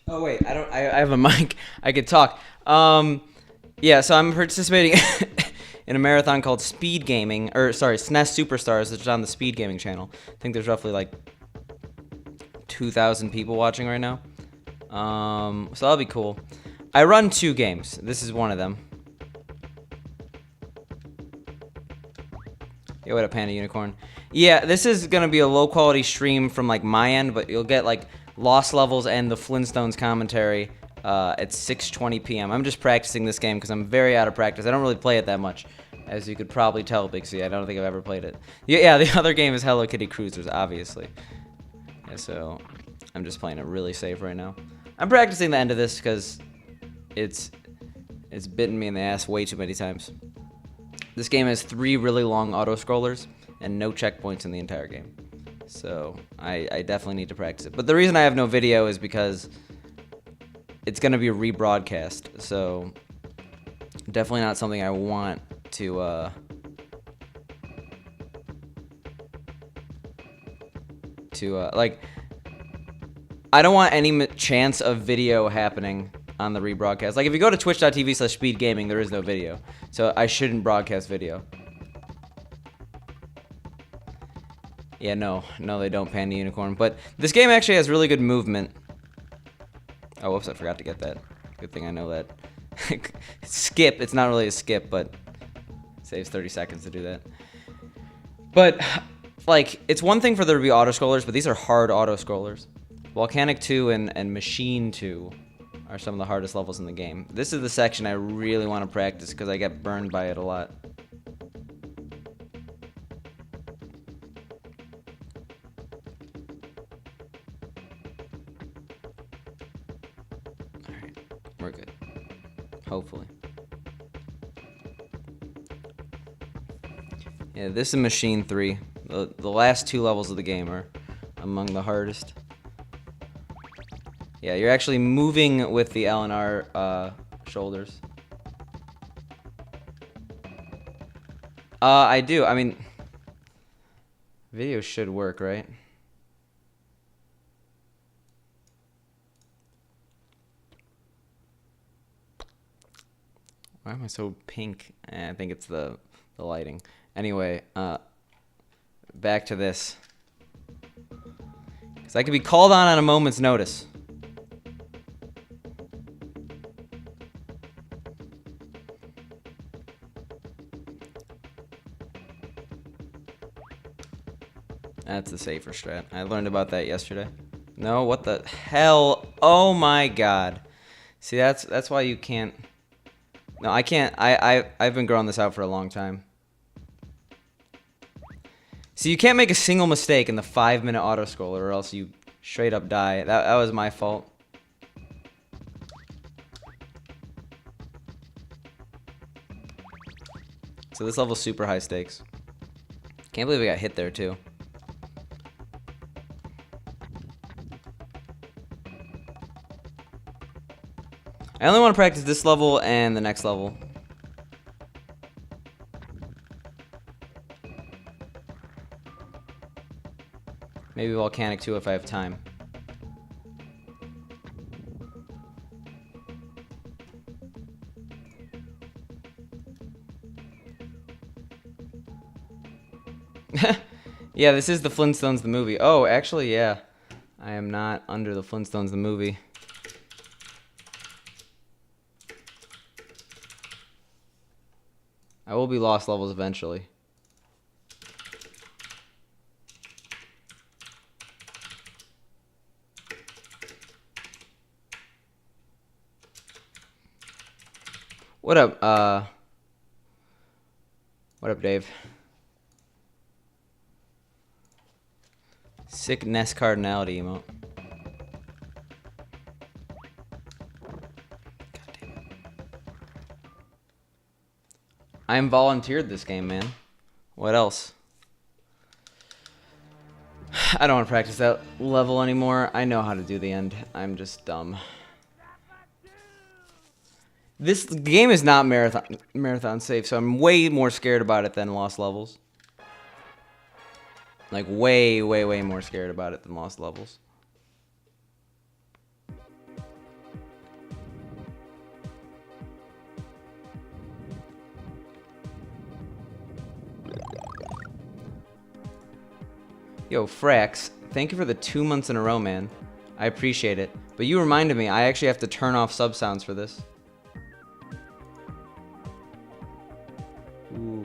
Oh wait, I have a mic. I could talk. Yeah, so I'm participating in a marathon called Speed Gaming, or sorry, SNES Superstars, which is on the Speed Gaming channel. I think there's roughly like 2,000 people watching right now. So that'll be cool. I run 2 games. This is one of them. Yeah, what up, Panda Unicorn? Yeah, this is gonna be a low quality stream from like my end, but you'll get like Lost Levels and the Flintstones commentary at 6:20 p.m. I'm just practicing this game because I'm very out of practice. I don't really play it that much, as you could probably tell, Big C. I don't think I've ever played it. Yeah, the other game is Hello Kitty Cruisers, obviously. Yeah, so I'm just playing it really safe right now. I'm practicing the end of this because it's bitten me in the ass way too many times. This game has 3 really long auto-scrollers and no checkpoints in the entire game. So I definitely need to practice it. But the reason I have no video is because it's going to be rebroadcast. So definitely not something I want to like, I don't want any chance of video happening on the rebroadcast. Like, if you go to twitch.tv/speedgaming, there is no video. So I shouldn't broadcast video. Yeah, no, they don't, Panda Unicorn. But this game actually has really good movement. Oh, whoops, I forgot to get that. Good thing I know that. Skip, it's not really a skip, but it saves 30 seconds to do that. But, like, it's one thing for there to be auto-scrollers, but these are hard auto-scrollers. Volcanic 2 and Machine 2 are some of the hardest levels in the game. This is the section I really want to practice because I get burned by it a lot. Alright, we're good. Hopefully. Yeah, this is Machine 3. The last 2 levels of the game are among the hardest. Yeah, you're actually moving with the L and R shoulders. I do. I mean, video should work, right? Why am I so pink? I think it's the lighting. Anyway, back to this. Because I could be called on a moment's notice. That's the safer strat. I learned about that yesterday. No, what the hell? Oh my god. See, that's why you can't. No, I can't. I've been growing this out for a long time. See, you can't make a single mistake in the 5-minute auto-scroller or else you straight up die. That was my fault. So this level's super high stakes. Can't believe we got hit there too. I only want to practice this level and the next level. Maybe Volcanic too if I have time. Yeah, this is the Flintstones the movie. Oh, actually, yeah. I am not under the Flintstones the movie. I will be Lost Levels eventually. What up, what up, Dave? Sick Ness Cardinality emote. God damn it. I am volunteered this game, man. What else? I don't want to practice that level anymore. I know how to do the end. I'm just dumb. This game is not marathon safe, so I'm way more scared about it than Lost Levels. Like way, way, way more scared about it than Lost Levels. Yo, Frax, thank you for the 2 months in a row, man. I appreciate it. But you reminded me, I actually have to turn off sub sounds for this.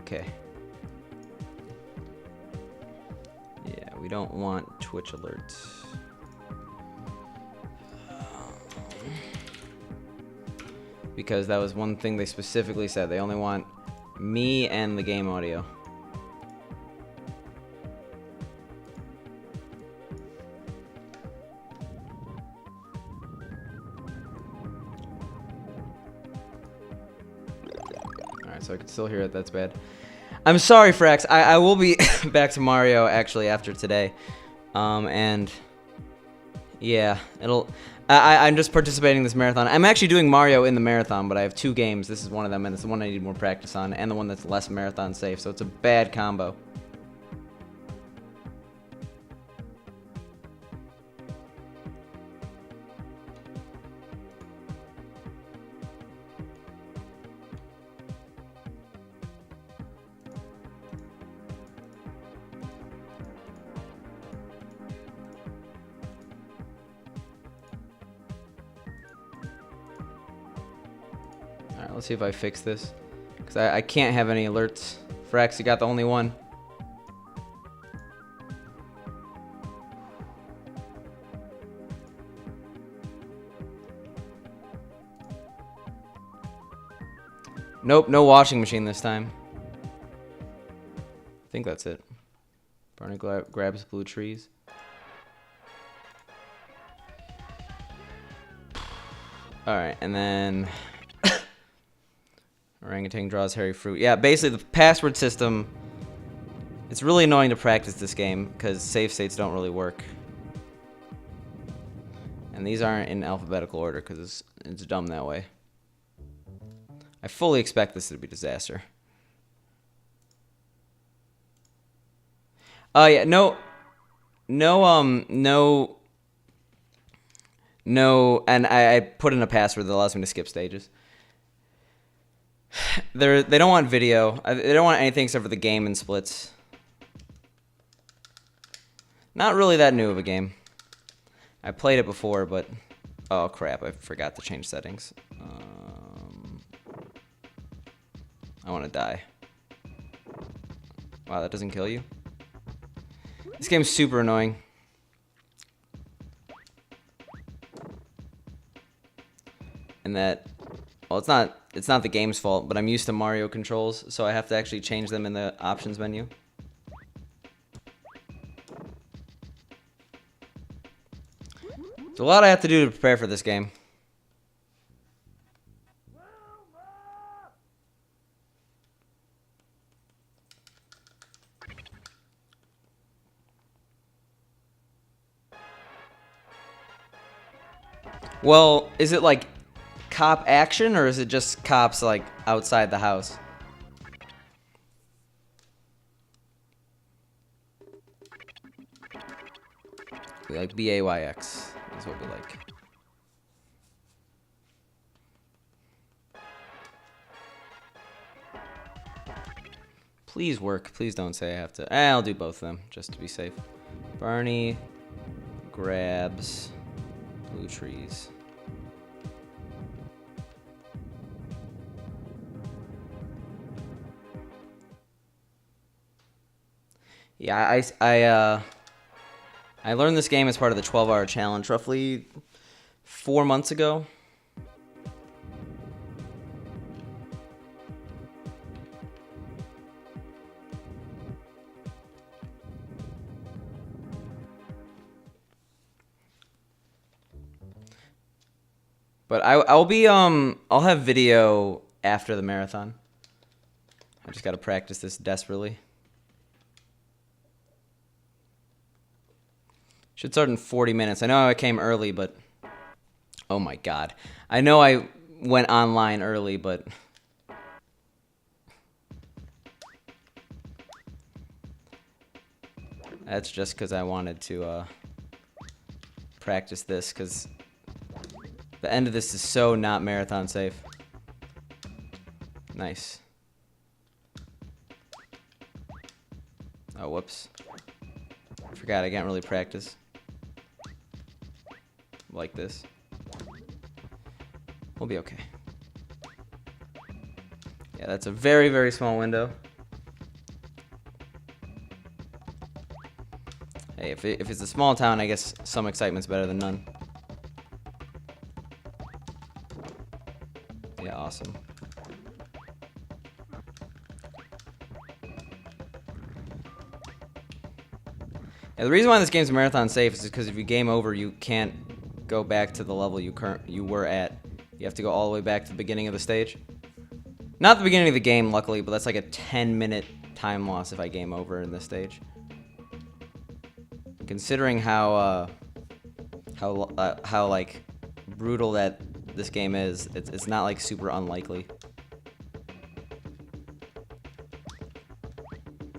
Okay. Yeah, we don't want Twitch alerts. Because that was one thing they specifically said. They only want me and the game audio. So I can still hear it. That's bad. I'm sorry, Frax. I will be back to Mario actually after today, and yeah, I'm just participating in this marathon. I'm actually doing Mario in the marathon, but I have 2 games. This is one of them, and it's the one I need more practice on, and the one that's less marathon safe. So it's a bad combo. Alright, let's see if I fix this. Because I can't have any alerts. Frax, you got the only one. Nope, no washing machine this time. I think that's it. Barney grabs blue trees. Alright, and then orangutan draws hairy fruit. Yeah, basically the password system, it's really annoying to practice this game because save states don't really work. And these aren't in alphabetical order because it's dumb that way. I fully expect this to be a disaster. Oh yeah, no, and I put in a password that allows me to skip stages. They don't want video. They don't want anything except for the game and splits. Not really that new of a game. I played it before, but oh crap, I forgot to change settings. I want to die. Wow, that doesn't kill you. This game's super annoying. And that, well, it's not the game's fault, but I'm used to Mario controls, so I have to actually change them in the options menu. There's a lot I have to do to prepare for this game. Well, is it like cop action, or is it just cops like outside the house? We like BAYX is what we like. Please work. Please don't say I have to. I'll do both of them just to be safe. Barney grabs blue trees. Yeah, I learned this game as part of the 12-hour challenge roughly 4 months ago. But I'll have video after the marathon. I just got to practice this desperately. Should start in 40 minutes. I know I came early, but oh my god. I know I went online early, but that's just because I wanted to practice this, because the end of this is so not marathon safe. Nice. Oh, whoops. Forgot I can't really practice like this. We'll be okay. Yeah, that's a very, very small window. Hey, if it's a small town, I guess some excitement's better than none. Yeah, awesome. Yeah, the reason why this game's marathon safe is because if you game over, you can't go back to the level you were at. You have to go all the way back to the beginning of the stage. Not the beginning of the game, luckily, but that's like a 10-minute time loss if I game over in this stage. Considering how like brutal that this game is, it's not like super unlikely.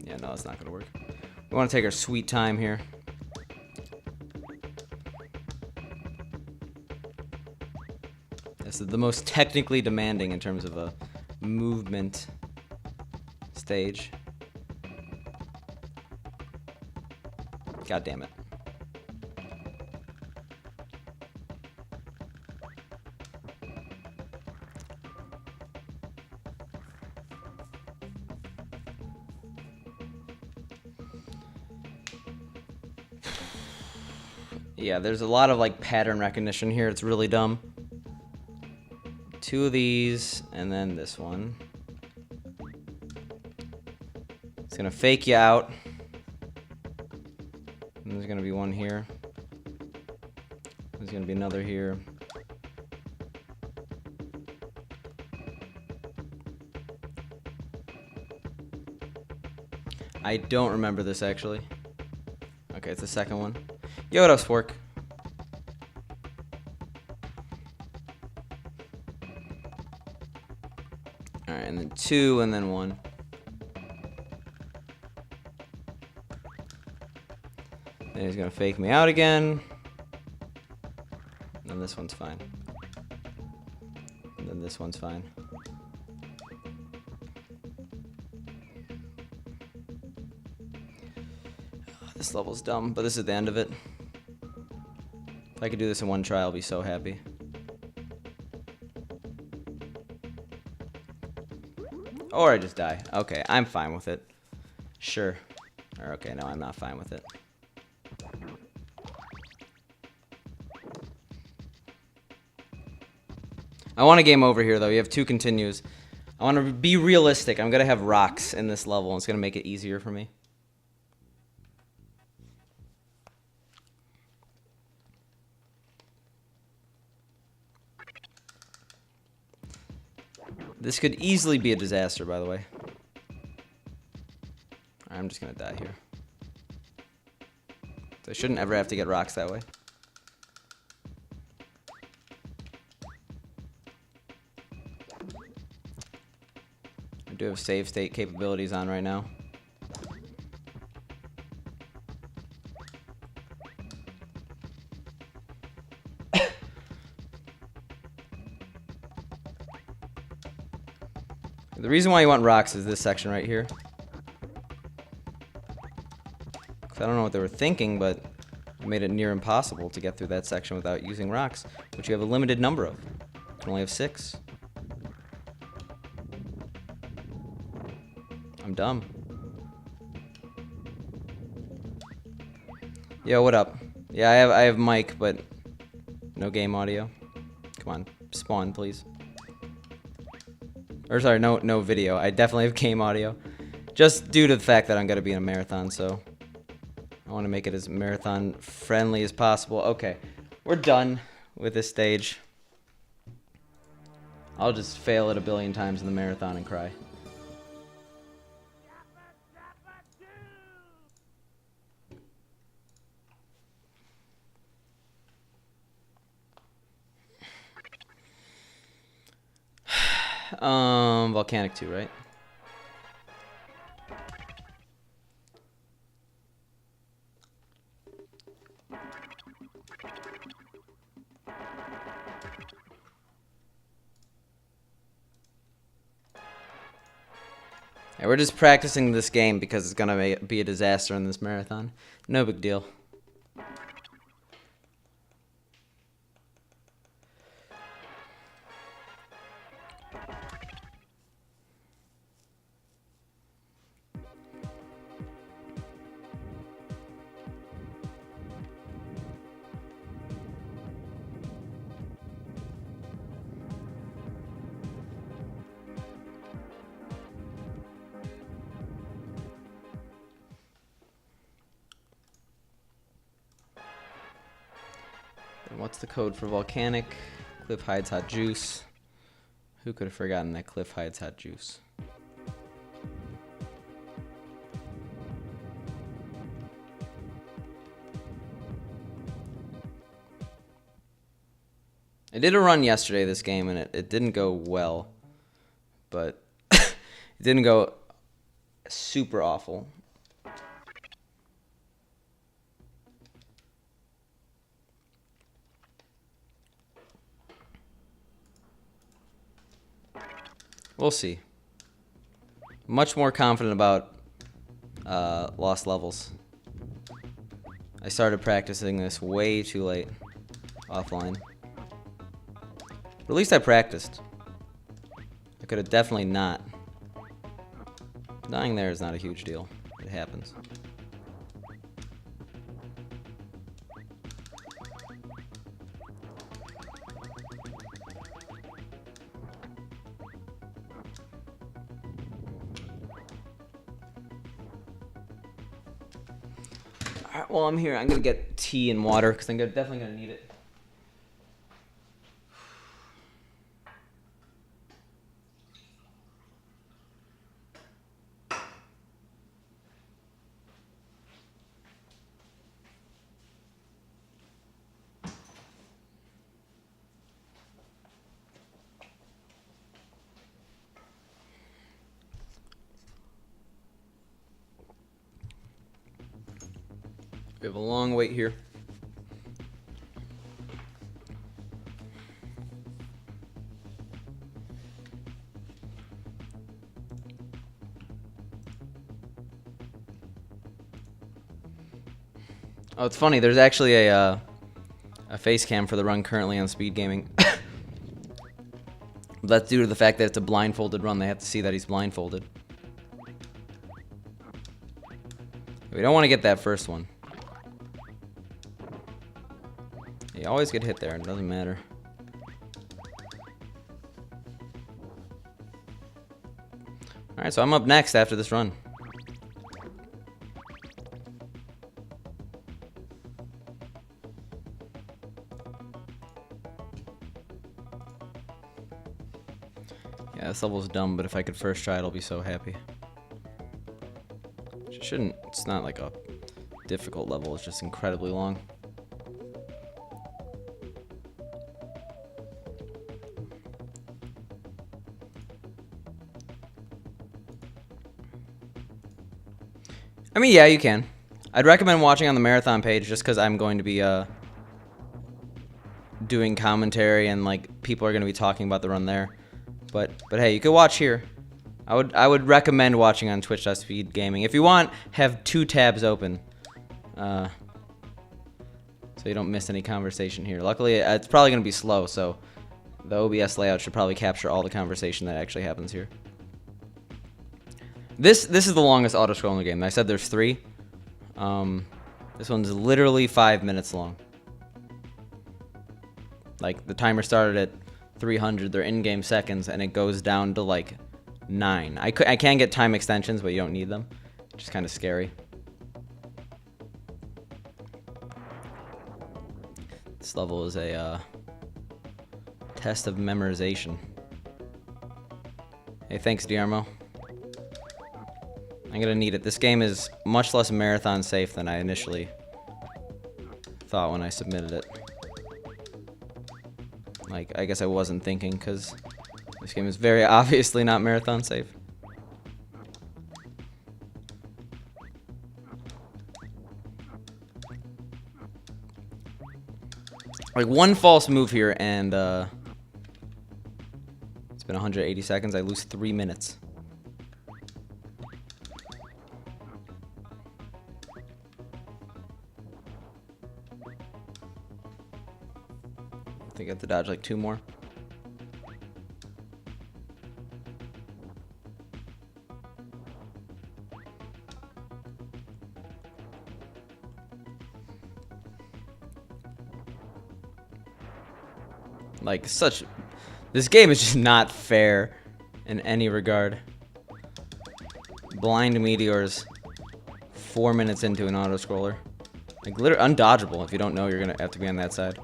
Yeah, no, it's not gonna work. We want to take our sweet time here. This is the most technically demanding in terms of a movement stage. God damn it. Yeah, there's a lot of like pattern recognition here. It's really dumb. 2 of these, and then this one. It's gonna fake you out. And there's gonna be one here. There's gonna be another here. I don't remember this actually. Okay, it's the second one. Yo, what up, Spork? Alright, and then 2, and then 1. Then he's gonna fake me out again. And then this one's fine. And then this one's fine. This level's dumb, but this is the end of it. If I could do this in one try, I'll be so happy. Or I just die. Okay, I'm fine with it. Sure. Or okay, no, I'm not fine with it. I want a game over here, though. You have 2 continues. I want to be realistic. I'm going to have rocks in this level, and it's going to make it easier for me. This could easily be a disaster, by the way. I'm just going to die here. So I shouldn't ever have to get rocks that way. do have save state capabilities on right now. The reason why you want rocks is this section right here. 'Cause I don't know what they were thinking, but it made it near impossible to get through that section without using rocks, which you have a limited number of. You can only have 6. I'm dumb. Yo, what up? Yeah, I have mic, but no game audio. Come on, spawn, please. Or sorry, no video. I definitely have game audio. Just due to the fact that I'm gonna be in a marathon, so I want to make it as marathon friendly as possible. Okay, we're done with this stage. I'll just fail it a billion times in the marathon and cry. Volcanic 2, right? Yeah, we're just practicing this game because it's gonna be a disaster in this marathon. No big deal. And what's the code for volcanic? Cliff hides hot juice. Who could have forgotten that Cliff hides hot juice? I did a run yesterday this game, and it didn't go well. But it didn't go super awful. We'll see. Much more confident about lost levels. I started practicing this way too late offline. But at least I practiced. I could have definitely not. Dying there is not a huge deal. It happens. Alright, well, I'm here. I'm gonna get tea and water because I'm definitely gonna need it. We have a long wait here. Oh, it's funny. There's actually a face cam for the run currently on speed gaming. That's due to the fact that it's a blindfolded run. They have to see that he's blindfolded. We don't want to get that first one. You always get hit there. It doesn't matter. Alright, so I'm up next after this run. Yeah, this level's dumb, but if I could first try it, I'll be so happy. It's not like a difficult level, it's just incredibly long. I mean, yeah, you can. I'd recommend watching on the marathon page just because I'm going to be doing commentary and like people are going to be talking about the run there. But hey, you could watch here. I would recommend watching on twitch.speedgaming. If you want, have 2 tabs open. So you don't miss any conversation here. Luckily, it's probably going to be slow, so the OBS layout should probably capture all the conversation that actually happens here. This is the longest auto-scroll in the game. I said there's 3. This one's literally 5 minutes long. Like, the timer started at 300, they're in-game seconds, and it goes down to, like, 9. I can get time extensions, but you don't need them. Which is kind of scary. This level is a test of memorization. Hey, thanks, Diarmo. I'm gonna need it. This game is much less marathon safe than I initially thought when I submitted it. Like, I guess I wasn't thinking, because this game is very obviously not marathon safe. Like, one false move here, and it's been 180 seconds. I lose 3 minutes. I think I have to dodge like 2 more. Like, this game is just not fair in any regard. Blind meteors 4 minutes into an auto scroller. Like, literally undodgeable. If you don't know, you're gonna have to be on that side.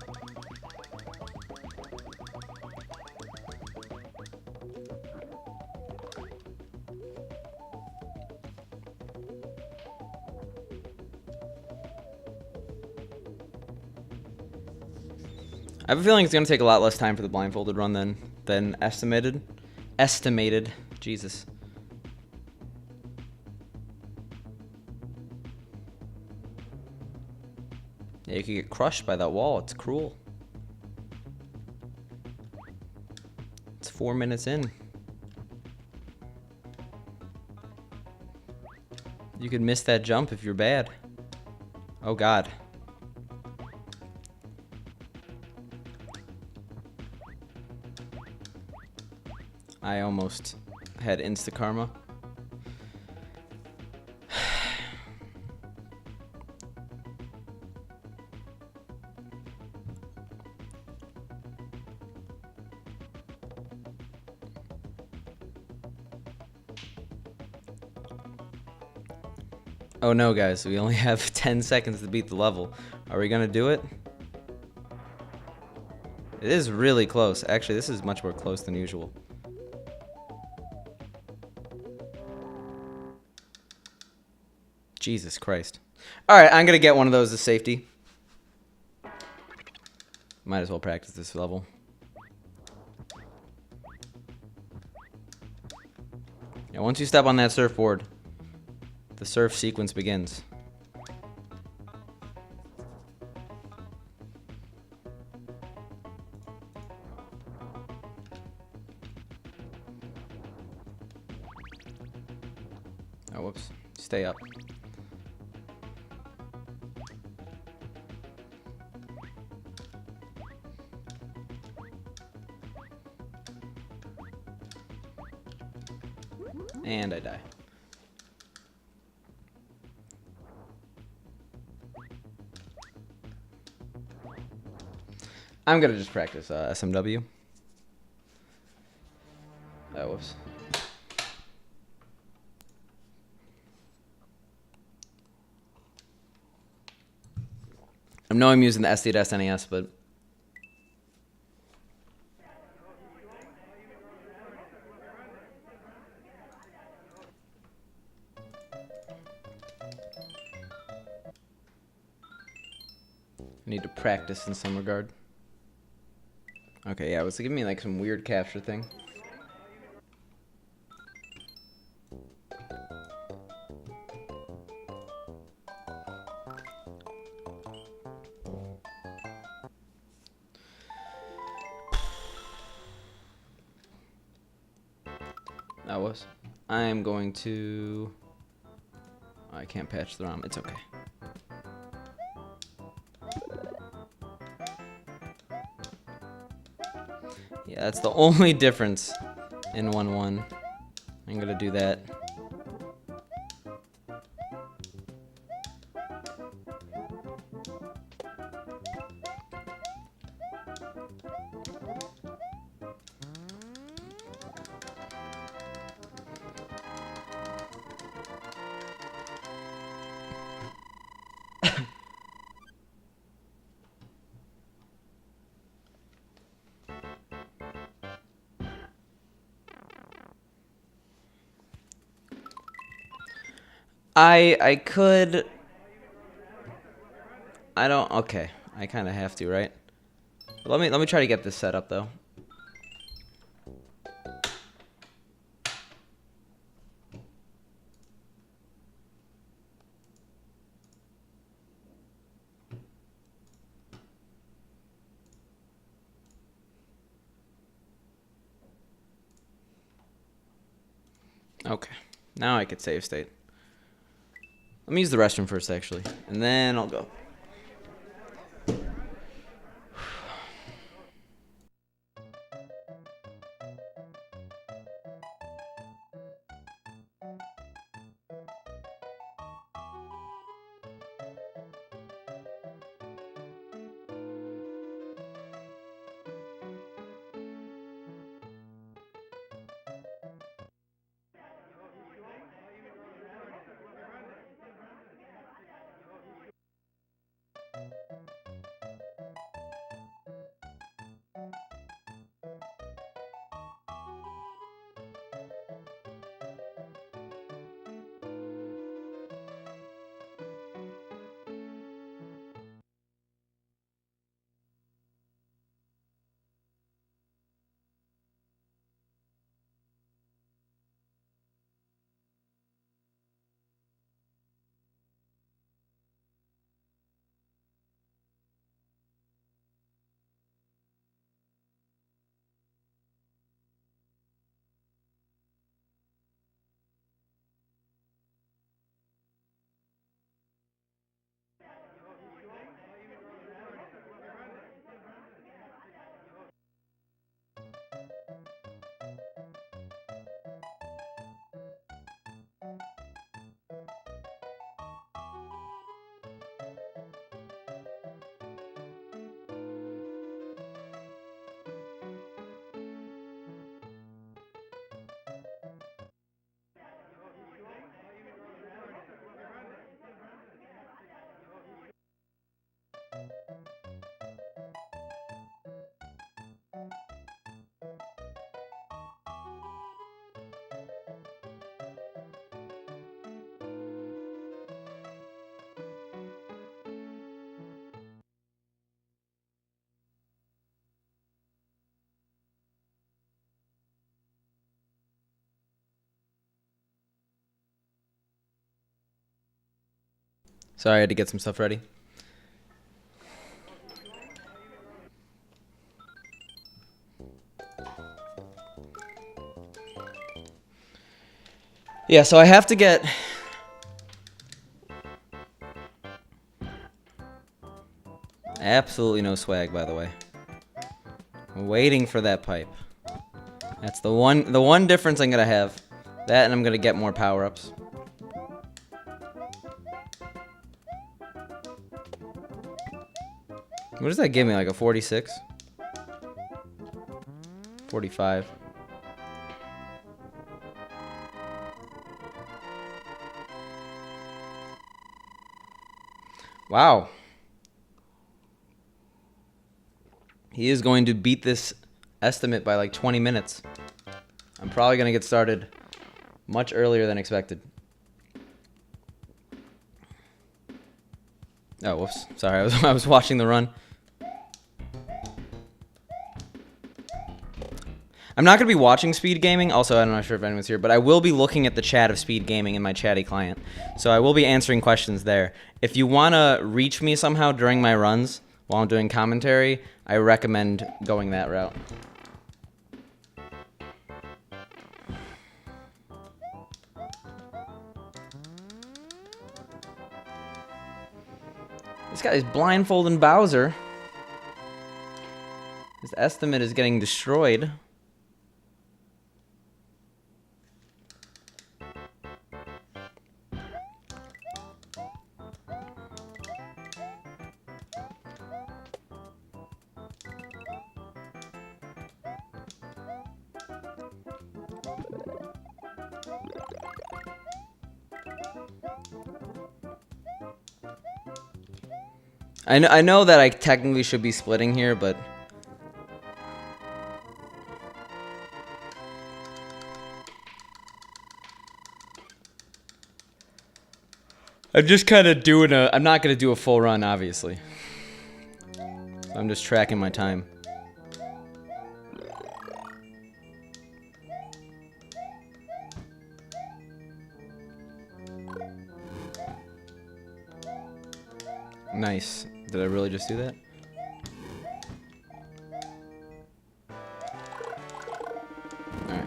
I have a feeling it's going to take a lot less time for the blindfolded run than estimated. Jesus. Yeah, you could get crushed by that wall. It's cruel. It's 4 minutes in. You could miss that jump if you're bad. Oh, God. I almost had insta karma. Oh no, guys, we only have 10 seconds to beat the level. Are we gonna do it? It is really close. Actually, this is much more close than usual. Jesus Christ. Alright, I'm gonna get one of those as safety. Might as well practice this level. Yeah, once you step on that surfboard, the surf sequence begins. Oh, whoops. Stay up. And I die. I'm gonna just practice SMW. Oh, whoops. I know I'm using the SD to SNES, but I need to practice in some regard. Okay, yeah, it was giving me like some weird capture thing. was. I am going to... I can't patch the ROM. It's okay. Yeah, that's the only difference in 1.1. I'm gonna do that. I could... I don't... Okay. I kind of have to, right? Let me try to get this set up, though. Okay. Now I could save state. Let me use the restroom first, actually. And then I'll go. Sorry, I had to get some stuff ready. Yeah, so I have to get... Absolutely no swag, by the way. I'm waiting for that pipe. That's the one difference I'm gonna have. That, and I'm gonna get more power-ups. What does that give me, like a 46? 45. Wow. He is going to beat this estimate by like 20 minutes. I'm probably going to get started much earlier than expected. Oh, whoops. Sorry, I was watching the run. I'm not going to be watching speed gaming. Also, I'm not sure if anyone's here, but I will be looking at the chat of speed gaming in my chatty client. So I will be answering questions there. If you want to reach me somehow during my runs while I'm doing commentary, I recommend going that route. This guy's blindfolding Bowser. His estimate is getting destroyed. I know that I technically should be splitting here, but I'm just kind of doing I'm not going to do a full run, obviously. I'm just tracking my time. Nice. Did I really just do that? Alright.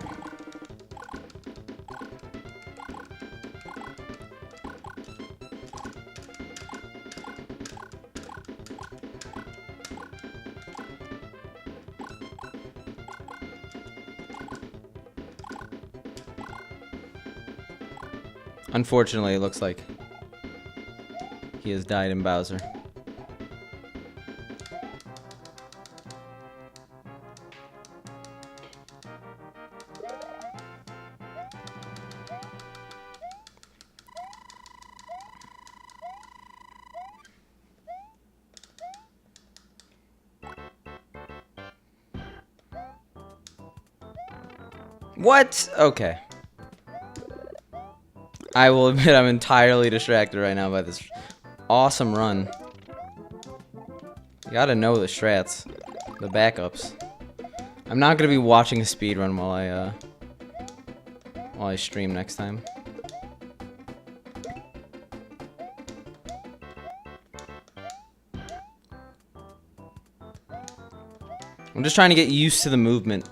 Unfortunately, it looks like he has died in Bowser. What? Okay. I will admit I'm entirely distracted right now by this awesome run. You gotta know the strats, the backups. I'm not gonna be watching a speed run while I stream next time. I'm just trying to get used to the movement.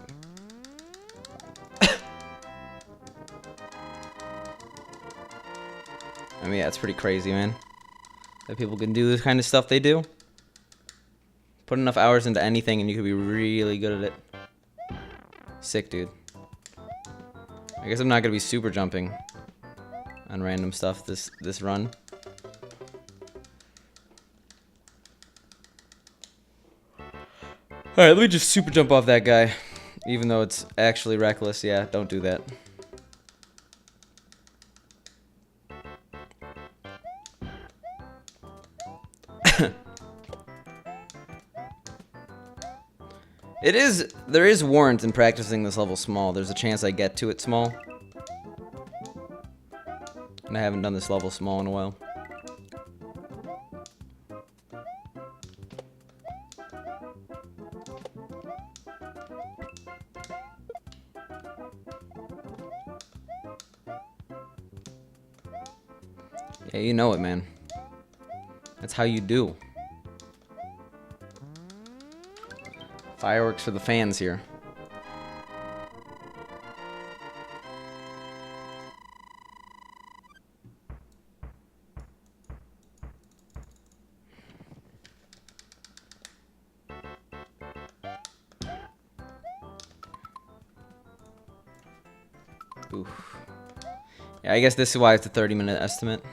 I mean, yeah, it's pretty crazy, man. That people can do this kind of stuff they do. Put enough hours into anything and you could be really good at it. Sick, dude. I guess I'm not gonna be super jumping on random stuff this run. Alright, let me just super jump off that guy. Even though it's actually reckless. Yeah, don't do that. There is warrant in practicing this level small. There's a chance I get to it small. And I haven't done this level small in a while. Yeah, you know it, man. That's how you do. Fireworks for the fans here. Oof. Yeah, I guess this is why it's a 30-minute estimate.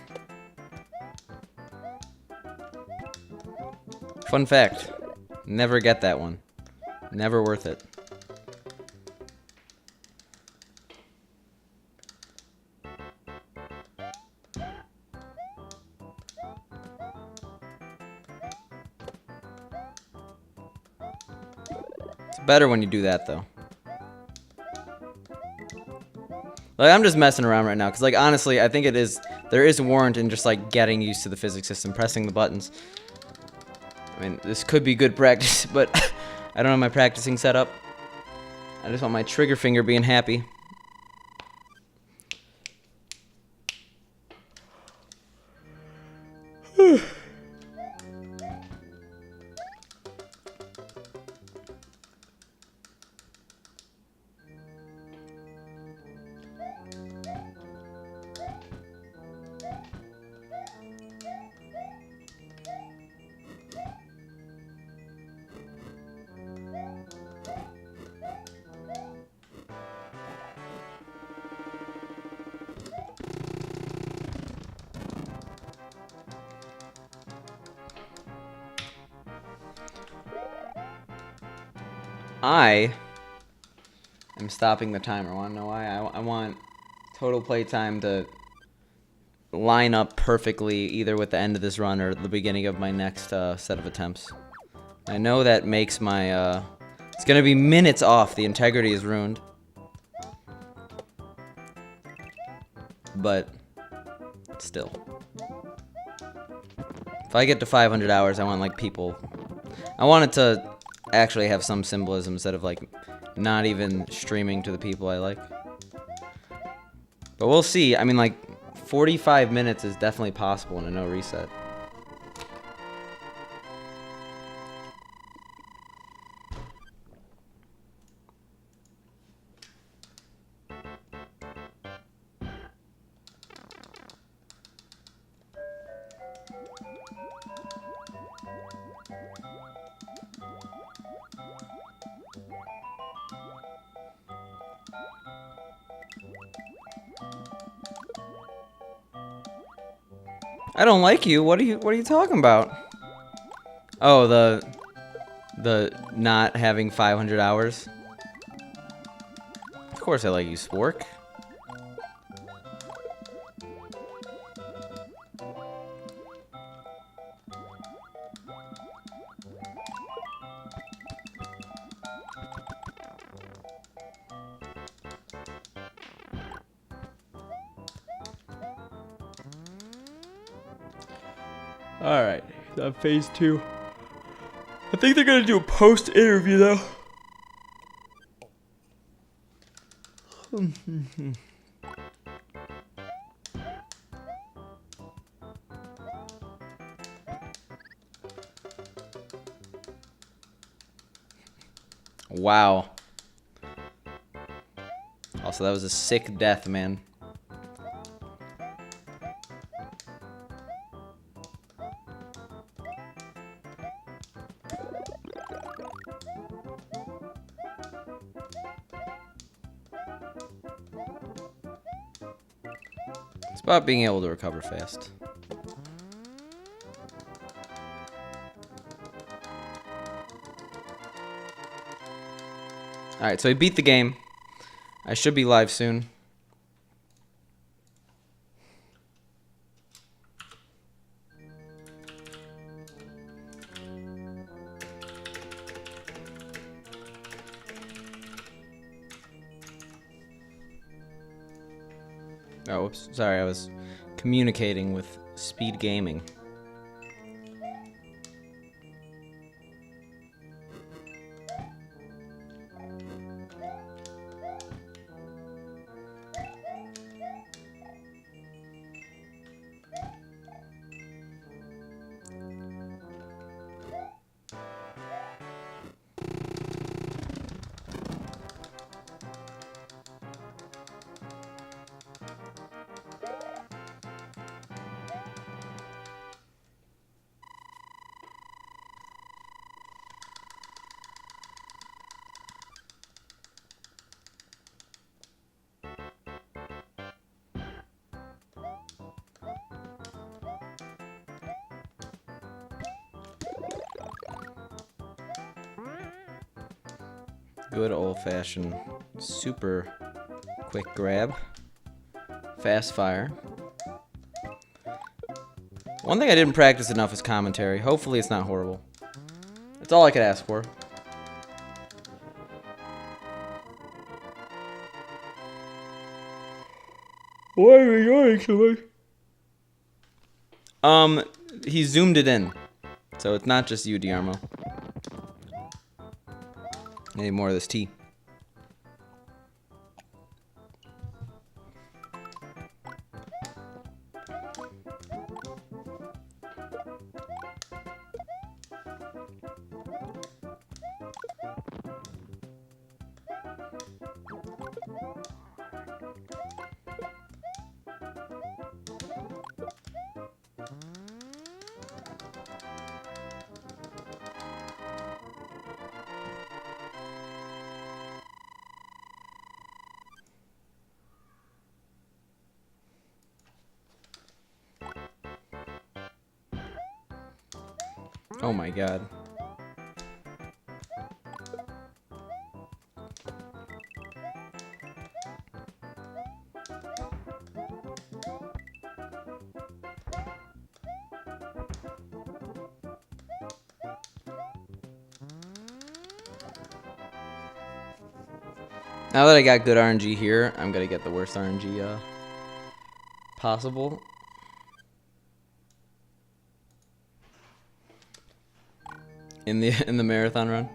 Fun fact. Never get that one. Never worth it. It's better when you do that, though. Like, I'm just messing around right now, because, like, honestly, I think there is warrant in just, like, getting used to the physics system, pressing the buttons. I mean, this could be good practice, but I don't have my practicing set up. I just want my trigger finger being happy. I am stopping the timer. Want to know why? I want total play time to line up perfectly either with the end of this run or the beginning of my next set of attempts. I know that makes my... it's going to be minutes off. The integrity is ruined. But still. If I get to 500 hours, I want, like, people... I want it to actually have some symbolism instead of, like, not even streaming to the people I like. But we'll see. I mean, like, 45 minutes is definitely possible in a no reset. I don't like you. What are you talking about? Oh, the not having 500 hours. Of course I like you, Spork. Alright, that phase 2. I think they're gonna do a post-interview, though. Wow. Also, that was a sick death, man. It's about being able to recover fast. Alright, so I beat the game. I should be live soon. Oh, whoops. Sorry, I was communicating with Speed Gaming. Good old-fashioned, super quick grab. Fast fire. One thing I didn't practice enough is commentary. Hopefully it's not horrible. That's all I could ask for. Why are you yawning so much? He zoomed it in. So it's not just you, Diarmo. Need more of this tea. Oh my god. Now that I got good RNG here, I'm gonna get the worst RNG possible. In the marathon run.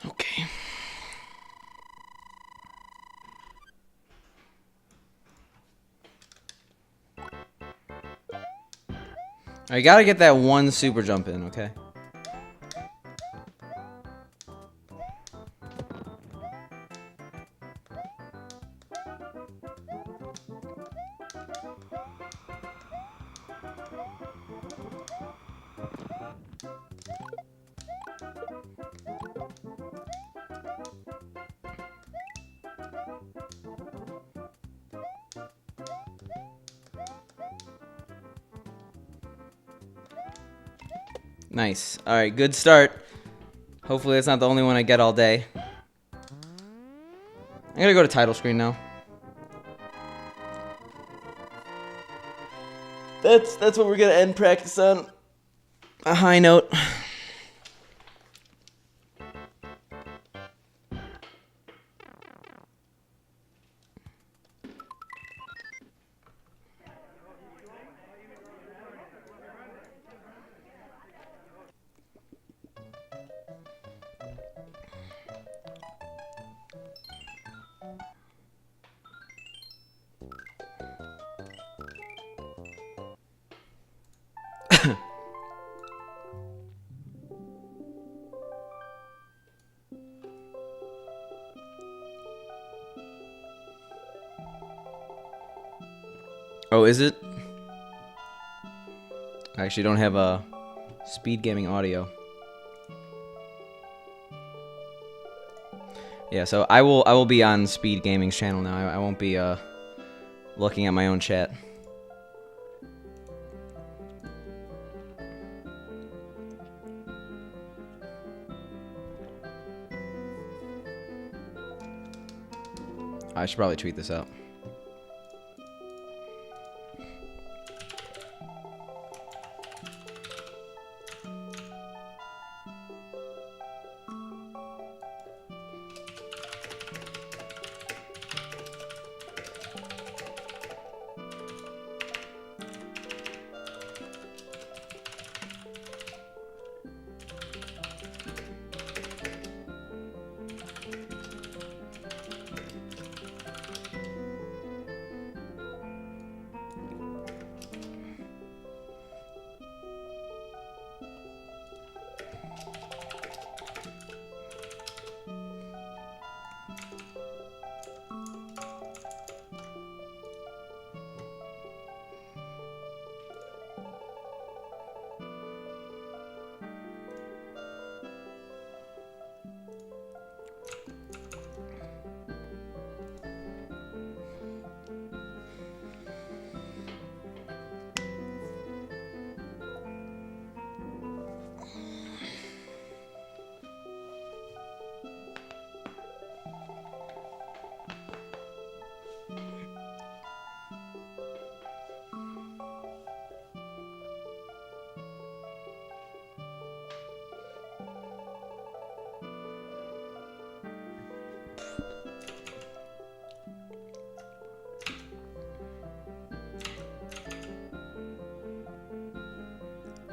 Okay. I gotta get that one super jump in, okay? Nice. All right, good start. Hopefully that's not the only one I get all day. I'm gonna go to title screen now. That's what we're gonna end practice on. A high note. Oh, is it? I actually don't have a speed gaming audio. Yeah, so I will be on Speed Gaming's channel now. I won't be looking at my own chat. I should probably tweet this out.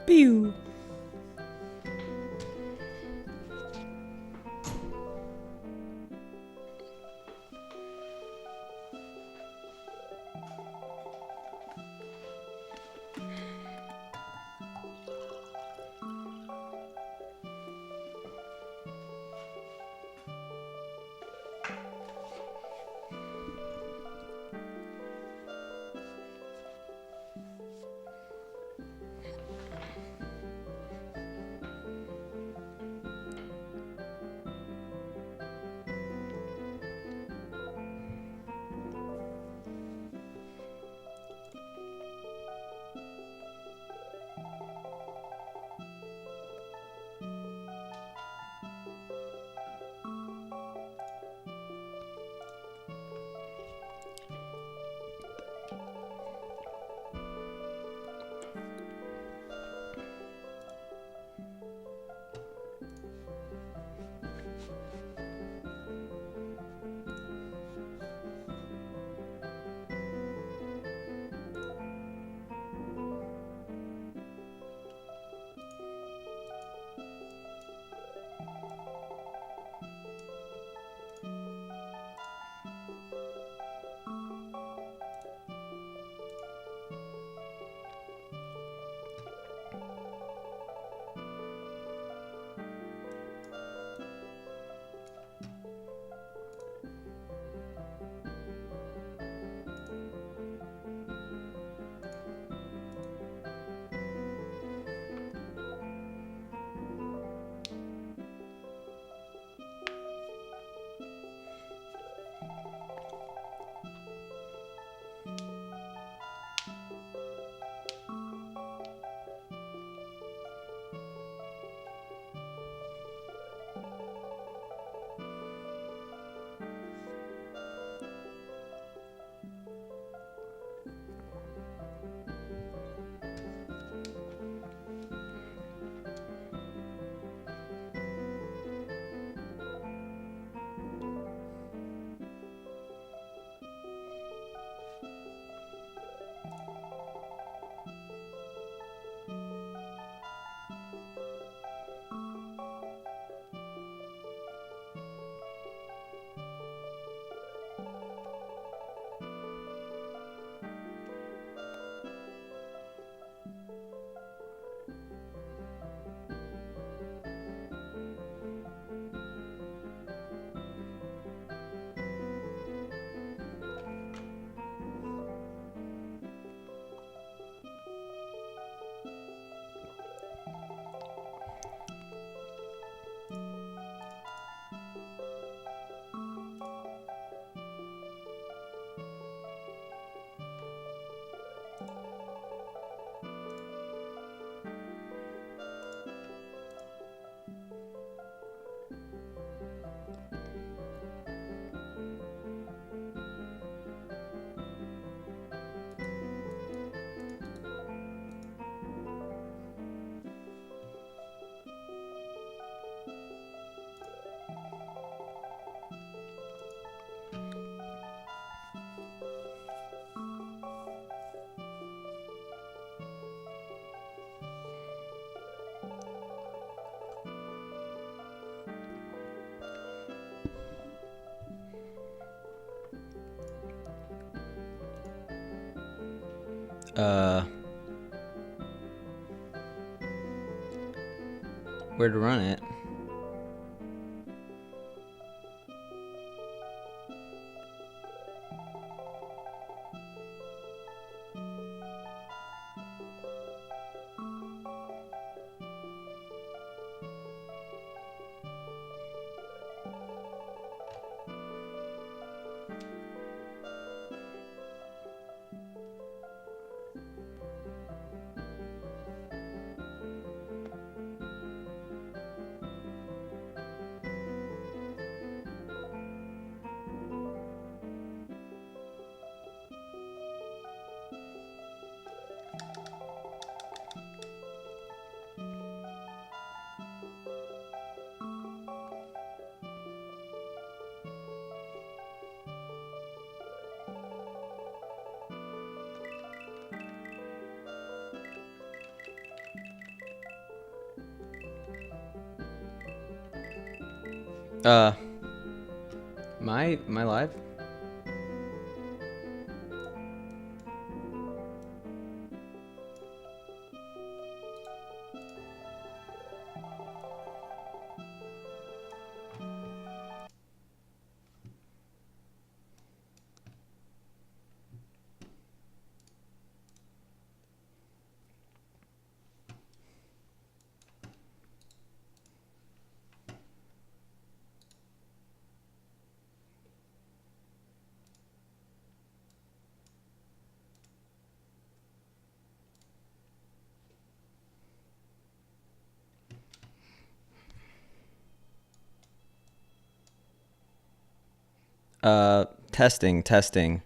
Pew. Where to run it? Am I live? Testing.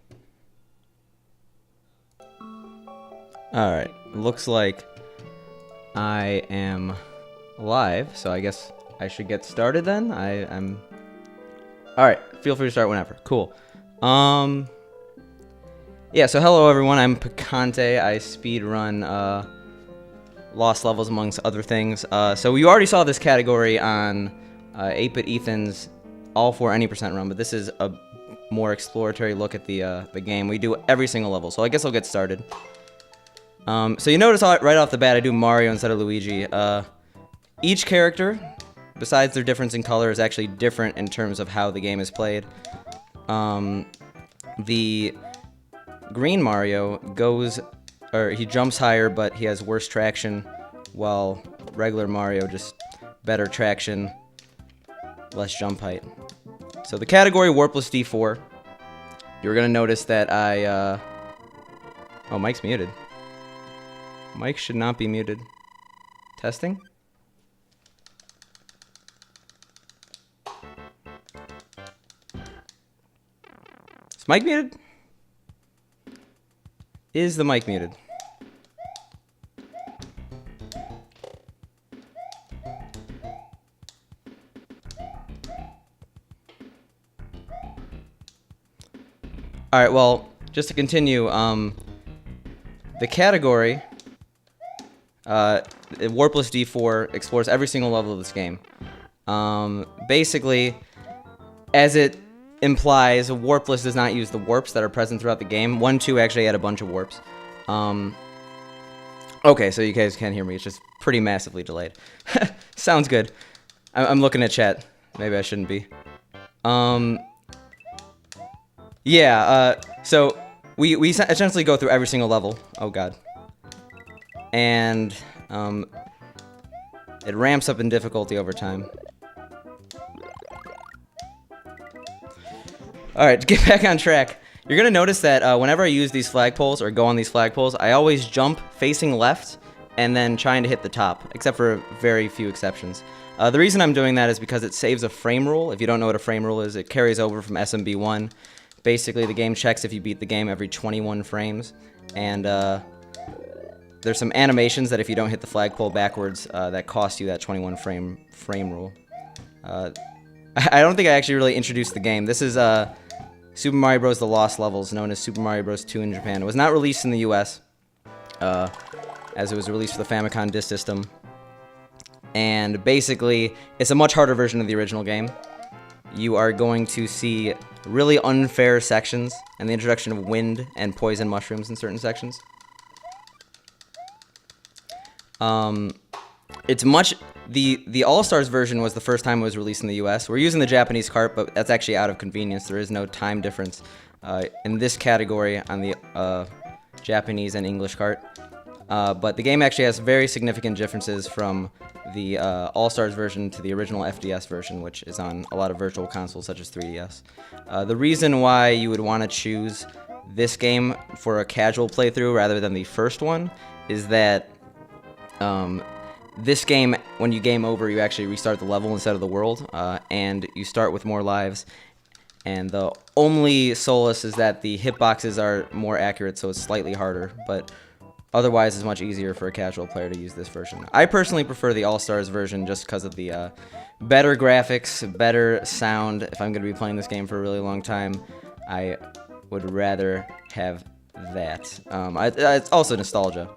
Alright, looks like I am live, so I guess I should get started then. I'm... Alright, feel free to start whenever. Cool. Yeah, so hello everyone, I'm Picante. I speedrun Lost Levels amongst other things. So you already saw this category on 8-Bit Ethan's All for Any Percent run, but this is a more exploratory look at the game. We do every single level, so I guess I'll get started. So you notice right off the bat I do Mario instead of Luigi. Each character, besides their difference in color, is actually different in terms of how the game is played. The green Mario he jumps higher, but he has worse traction, while regular Mario just better traction, less jump height. So the category Warpless D4, you're gonna notice that oh, Mike's muted. Mike should not be muted. Testing? Is Mike muted? Is the mic muted? Alright, well, just to continue, the category, Warpless D4 explores every single level of this game. Basically, as it implies, Warpless does not use the warps that are present throughout the game. 1, 2 actually had a bunch of warps. Okay, so you guys can't hear me. It's just pretty massively delayed. Sounds good. I'm looking at chat. Maybe I shouldn't be. Yeah, so we essentially go through every single level. Oh, God. And it ramps up in difficulty over time. Alright, to get back on track, you're going to notice that whenever I use these flagpoles or go on these flagpoles, I always jump facing left and then trying to hit the top, except for very few exceptions. The reason I'm doing that is because it saves a frame rule. If you don't know what a frame rule is, it carries over from SMB1. Basically, the game checks if you beat the game every 21 frames, and there's some animations that if you don't hit the flagpole backwards, that cost you that 21 frame rule. I don't think I actually really introduced the game. This is Super Mario Bros. The Lost Levels, known as Super Mario Bros. 2 in Japan. It was not released in the US, as it was released for the Famicom Disk System. And basically, it's a much harder version of the original game. You are going to see really unfair sections, and the introduction of wind and poison mushrooms in certain sections. It's much the All-Stars version was the first time it was released in the US. We're using the Japanese cart, but that's actually out of convenience. There is no time difference in this category on the Japanese and English cart. But the game actually has very significant differences from the All-Stars version to the original FDS version, which is on a lot of virtual consoles such as 3DS. The reason why you would want to choose this game for a casual playthrough rather than the first one is that this game, when you game over, you actually restart the level instead of the world, and you start with more lives. And the only solace is that the hitboxes are more accurate, so it's slightly harder, but otherwise it's much easier for a casual player to use this version. I personally prefer the All-Stars version just because of the better graphics, better sound. If I'm going to be playing this game for a really long time, I would rather have that. It's also nostalgia,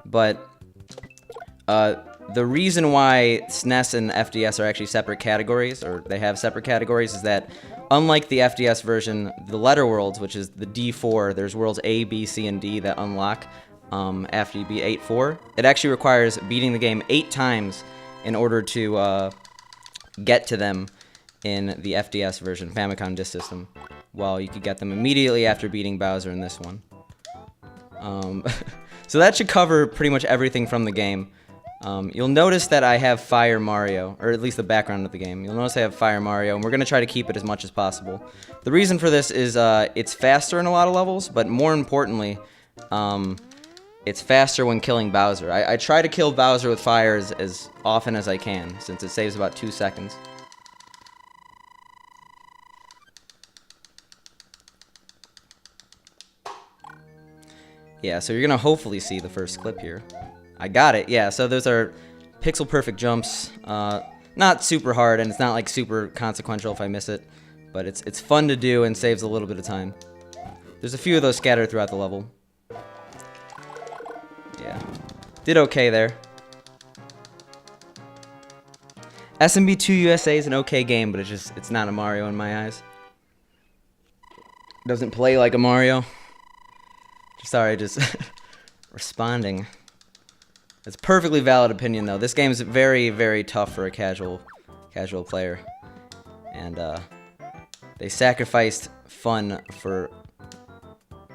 but the reason why SNES and FDS are actually separate categories, or they have separate categories, is that unlike the FDS version, the letter worlds, which is the D4, there's worlds A, B, C, and D that unlock after you beat 8-4. It actually requires beating the game 8 times in order to get to them in the FDS version, Famicom Disk System, while you could get them immediately after beating Bowser in this one. So that should cover pretty much everything from the game. You'll notice that I have Fire Mario, or at least the background of the game. You'll notice I have Fire Mario, and we're going to try to keep it as much as possible. The reason for this is it's faster in a lot of levels, but more importantly, it's faster when killing Bowser. I try to kill Bowser with fire as often as I can, since it saves about 2 seconds. Yeah, so you're going to hopefully see the first clip here. I got it, yeah, so those are pixel perfect jumps. Not super hard, and it's not like super consequential if I miss it, but it's fun to do and saves a little bit of time. There's a few of those scattered throughout the level. Yeah, did okay there. SMB2 USA is an okay game, but it's not a Mario in my eyes. Doesn't play like a Mario. Sorry, just responding. It's perfectly valid opinion, though. This game is very, very tough for a casual player, and they sacrificed fun for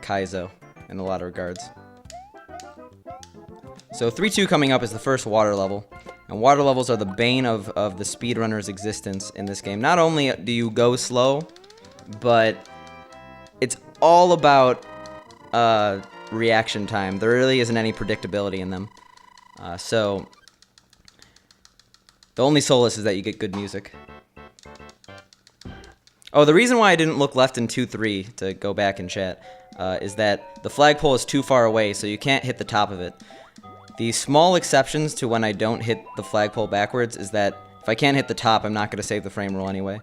Kaizo in a lot of regards. So 3-2 coming up is the first water level, and water levels are the bane of the speedrunner's existence in this game. Not only do you go slow, but it's all about reaction time. There really isn't any predictability in them. So the only solace is that you get good music. Oh, the reason why I didn't look left in 2-3 to go back and chat is that the flagpole is too far away, so you can't hit the top of it. The small exceptions to when I don't hit the flagpole backwards is that if I can't hit the top, I'm not going to save the frame roll anyway.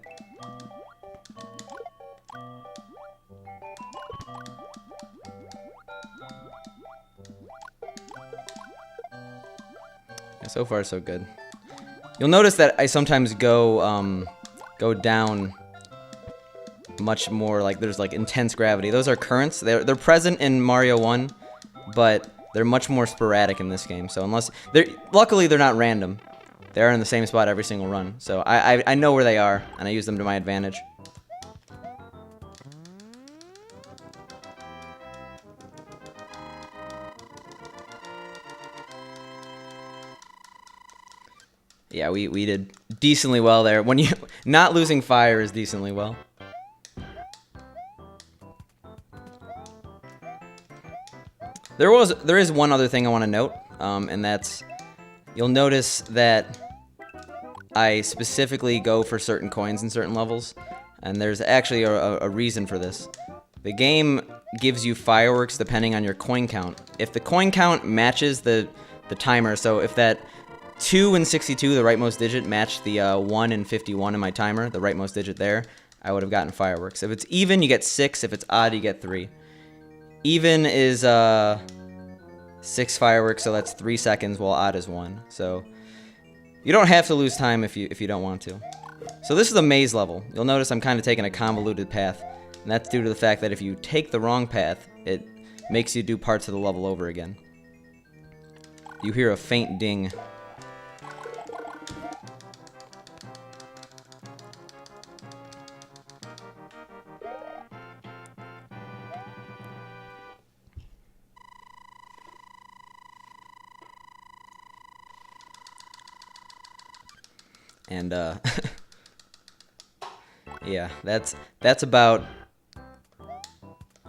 So far, so good. You'll notice that I sometimes go down much more, like there's like intense gravity. Those are currents. They're present in Mario 1, but they're much more sporadic in this game. So luckily they're not random. They are in the same spot every single run. So I know where they are, and I use them to my advantage. Yeah, we did decently well there. When you not losing fire is decently well. There is one other thing I want to note, and that's you'll notice that I specifically go for certain coins in certain levels, and there's actually a reason for this. The game gives you fireworks depending on your coin count. If the coin count matches the timer, so if that 2 and 62, the rightmost digit, matched the 1 and 51 in my timer, the rightmost digit there, I would have gotten fireworks. If it's even, you get 6. If it's odd, you get 3. Even is 6 fireworks, so that's 3 seconds, while odd is 1. So you don't have to lose time if you don't want to. So this is a maze level. You'll notice I'm kind of taking a convoluted path, and that's due to the fact that if you take the wrong path, it makes you do parts of the level over again. you hear a faint ding. And yeah, that's about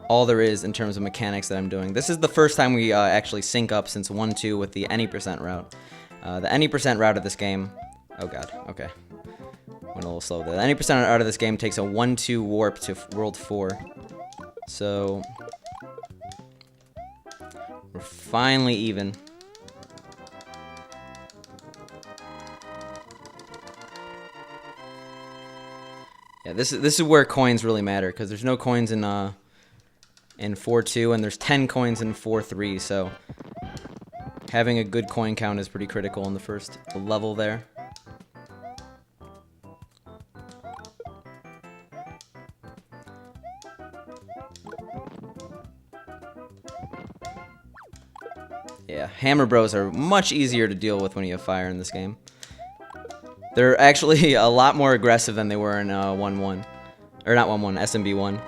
all there is in terms of mechanics that I'm doing. This is the first time we actually sync up since 1-2 with the any percent route. The any percent route of this game. Oh god, okay. Went a little slow there. The any percent route of this game takes a 1-2 warp to World 4. So we're finally even. Yeah, this is where coins really matter, because there's no coins in 4-2, and there's 10 coins in 4-3, so having a good coin count is pretty critical in the first level there. Yeah, Hammer Bros are much easier to deal with when you have fire in this game. They're actually a lot more aggressive than they were in 1-1. Or not 1-1, SMB 1.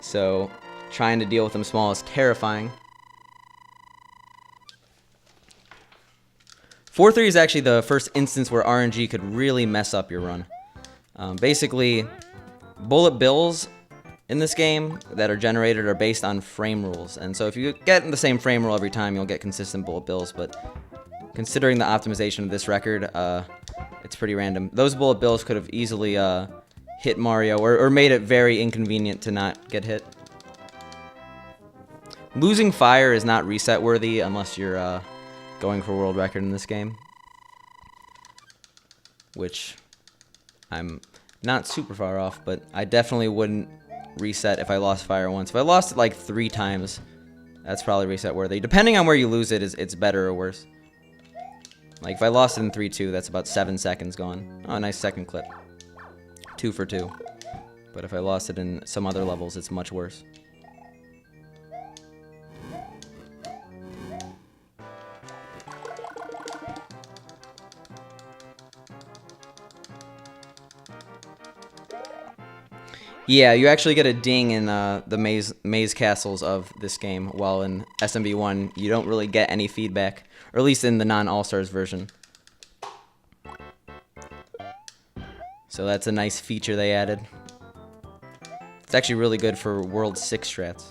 So trying to deal with them small is terrifying. 4-3 is actually the first instance where RNG could really mess up your run. Basically, bullet bills in this game that are generated are based on frame rules. And so if you get in the same frame rule every time, you'll get consistent bullet bills. But considering the optimization of this record, it's pretty random. Those bullet bills could have easily hit Mario or made it very inconvenient to not get hit. Losing fire is not reset worthy unless you're going for world record in this game, which I'm not super far off, but I definitely wouldn't reset if I lost fire once. If I lost it like 3 times, that's probably reset worthy. Depending on where you lose it, it's better or worse. Like if I lost it in 3-2, that's about 7 seconds gone. Oh, nice second clip. 2 for 2. But if I lost it in some other levels, it's much worse. Yeah, you actually get a ding in the maze castles of this game, while in SMB1 you don't really get any feedback, or at least in the non-All-Stars version. So that's a nice feature they added. It's actually really good for World 6 strats.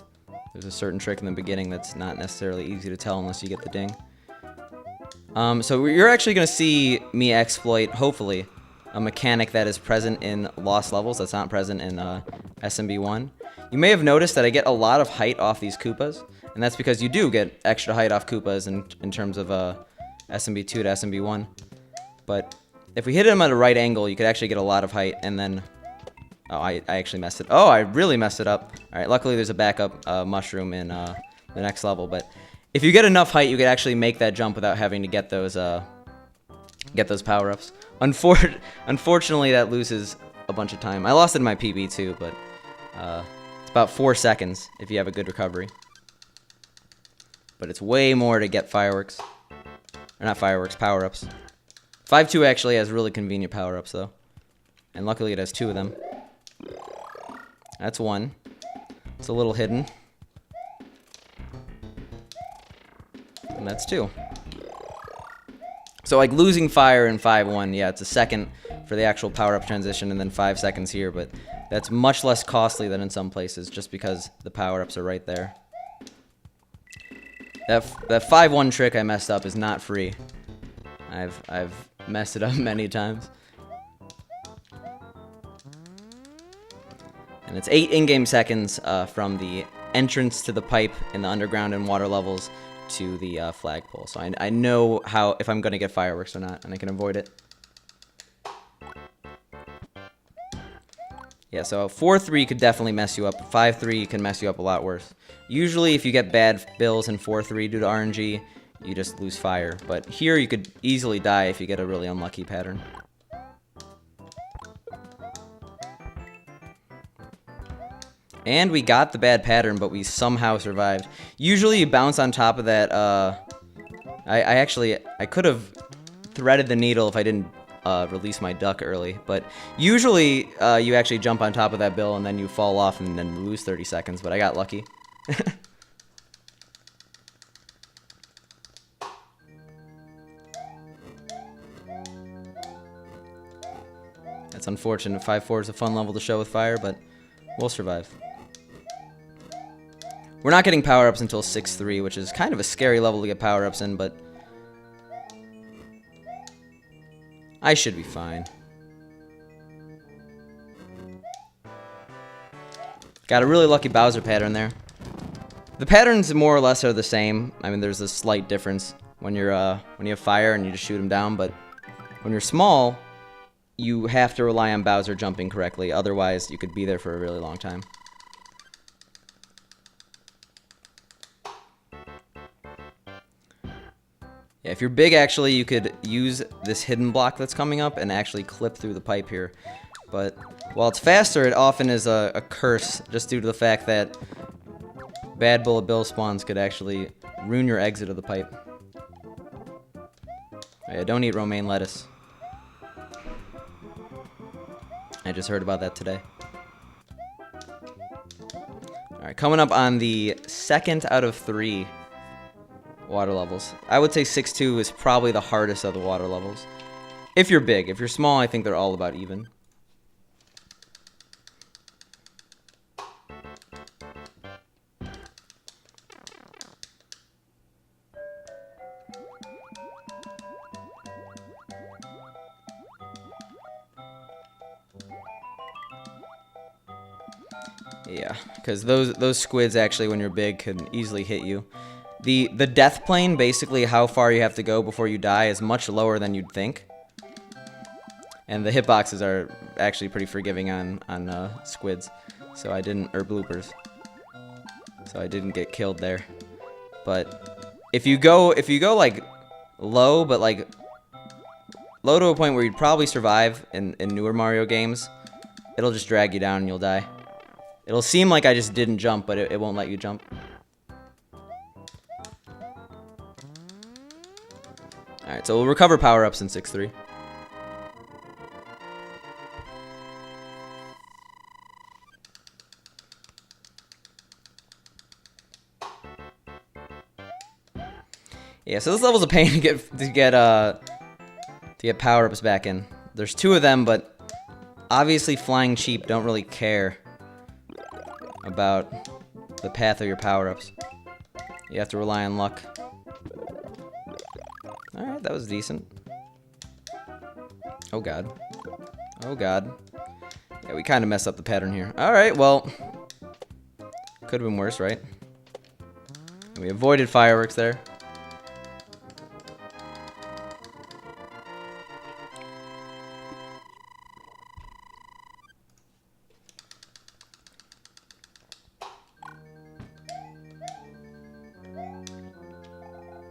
There's a certain trick in the beginning that's not necessarily easy to tell unless you get the ding. So you're actually going to see me exploit, hopefully, a mechanic that is present in Lost Levels that's not present in SMB1. You may have noticed that I get a lot of height off these Koopas, and that's because you do get extra height off Koopas in terms of SMB2 to SMB1. But if we hit them at a right angle, you could actually get a lot of height, and then... Oh, I actually messed it. Oh, I really messed it up. Alright, luckily there's a backup mushroom in the next level, but if you get enough height, you could actually make that jump without having to get those power-ups. Unfortunately, that loses a bunch of time. I lost it in my PB too, but it's about 4 seconds if you have a good recovery. But it's way more to get fireworks. Or not fireworks, power-ups. 5-2 actually has really convenient power-ups, though. And luckily it has 2 of them. That's 1. It's a little hidden. And that's 2. So like losing fire in 5-1, yeah, it's a second for the actual power-up transition and then 5 seconds here, but that's much less costly than in some places just because the power-ups are right there. That 5-1 trick I messed up is not free. I've messed it up many times. And it's 8 in-game seconds from the entrance to the pipe in the underground and water levels to the flagpole. So I know if I'm going to get fireworks or not, and I can avoid it. Yeah, so 4-3 could definitely mess you up. 5-3 can mess you up a lot worse. Usually if you get bad bills in 4-3 due to RNG, you just lose fire. But here you could easily die if you get a really unlucky pattern. And we got the bad pattern, but we somehow survived. Usually you bounce on top of that I could have threaded the needle if I didn't release my duck early, but usually you actually jump on top of that bill and then you fall off and then lose 30 seconds, but I got lucky. That's unfortunate. 5-4 is a fun level to show with fire, but we'll survive. We're not getting power-ups until 6-3, which is kind of a scary level to get power-ups in, but I should be fine. Got a really lucky Bowser pattern there. The patterns more or less are the same. I mean, there's a slight difference when you're when you have fire and you just shoot them down, but when you're small, you have to rely on Bowser jumping correctly. Otherwise, you could be there for a really long time. Yeah, if you're big, actually, you could use this hidden block that's coming up and actually clip through the pipe here. But while it's faster, it often is a curse, just due to the fact that bad bullet bill spawns could actually ruin your exit of the pipe. Yeah, don't eat romaine lettuce. I just heard about that today. Alright, coming up on the second out of 3 water levels. I would say 6-2 is probably the hardest of the water levels. If you're big. If you're small, I think they're all about even. Yeah, because those squids actually, when you're big, can easily hit you. The death plane, basically how far you have to go before you die, is much lower than you'd think. And the hitboxes are actually pretty forgiving on squids, so I didn't, or bloopers. So I didn't get killed there. But if you go like low, but like low to a point where you'd probably survive in newer Mario games, it'll just drag you down and you'll die. It'll seem like I just didn't jump, but it won't let you jump. Alright, so we'll recover power-ups in 6-3. Yeah, so this level's a pain to get power-ups back in. There's 2 of them, but obviously flying cheap don't really care about the path of your power-ups. You have to rely on luck. Alright, that was decent. Oh god. Oh god. Yeah, we kind of messed up the pattern here. Alright, well, could have been worse, right? We avoided fireworks there.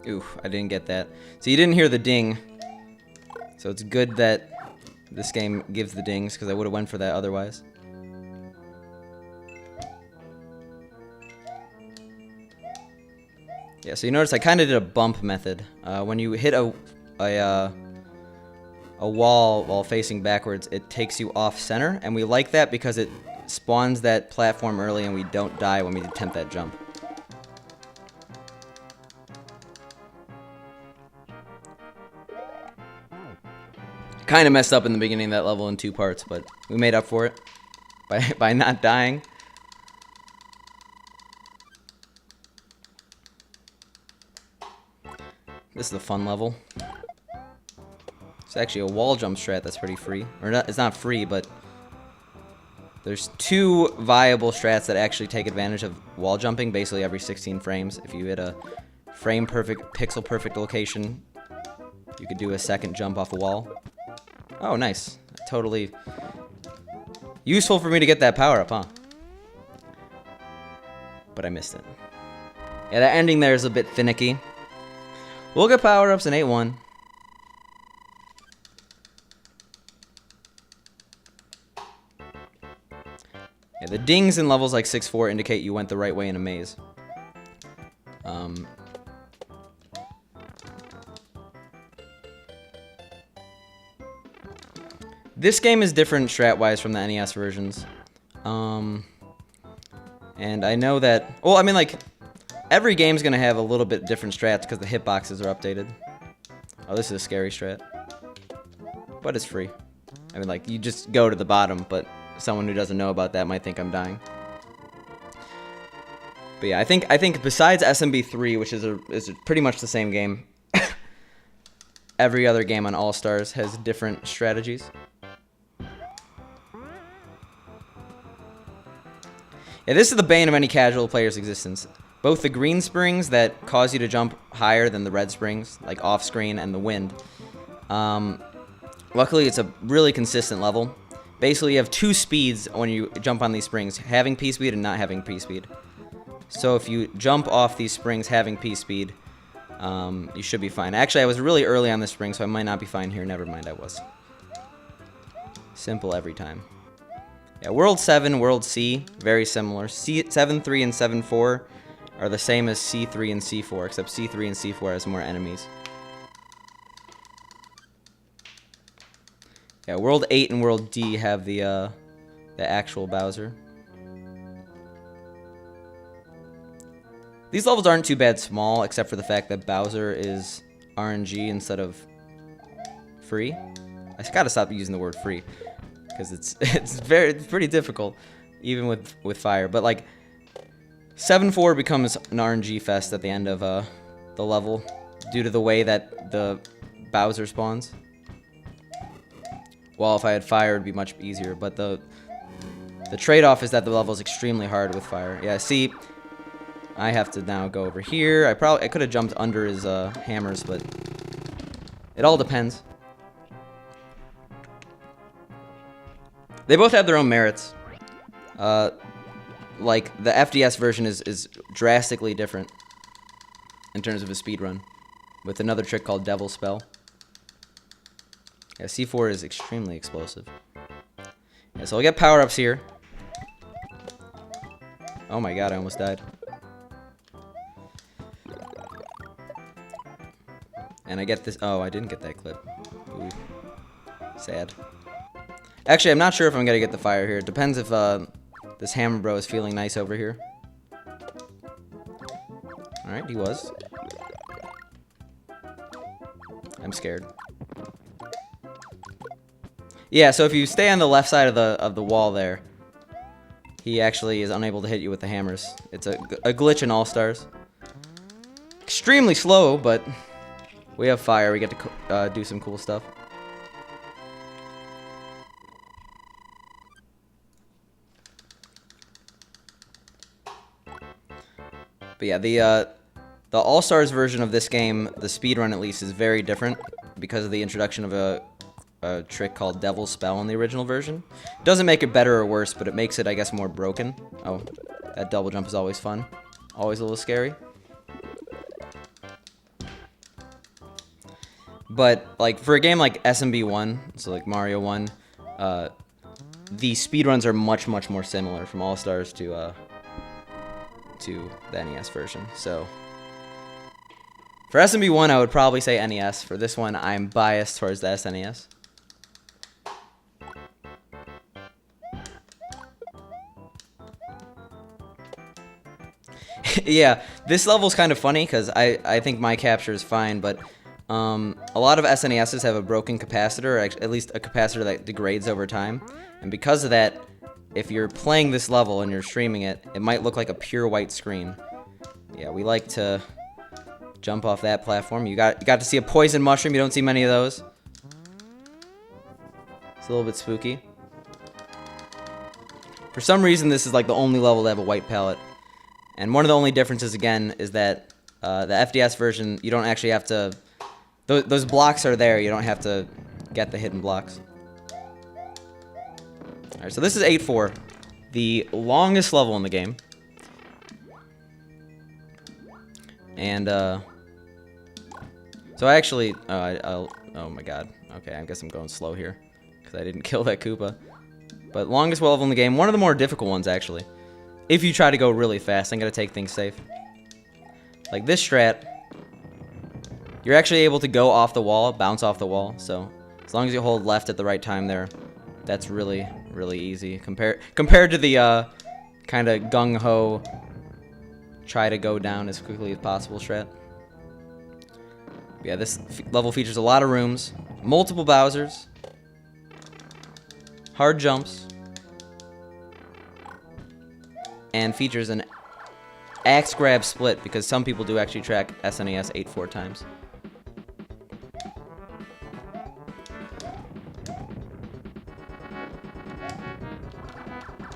Oof, I didn't get that. So you didn't hear the ding. So it's good that this game gives the dings, because I would have went for that otherwise. Yeah, so you notice I kind of did a bump method. When you hit a wall while facing backwards, it takes you off center, and we like that because it spawns that platform early and we don't die when we attempt that jump. Kind of messed up in the beginning of that level in 2 parts, but we made up for it by not dying. This is a fun level. It's actually a wall jump strat that's pretty free. Or not, it's not free, but there's 2 viable strats that actually take advantage of wall jumping basically every 16 frames. If you hit a frame perfect, pixel perfect location, you could do a second jump off a wall. Oh, nice. Totally useful for me to get that power up, huh? But I missed it. Yeah, that ending there is a bit finicky. We'll get power-ups in 8-1. Yeah, the dings in levels like 6-4 indicate you went the right way in a maze. This game is different strat-wise from the NES versions. And I know that... Well, I mean, like, every game's going to have a little bit different strats because the hitboxes are updated. Oh, this is a scary strat. But it's free. I mean, like, you just go to the bottom, but someone who doesn't know about that might think I'm dying. But yeah, I think besides SMB3, which is pretty much the same game, every other game on All Stars has different strategies. Yeah, this is the bane of any casual player's existence. Both the green springs that cause you to jump higher than the red springs, like off screen, and the wind. Luckily, it's a really consistent level. Basically, you have 2 speeds when you jump on these springs, having P speed and not having P speed. So if you jump off these springs having P speed, you should be fine. Actually, I was really early on this spring, so I might not be fine here. Never mind, I was. Simple every time. Yeah, World 7, World C, very similar. 7-3 and 7-4 are the same as C3 and C4, except C3 and C4 has more enemies. Yeah, World 8 and World D have the actual Bowser. These levels aren't too bad small, except for the fact that Bowser is RNG instead of free. I gotta stop using the word free, because it's pretty difficult, even with fire. But like 7-4 becomes an RNG fest at the end of the level, due to the way that the Bowser spawns. Well, if I had fire, it'd be much easier. But the trade-off is that the level is extremely hard with fire. Yeah, see. I have to now go over here. I could have jumped under his hammers, but it all depends. They both have their own merits. Like the FDS version is drastically different in terms of a speed run, with another trick called Devil Spell. Yeah, C4 is extremely explosive. Yeah, so I'll get power-ups here. Oh my god, I almost died. And I get this. Oh, I didn't get that clip. Ooh. Sad. Actually, I'm not sure if I'm gonna get the fire here. It depends if this hammer bro is feeling nice over here. Alright, he was. I'm scared. Yeah, so if you stay on the left side of the wall there, he actually is unable to hit you with the hammers. It's a glitch in All Stars. Extremely slow, but we have fire. We get to do some cool stuff. But yeah, the All-Stars version of this game, the speedrun at least, is very different because of the introduction of a trick called Devil Spell in the original version. Doesn't make it better or worse, but it makes it, I guess, more broken. Oh, that double jump is always fun. Always a little scary. But, like, for a game like SMB 1, so like Mario 1, the speedruns are much, much more similar from All-Stars to the NES version. So, for SMB 1, I would probably say NES. For this one, I'm biased towards the SNES. Yeah, this level's kind of funny because I think my capture is fine, but a lot of SNESs have a broken capacitor, or at least a capacitor that degrades over time. And because of that, if you're playing this level and you're streaming it, it might look like a pure white screen. Yeah, we like to jump off that platform. You got to see a poison mushroom. You don't see many of those. It's a little bit spooky. For some reason, this is like the only level to have a white palette. And one of the only differences, again, is that the FDS version, you don't actually have to... Those blocks are there. You don't have to get the hidden blocks. Alright, so this is 8-4. The longest level in the game. And, so I actually... oh my god. Okay, I guess I'm going slow here. Because I didn't kill that Koopa. But longest level in the game. One of the more difficult ones, actually. If you try to go really fast, I'm going to take things safe. Like this strat, you're actually able to go off the wall, bounce off the wall. So as long as you hold left at the right time there, That's really, really easy compared to the kind of gung-ho try to go down as quickly as possible strat. Yeah, this level features a lot of rooms, multiple Bowsers, hard jumps, and features an axe grab split because some people do actually track SNES 8 times.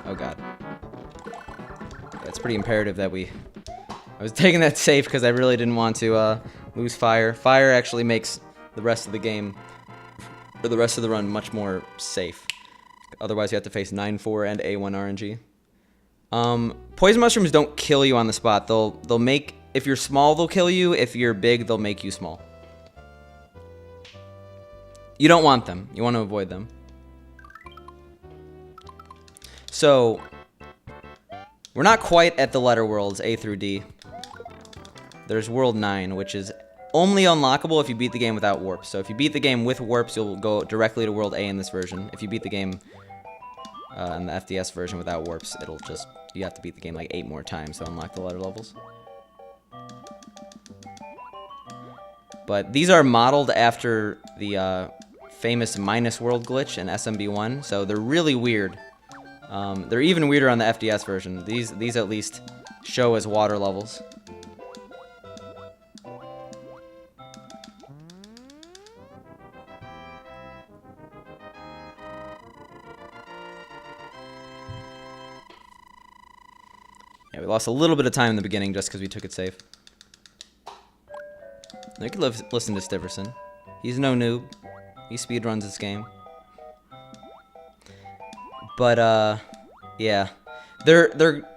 Oh god. Yeah, it's pretty imperative that I was taking that safe because I really didn't want to lose fire. Fire actually makes the rest of the game, or the rest of the run, much more safe. Otherwise you have to face 9-4 and A1 RNG. Poison mushrooms don't kill you on the spot. They'll make, if you're small, they'll kill you. If you're big, they'll make you small. You don't want them. You want to avoid them. So, we're not quite at the letter worlds, A through D. There's World 9, which is only unlockable if you beat the game without warps. So if you beat the game with warps, you'll go directly to World A in this version. If you beat the game in the FDS version without warps, it'll just, you have to beat the game like 8 more times to unlock the letter levels. But these are modeled after the famous minus world glitch in SMB1, so they're really weird. They're even weirder on the FDS version. These at least show as water levels. Yeah, we lost a little bit of time in the beginning just because we took it safe. You could listen to Stiverson. He's no noob. He speedruns this game. But, yeah. They're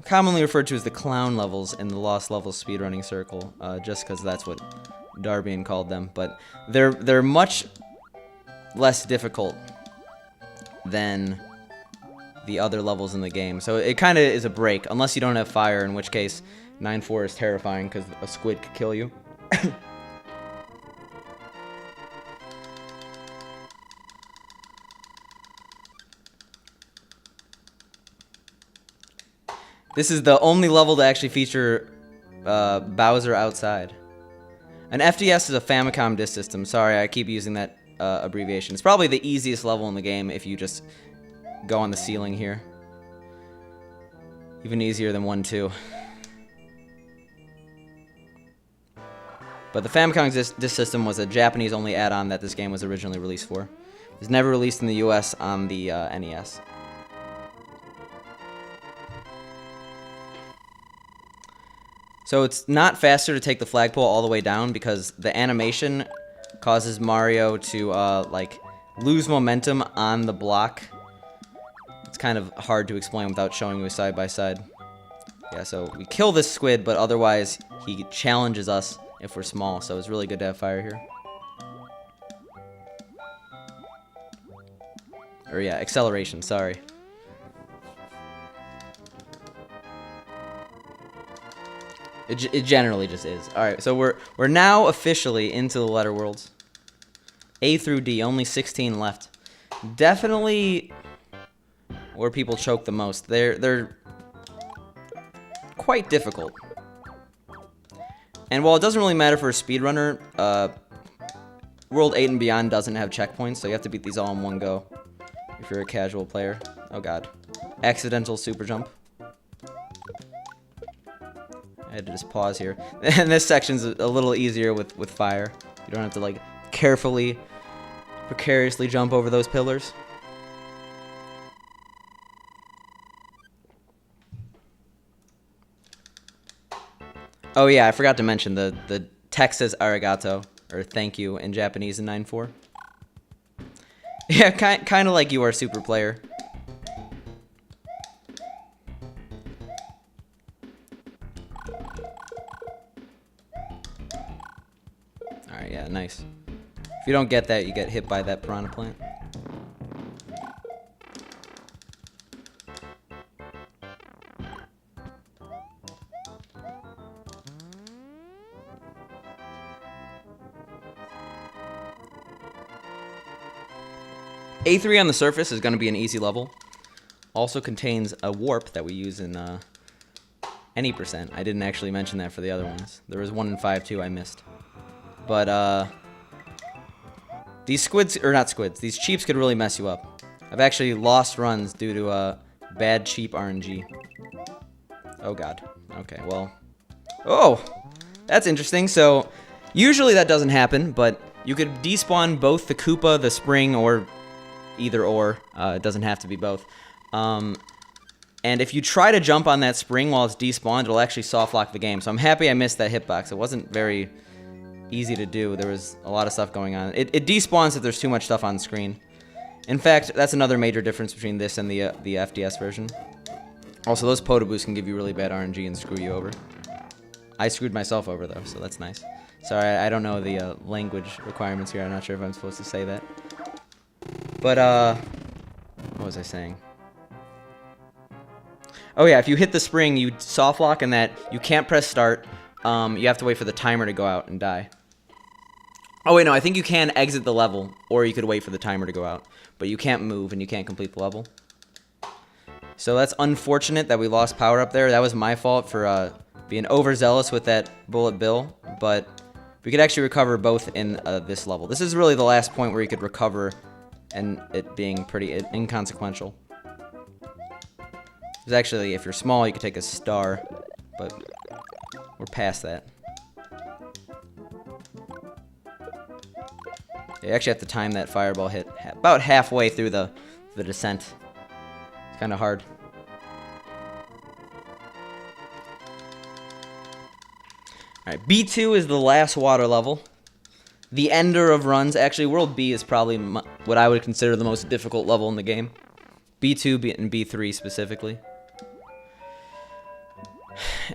commonly referred to as the clown levels in the Lost Levels speedrunning circle, just because that's what Darbian called them. But they're much less difficult than the other levels in the game. So it kind of is a break, unless you don't have fire, in which case 9-4 is terrifying because a squid could kill you. This is the only level to actually feature Bowser outside. An FDS is a Famicom disk system. Sorry, I keep using that abbreviation. It's probably the easiest level in the game if you just go on the ceiling here. Even easier than 1-2. But the Famicom disk system was a Japanese-only add-on that this game was originally released for. It was never released in the US on the NES. So it's not faster to take the flagpole all the way down because the animation causes Mario to like lose momentum on the block. It's kind of hard to explain without showing you side by side. Yeah, so we kill this squid, but otherwise he challenges us if we're small, so it's really good to have fire here. Or yeah, acceleration, sorry. It generally just is. Alright, so we're now officially into the letter worlds. A through D, only 16 left. Definitely where people choke the most. They're quite difficult. And while it doesn't really matter for a speedrunner, World 8 and beyond doesn't have checkpoints, so you have to beat these all in one go if you're a casual player. Oh god. Accidental super jump. I had to just pause here. And this section's a little easier with fire. You don't have to, like, carefully, precariously jump over those pillars. Oh yeah, I forgot to mention the text says arigato, or thank you, in Japanese in 9-4. Yeah, kind of like you are super player. Alright, yeah, nice. If you don't get that, you get hit by that piranha plant. A3 on the surface is going to be an easy level. Also contains a warp that we use in any percent. I didn't actually mention that for the other ones. There was 1 in 5 too I missed. But these squids, or not squids, these cheeps could really mess you up. I've actually lost runs due to bad cheap RNG. Oh god. Okay, well. Oh! That's interesting. So, usually that doesn't happen, but you could despawn both the Koopa, the Spring, or either or. It doesn't have to be both. And if you try to jump on that Spring while it's despawned, it'll actually soft lock the game. So I'm happy I missed that hitbox. It wasn't very easy to do. There was a lot of stuff going on. It despawns if there's too much stuff on screen. In fact, that's another major difference between this and the FDS version. Also, those Potoboos can give you really bad RNG and screw you over. I screwed myself over, though, so that's nice. Sorry, I don't know the language requirements here. I'm not sure if I'm supposed to say that. But, what was I saying? Oh, yeah, if you hit the Spring, you soft lock and that you can't press start. You have to wait for the timer to go out and die. Oh, wait, no, I think you can exit the level, or you could wait for the timer to go out. But you can't move and you can't complete the level. So that's unfortunate that we lost power up there. That was my fault for being overzealous with that bullet bill. But we could actually recover both in this level. This is really the last point where you could recover and it being pretty inconsequential. There's actually, if you're small, you could take a star. But we're past that. You actually have to time that fireball hit about halfway through the descent. It's kind of hard. Alright, B2 is the last water level. The ender of runs. Actually, World B is probably what I would consider the most difficult level in the game. B2 and B3 specifically.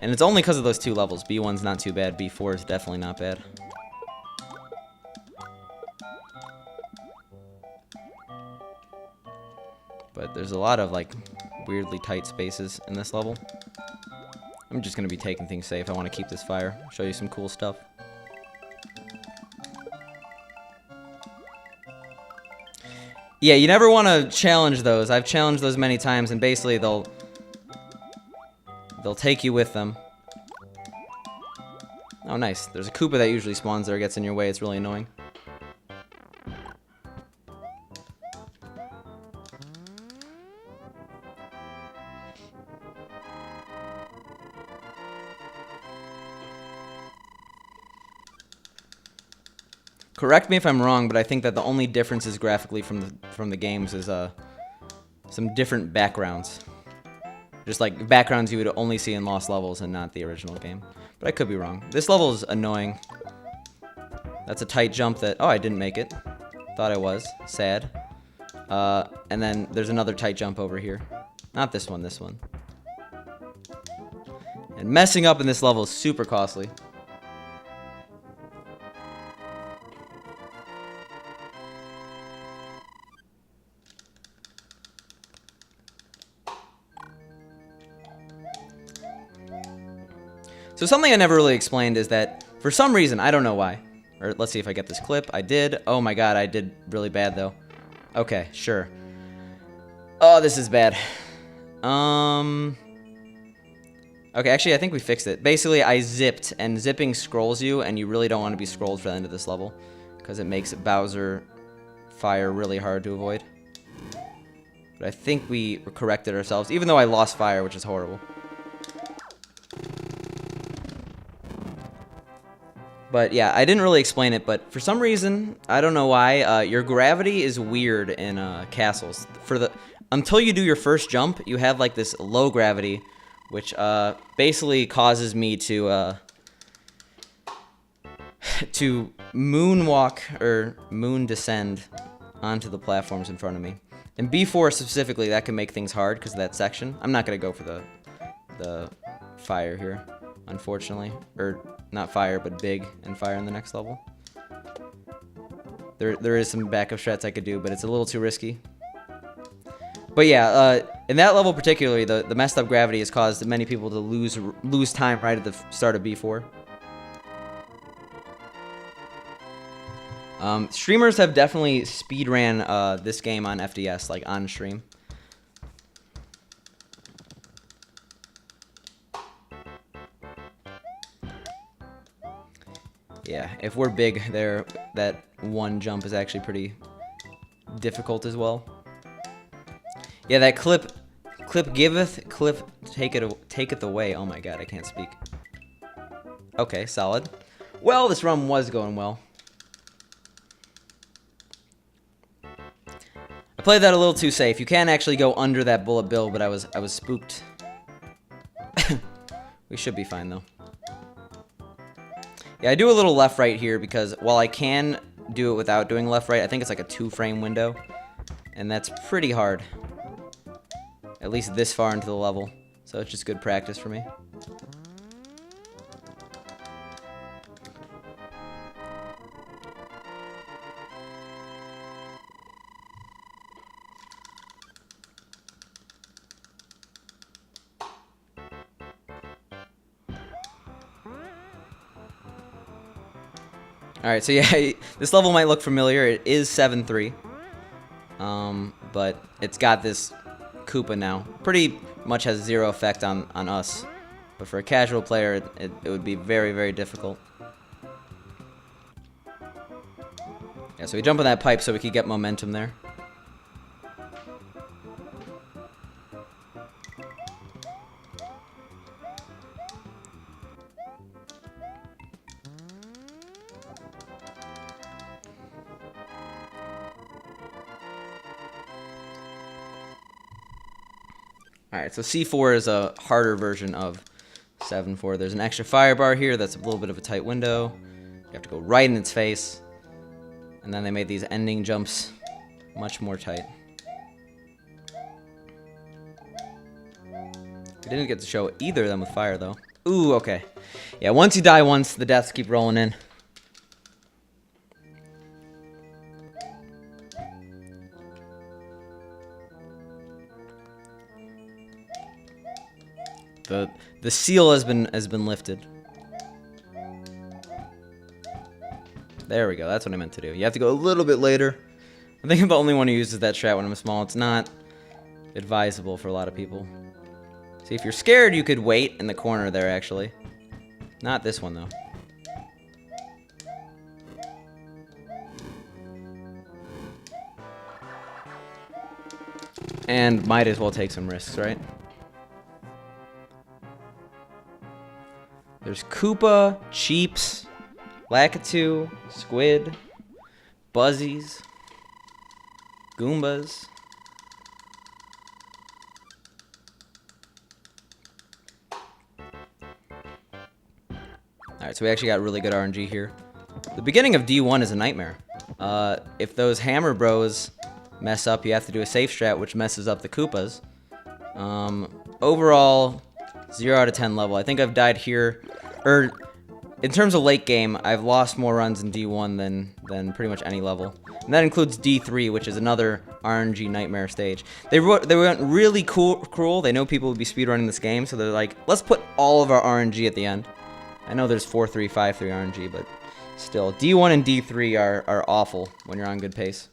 And it's only because of those two levels. B1's not too bad. B4 is definitely not bad. But there's a lot of, like, weirdly tight spaces in this level. I'm just going to be taking things safe. I want to keep this fire. Show you some cool stuff. Yeah, you never want to challenge those. I've challenged those many times, and basically they'll take you with them. Oh, nice. There's a Koopa that usually spawns there, gets in your way. It's really annoying. Correct me if I'm wrong, but I think that the only differences graphically from the games is some different backgrounds. Just like backgrounds you would only see in Lost Levels and not the original game. But I could be wrong. This level is annoying. That's a tight jump that... Oh, I didn't make it. Thought I was. Sad. And then there's another tight jump over here. Not this one, this one. And messing up in this level is super costly. So something I never really explained is that, for some reason, I don't know why. Or let's see if I get this clip. I did. Oh my god, I did really bad, though. Okay, sure. Oh, this is bad. Okay, actually, I think we fixed it. Basically, I zipped, and zipping scrolls you, and you really don't want to be scrolled for the end of this level, because it makes Bowser fire really hard to avoid. But I think we corrected ourselves, even though I lost fire, which is horrible. But yeah, I didn't really explain it, but for some reason, I don't know why, your gravity is weird in castles. Until you do your first jump, you have like this low gravity, which basically causes me to moonwalk or moon descend onto the platforms in front of me. In B4 specifically, that can make things hard because of that section. I'm not gonna go for the fire here, unfortunately, or not fire, but big and fire in the next level. There is some backup strats I could do, but it's a little too risky. But yeah, in that level particularly, the messed up gravity has caused many people to lose time right at the start of B4. Streamers have definitely speedran this game on FDS, like on stream. Yeah, if we're big there, that one jump is actually pretty difficult as well. Yeah, that clip giveth, clip taketh away. Oh my god, I can't speak. Okay, solid. Well, this run was going well. I played that a little too safe. You can actually go under that bullet bill, but I was spooked. We should be fine though. Yeah, I do a little left-right here because while I can do it without doing left-right, I think it's like a 2-frame window, and that's pretty hard. At least this far into the level, so it's just good practice for me. Alright, so yeah, this level might look familiar. It is 7-3. But it's got this Koopa now. Pretty much has zero effect on us. But for a casual player, it would be very, very difficult. Yeah, so we jump on that pipe so we can get momentum there. Alright, so C4 is a harder version of 7-4. There's an extra fire bar here that's a little bit of a tight window. You have to go right in its face. And then they made these ending jumps much more tight. We didn't get to show either of them with fire, though. Ooh, okay. Yeah, once you die once, the deaths keep rolling in. The seal has been lifted. There we go. That's what I meant to do. You have to go a little bit later. I think I'm the only one who uses that strat when I'm small. It's not advisable for a lot of people. See, if you're scared, you could wait in the corner there, actually. Not this one, though. And might as well take some risks, right? There's Koopa, Cheeps, Lakitu, Squid, Buzzies, Goombas. Alright, so we actually got really good RNG here. The beginning of D1 is a nightmare. If those Hammer Bros mess up, you have to do a safe strat, which messes up the Koopas. Overall, 0 out of 10 level. I think I've died here, or in terms of late game, I've lost more runs in D1 than pretty much any level. And that includes D3, which is another RNG nightmare stage. They went really cruel. They know people would be speedrunning this game, so they're like, let's put all of our RNG at the end. I know there's 4-3, 5-3 RNG, but still, D1 and D3 are awful when you're on good pace.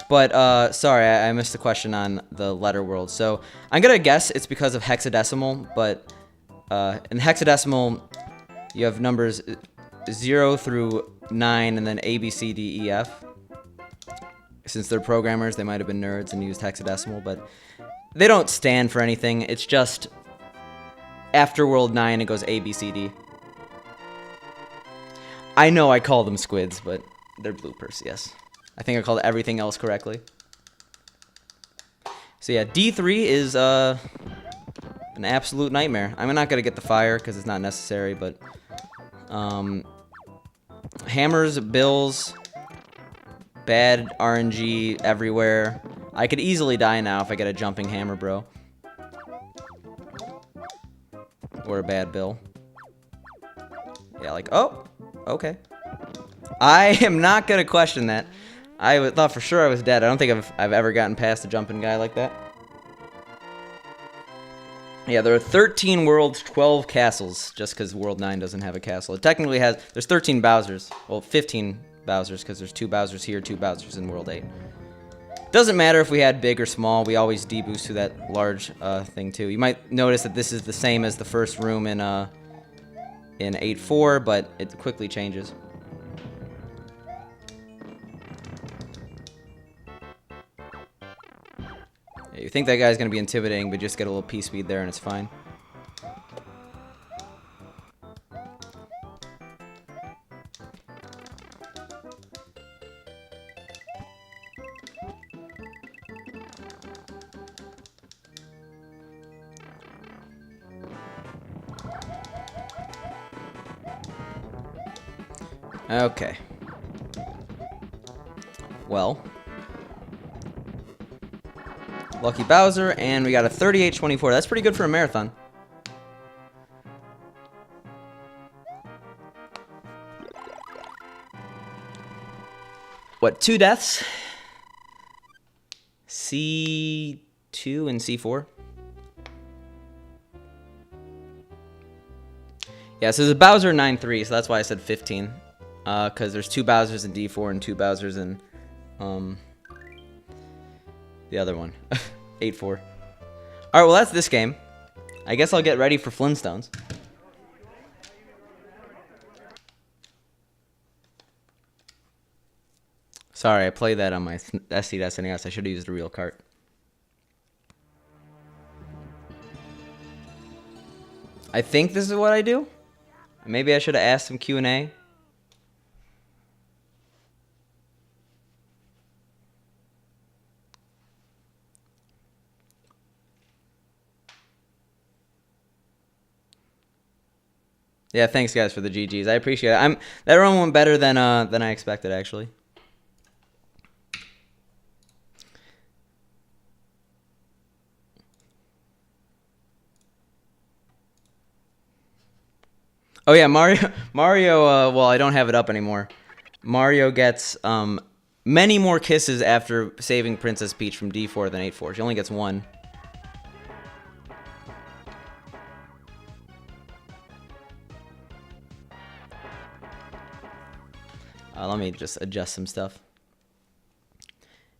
But, sorry, I missed the question on the letter world. So, I'm gonna guess it's because of hexadecimal, but, in hexadecimal, you have numbers 0 through 9, and then A, B, C, D, E, F. Since they're programmers, they might have been nerds and used hexadecimal, but they don't stand for anything. It's just, after world 9, it goes A, B, C, D. I know I call them squids, but they're bloopers, yes. I think I called everything else correctly. So yeah, D3 is an absolute nightmare. I'm not going to get the fire because it's not necessary, but hammers, bills, bad RNG everywhere. I could easily die now if I get a jumping hammer, bro. Or a bad bill. Yeah, like, oh, okay. I am not going to question that. I thought for sure I was dead. I don't think I've ever gotten past a jumping guy like that. Yeah, there are 13 worlds, 12 castles, just because World 9 doesn't have a castle. It technically has, there's 13 Bowsers. Well, 15 Bowsers, because there's 2 Bowsers here, 2 Bowsers in World 8. Doesn't matter if we had big or small, we always deboost to that large thing too. You might notice that this is the same as the first room in 8.4, but it quickly changes. You think that guy's going to be intimidating, but just get a little P-speed there and it's fine. Okay. Well. Lucky Bowser, and we got a 38-24. That's pretty good for a marathon. What, 2 deaths? C2 and C4? Yeah, so there's a Bowser 9-3, so that's why I said 15. Because there's 2 Bowsers in D4 and 2 Bowsers in the other one. 8-4. Alright, well that's this game. I guess I'll get ready for Flintstones. Sorry, I played that on my SNES. I should have used a real cart. I think this is what I do. Maybe I should have asked some Q&A. Yeah, thanks guys for the GGs. I appreciate it. That run went better than I expected actually. Oh yeah, Mario. Well, I don't have it up anymore. Mario gets many more kisses after saving Princess Peach from D4 than 8-4. She only gets 1. Let me just adjust some stuff.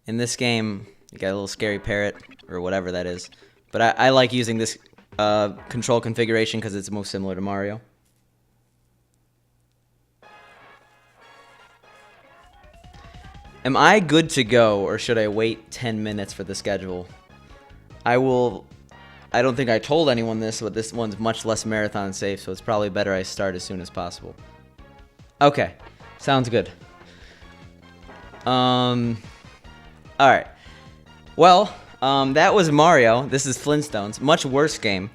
In this game, you got a little scary parrot, or whatever that is. But I like using this control configuration because it's most similar to Mario. Am I good to go, or should I wait 10 minutes for the schedule? I don't think I told anyone this, but this one's much less marathon safe, so it's probably better I start as soon as possible. Okay. Sounds good. Alright. Well, that was Mario. This is Flintstones. Much worse game,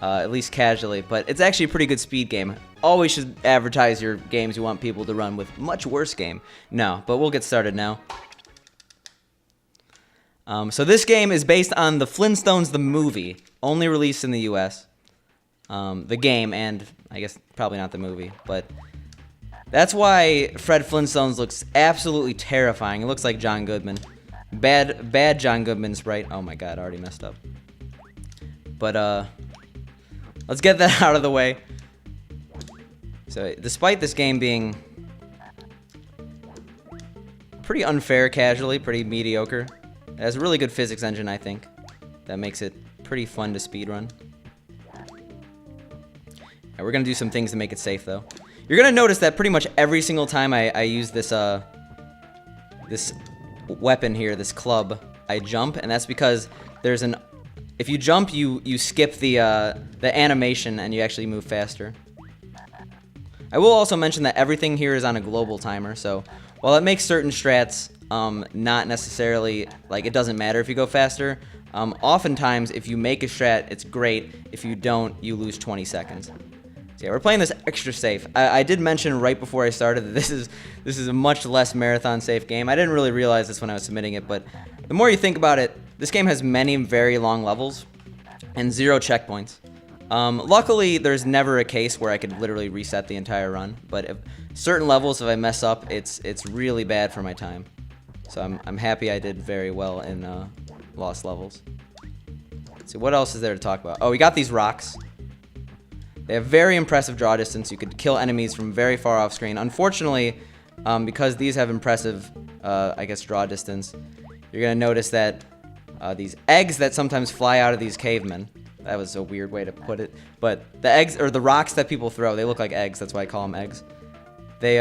at least casually, but it's actually a pretty good speed game. Always should advertise your games you want people to run with much worse game. No, but we'll get started now. So this game is based on the Flintstones the movie, only released in the US. The game, and I guess probably not the movie, but that's why Fred Flintstones looks absolutely terrifying. It looks like John Goodman. Bad John Goodman sprite. Oh my god, I already messed up. But, let's get that out of the way. So, despite this game being pretty unfair casually, pretty mediocre, it has a really good physics engine, I think. That makes it pretty fun to speedrun. And we're gonna do some things to make it safe, though. You're gonna notice that pretty much every single time I use this this weapon here, this club, I jump, and that's because there's an. If you jump, you skip the animation and you actually move faster. I will also mention that everything here is on a global timer, so while it makes certain strats not necessarily like it doesn't matter if you go faster. Oftentimes, if you make a strat, it's great. If you don't, you lose 20 seconds. So yeah, we're playing this extra safe. I did mention right before I started that this is a much less marathon safe game. I didn't really realize this when I was submitting it, but the more you think about it, this game has many very long levels and 0 checkpoints. Luckily, there's never a case where I could literally reset the entire run, but if certain levels, if I mess up, it's really bad for my time. So I'm happy I did very well in lost levels. Let's see, what else is there to talk about? Oh, we got these rocks. They have very impressive draw distance. You could kill enemies from very far off screen. Unfortunately, because these have impressive, I guess, draw distance, you're going to notice that these eggs that sometimes fly out of these cavemen, that was a weird way to put it, but the eggs, or the rocks that people throw, they look like eggs. That's why I call them eggs. They,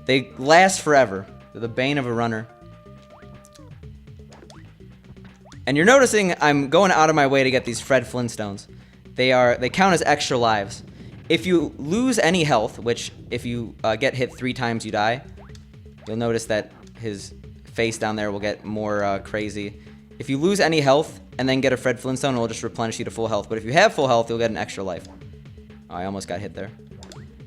they last forever. They're the bane of a runner. And you're noticing I'm going out of my way to get these Fred Flintstones. They count as extra lives. If you lose any health, which if you get hit 3 times you die, you'll notice that his face down there will get more crazy. If you lose any health and then get a Fred Flintstone, it'll just replenish you to full health. But if you have full health, you'll get an extra life. Oh, I almost got hit there.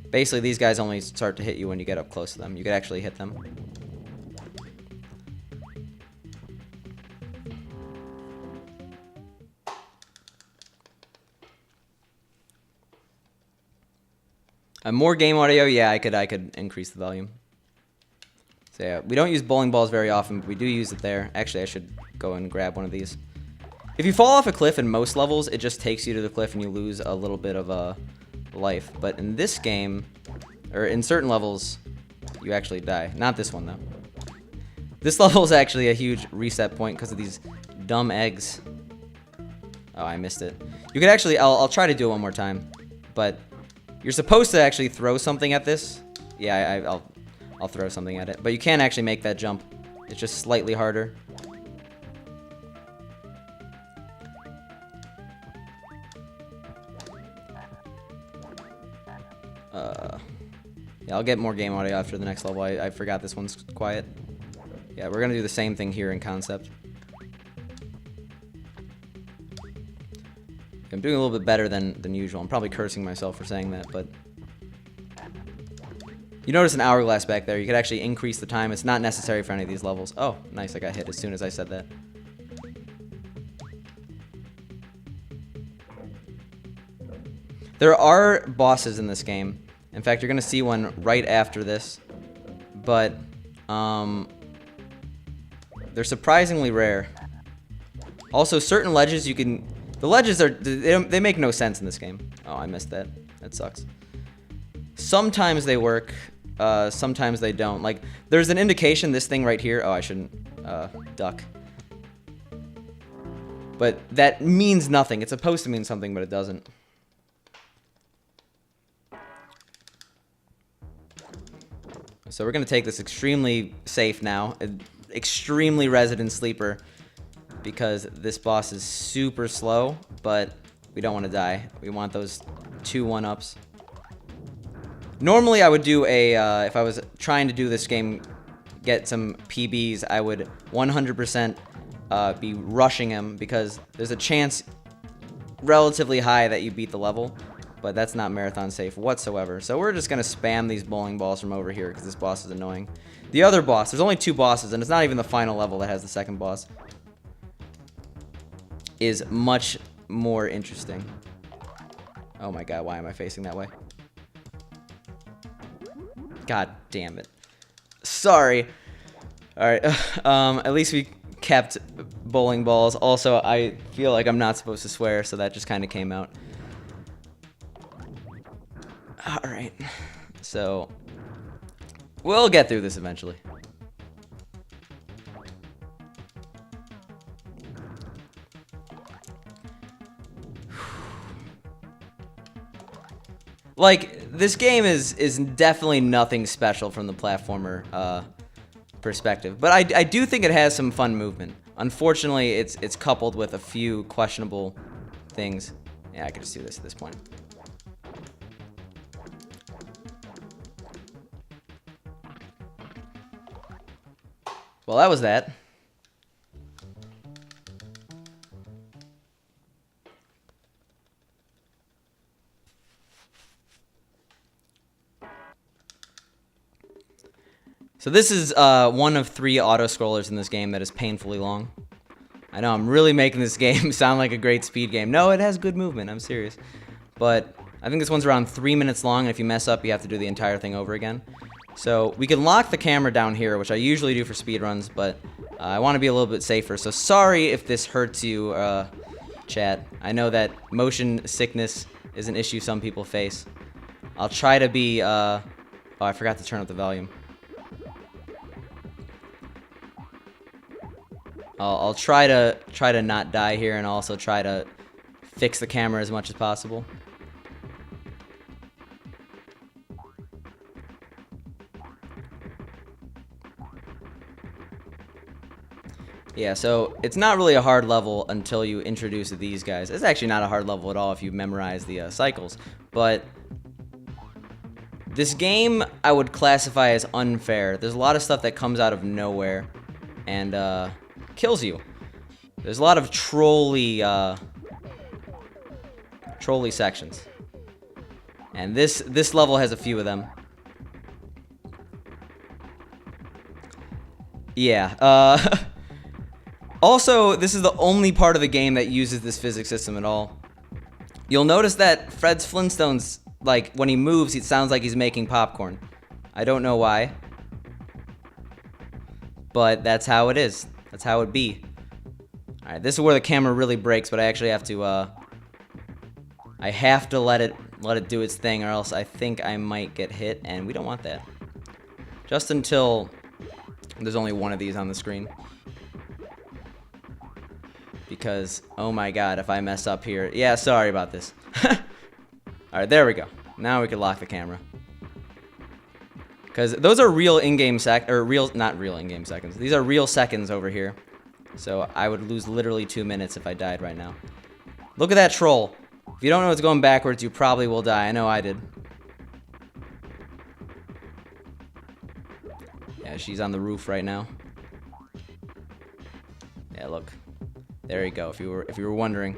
Basically, these guys only start to hit you when you get up close to them. You could actually hit them. More game audio, yeah, I could increase the volume. So yeah, we don't use bowling balls very often, but we do use it there. Actually, I should go and grab one of these. If you fall off a cliff in most levels, it just takes you to the cliff and you lose a little bit of life. But in this game, or in certain levels, you actually die. Not this one, though. This level is actually a huge reset point because of these dumb eggs. Oh, I missed it. You could actually, I'll try to do it one more time, but you're supposed to actually throw something at this. Yeah, I'll throw something at it. But you can't actually make that jump. It's just slightly harder. Yeah, I'll get more game audio after the next level. I forgot this one's quiet. Yeah, we're going to do the same thing here in concept. I'm doing a little bit better than usual. I'm probably cursing myself for saying that, but you notice an hourglass back there. You could actually increase the time. It's not necessary for any of these levels. Oh, nice. I got hit as soon as I said that. There are bosses in this game. In fact, you're going to see one right after this, but they're surprisingly rare. Also, certain ledges you can... The ledges are... They make no sense in this game. Oh, I missed that. That sucks. Sometimes they work. Sometimes they don't. Like, there's an indication, this thing right here... Oh, I shouldn't duck. But that means nothing. It's supposed to mean something, but it doesn't. So we're going to take this extremely safe now. Extremely resident sleeper. Because this boss is super slow, but we don't want to die. We want those 2 1-ups. Normally I would do a, if I was trying to do this game, get some PBs, I would 100% be rushing him because there's a chance relatively high that you beat the level, but that's not marathon safe whatsoever. So we're just going to spam these bowling balls from over here because this boss is annoying. The other boss, there's only 2 bosses, and it's not even the final level that has the second boss, is much more interesting. Oh my god, why am I facing that way? God damn it. Sorry. Alright, at least we kept bowling balls. Also, I feel like I'm not supposed to swear, so that just kind of came out. Alright. So, we'll get through this eventually. Like, this game is definitely nothing special from the platformer perspective, but I do think it has some fun movement. Unfortunately, it's coupled with a few questionable things. Yeah, I could just do this at this point. Well, that was that. So this is one of 3 auto-scrollers in this game that is painfully long. I know, I'm really making this game sound like a great speed game. No, it has good movement, I'm serious. But I think this one's around 3 minutes long, and if you mess up, you have to do the entire thing over again. So we can lock the camera down here, which I usually do for speedruns, but I want to be a little bit safer, so sorry if this hurts you, chat. I know that motion sickness is an issue some people face. I'll try to be, oh, I forgot to turn up the volume. I'll try to not die here, and also try to fix the camera as much as possible. Yeah, so it's not really a hard level until you introduce these guys. It's actually not a hard level at all if you memorize the cycles, but this game I would classify as unfair. There's a lot of stuff that comes out of nowhere and kills you. There's a lot of trolley sections, and this level has a few of them. Yeah. Also, this is the only part of the game that uses this physics system at all. You'll notice that Fred's Flintstones, like, when he moves, it sounds like he's making popcorn. I don't know why, but that's how it is. That's how it be. Alright, this is where the camera really breaks, but I actually have to, I have to let it do its thing, or else I think I might get hit, and we don't want that. Just until there's only one of these on the screen. Because, oh my god, if I mess up here... Yeah, sorry about this. Alright, there we go. Now we can lock the camera. Because those are real in-game not real in-game seconds. These are real seconds over here. So I would lose literally 2 minutes if I died right now. Look at that troll. If you don't know what's going backwards, you probably will die. I know I did. Yeah, she's on the roof right now. Yeah, look. There you go, if you were wondering.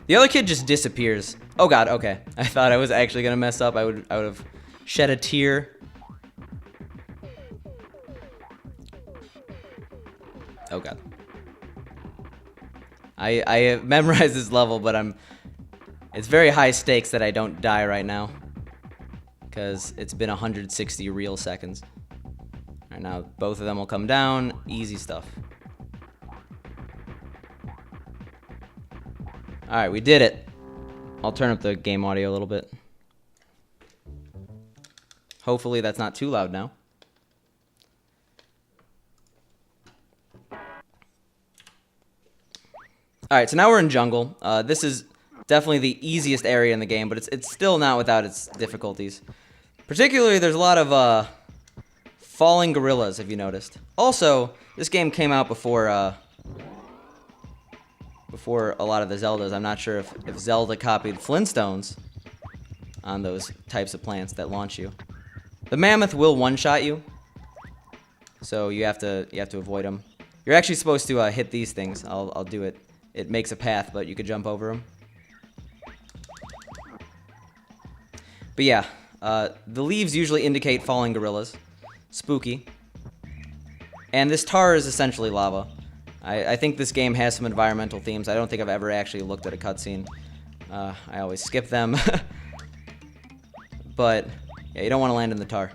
The other kid just disappears. Oh god, okay. I thought I was actually gonna mess up. I would have shed a tear. Oh god. I have memorized this level, but it's very high stakes that I don't die right now. Because it's been 160 real seconds. Alright, now both of them will come down. Easy stuff. Alright, we did it. I'll turn up the game audio a little bit. Hopefully that's not too loud now. Alright, so now we're in jungle. This is definitely the easiest area in the game, but it's still not without its difficulties. Particularly, there's a lot of falling gorillas, if you noticed. Also, this game came out before a lot of the Zeldas. I'm not sure if Zelda copied Flintstones on those types of plants that launch you. The mammoth will one-shot you, so you have to avoid them. You're actually supposed to hit these things. I'll do it. It makes a path, but you could jump over them. But yeah, the leaves usually indicate falling gorillas. Spooky. And this tar is essentially lava. I think this game has some environmental themes. I don't think I've ever actually looked at a cutscene. I always skip them. But, yeah, you don't want to land in the tar.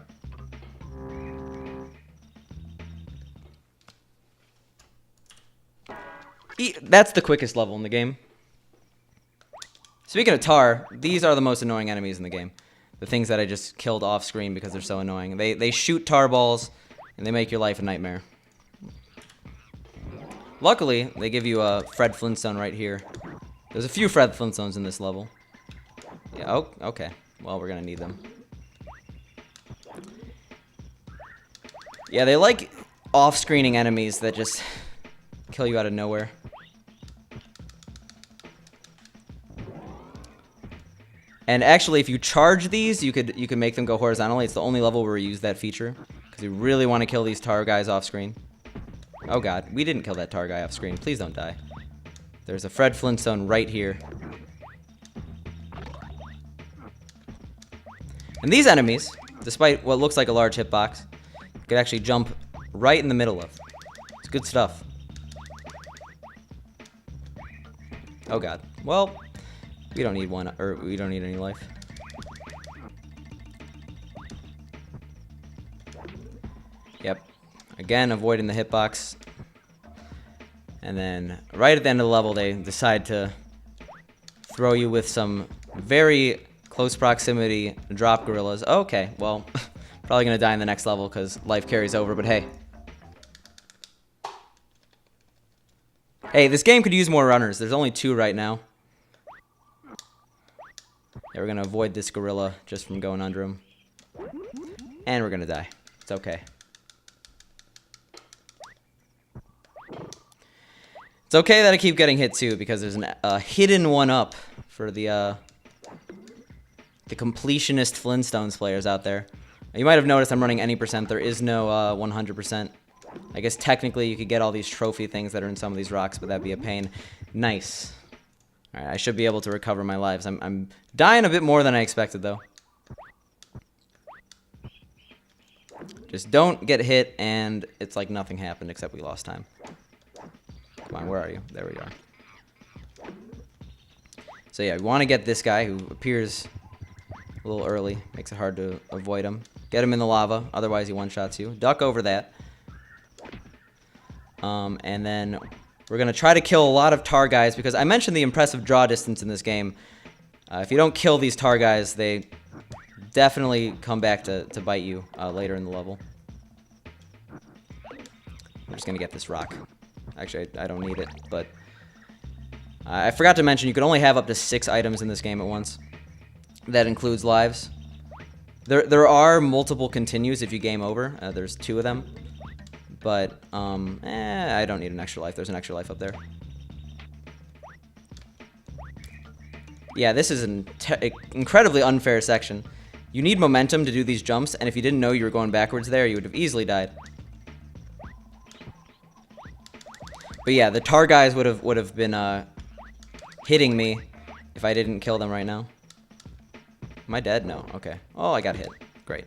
That's the quickest level in the game. Speaking of tar, these are the most annoying enemies in the game. The things that I just killed off screen because they're so annoying. They shoot tar balls, and they make your life a nightmare. Luckily, they give you a Fred Flintstone right here. There's a few Fred Flintstones in this level. Yeah, oh, okay. Well, we're gonna need them. Yeah, they like off-screening enemies that just kill you out of nowhere. And actually, if you charge these, you could make them go horizontally. It's the only level where we use that feature, because you really want to kill these tar guys off screen. Oh god, we didn't kill that tar guy off screen. Please don't die. There's a Fred Flintstone right here. And these enemies, despite what looks like a large hitbox, you could actually jump right in the middle of. It's good stuff. Oh god. Well, we don't need one, or we don't need any life. Yep. Again, avoiding the hitbox. And then right at the end of the level, they decide to throw you with some very close proximity drop gorillas. Okay, well, probably going to die in the next level because life carries over, but hey. Hey, this game could use more runners. There's only 2 right now. Yeah, we're going to avoid this gorilla just from going under him. And we're going to die. It's okay. It's okay that I keep getting hit too, because there's a hidden one-up for the completionist Flintstones players out there. You might have noticed I'm running any percent. There is no 100%. I guess technically you could get all these trophy things that are in some of these rocks, but that'd be a pain. Nice. Alright, I should be able to recover my lives. I'm dying a bit more than I expected, though. Just don't get hit, and it's like nothing happened except we lost time. Come on, where are you? There we are. So yeah, we want to get this guy who appears a little early. Makes it hard to avoid him. Get him in the lava, otherwise he one-shots you. Duck over that. And then we're going to try to kill a lot of tar guys, because I mentioned the impressive draw distance in this game. If you don't kill these tar guys, they definitely come back to bite you later in the level. I'm just going to get this rock. Actually, I don't need it, but I forgot to mention you can only have up to 6 items in this game at once. That includes lives. There are multiple continues if you game over. There's 2 of them. But, I don't need an extra life. There's an extra life up there. Yeah, this is an incredibly unfair section. You need momentum to do these jumps, and if you didn't know you were going backwards there, you would have easily died. But yeah, the tar guys would have been hitting me if I didn't kill them right now. Am I dead? No. Okay. Oh, I got hit. Great.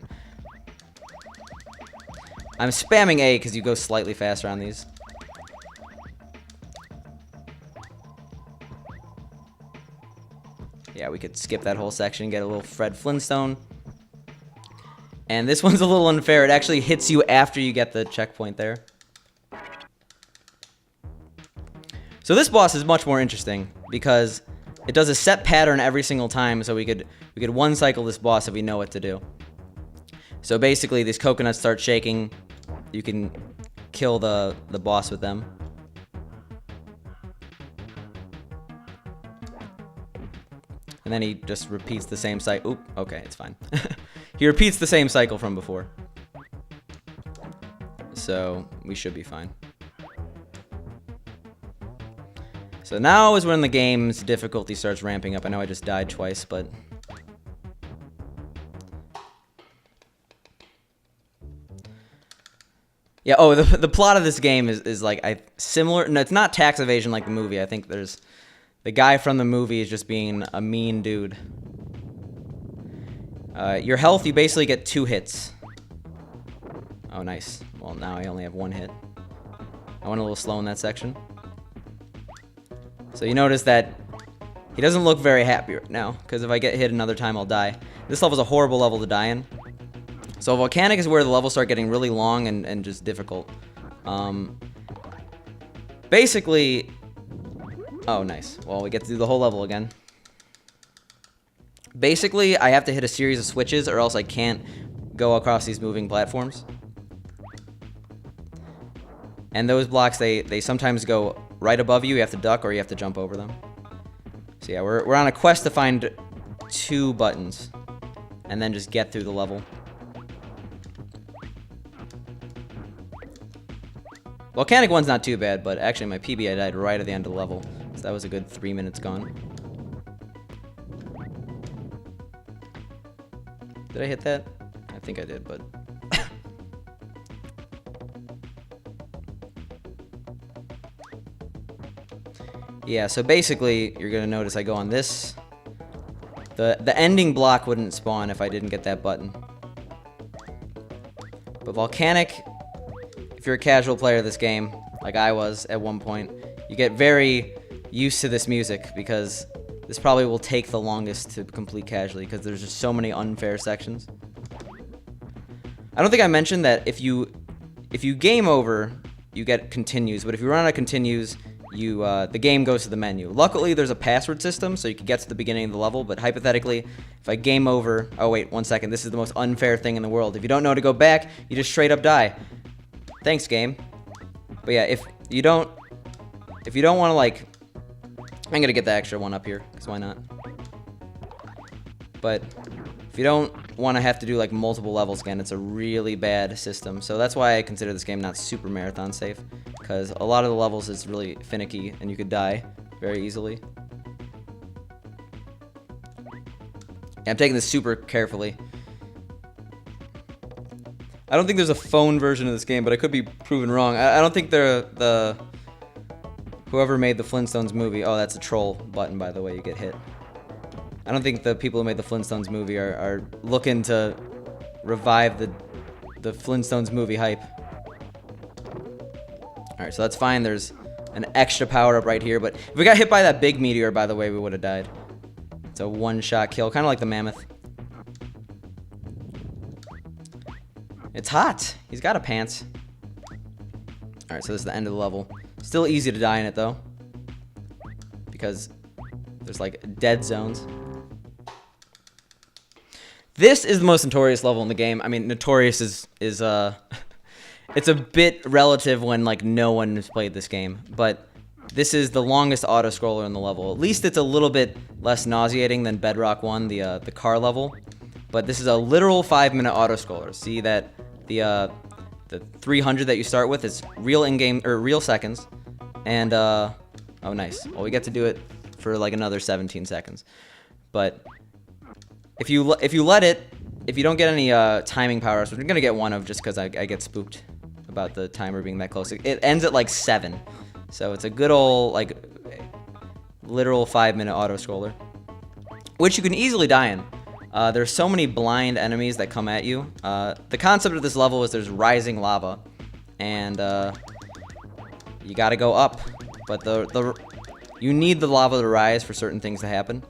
I'm spamming A because you go slightly faster on these. Yeah, we could skip that whole section, get a little Fred Flintstone. And this one's a little unfair. It actually hits you after you get the checkpoint there. So this boss is much more interesting because it does a set pattern every single time, so we could one cycle this boss if we know what to do. So basically these coconuts start shaking. You can kill the boss with them. And then he just repeats the same cycle. Oop, okay, it's fine. He repeats the same cycle from before. So we should be fine. So now is when the game's difficulty starts ramping up. I know I just died twice, but... Yeah, oh, the plot of this game is like, similar... No, it's not tax evasion like the movie. I think there's... The guy from the movie is just being a mean dude. Your health, you basically get 2 hits. Oh, nice. Well, now I only have 1 hit. I went a little slow in that section. So you notice that he doesn't look very happy right now, because if I get hit another time, I'll die. This level's a horrible level to die in. So Volcanic is where the levels start getting really long and just difficult. Basically... Oh, nice. Well, we get to do the whole level again. Basically, I have to hit a series of switches or else I can't go across these moving platforms. And those blocks, they sometimes go right above you. You have to duck or you have to jump over them. So yeah, we're on a quest to find 2 buttons. And then just get through the level. Volcanic one's not too bad, but actually my PB I died right at the end of the level. So that was a good 3 minutes gone. Did I hit that? I think I did, but... Yeah, so basically, you're gonna notice I go on this. The ending block wouldn't spawn if I didn't get that button. But Volcanic, if you're a casual player of this game, like I was at one point, you get very used to this music because this probably will take the longest to complete casually because there's just so many unfair sections. I don't think I mentioned that if you if you game over, you get continues, but if you run out of continues, the game goes to the menu. Luckily, there's a password system, so you can get to the beginning of the level, but hypothetically, if I game over... Oh, wait, 1 second. This is the most unfair thing in the world. If you don't know to go back, you just straight up die. Thanks, game. But yeah, if you don't want to, like... I'm gonna get the extra one up here, because why not? But if you don't want to have to do, like, multiple levels again, it's a really bad system. So that's why I consider this game not super marathon safe, because a lot of the levels is really finicky, and you could die very easily. Yeah, I'm taking this super carefully. I don't think there's a phone version of this game, but I could be proven wrong. I don't think whoever made the Flintstones movie... Oh, that's a troll button, by the way. You get hit. I don't think the people who made the Flintstones movie are looking to revive the Flintstones movie hype. Alright, so that's fine. There's an extra power-up right here, but if we got hit by that big meteor, by the way, we would have died. It's a one-shot kill, kind of like the mammoth. It's hot. He's got a pants. Alright, so this is the end of the level. Still easy to die in it, though, because there's, like, dead zones. This is the most notorious level in the game. I mean, notorious is it's a bit relative when, like, no one has played this game, but this is the longest auto-scroller in the level. At least it's a little bit less nauseating than Bedrock 1, the car level, but this is a literal 5-minute auto-scroller. See that the 300 that you start with is real in-game, or real seconds, and, oh, nice. Well, we get to do it for, like, another 17 seconds, but if you don't get any timing powers, which I'm gonna get one of just because I get spooked about the timer being that close. It ends at like 7, so it's a good old, like, literal 5-minute auto scroller, which you can easily die in. There's so many blind enemies that come at you. The concept of this level is there's rising lava, and you gotta go up, but you need the lava to rise for certain things to happen.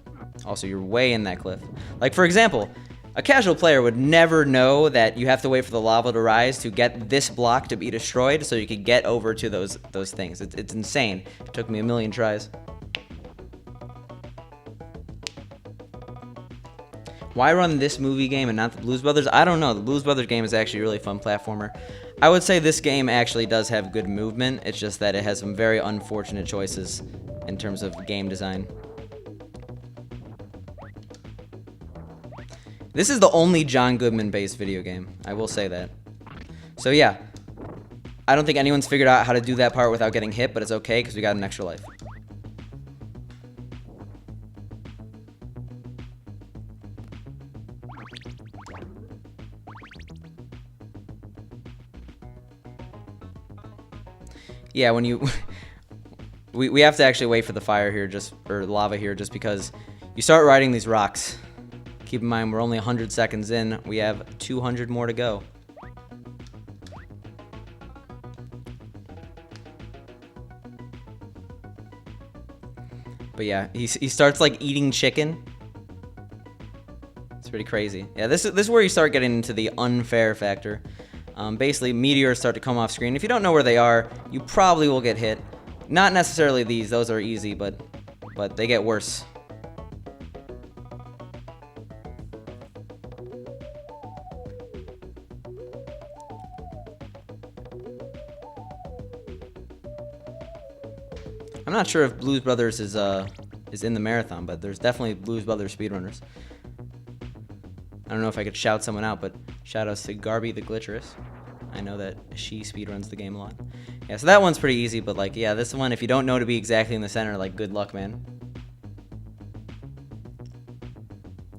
Also, you're way in that cliff. Like, for example, a casual player would never know that you have to wait for the lava to rise to get this block to be destroyed so you could get over to those things. It's insane. It took me a million tries. Why run this movie game and not the Blues Brothers? I don't know. The Blues Brothers game is actually a really fun platformer. I would say this game actually does have good movement. It's just that it has some very unfortunate choices in terms of game design. This is the only John Goodman-based video game. I will say that. So yeah, I don't think anyone's figured out how to do that part without getting hit, but it's okay because we got an extra life. Yeah, when you... we have to actually wait for the fire here, or lava here, just because you start riding these rocks. Keep in mind, we're only 100 seconds in. We have 200 more to go. But yeah, he starts, like, eating chicken. It's pretty crazy. Yeah, this is where you start getting into the unfair factor. Basically, meteors start to come off screen. If you don't know where they are, you probably will get hit. Not necessarily these. Those are easy, but they get worse. I'm not sure if Blues Brothers is in the marathon, but there's definitely Blues Brothers speedrunners. I don't know if I could shout someone out, but shout outs to Garby the Glitcherous. I know that she speedruns the game a lot. Yeah, so that one's pretty easy, but, like, yeah, this one, if you don't know to be exactly in the center, like, good luck, man.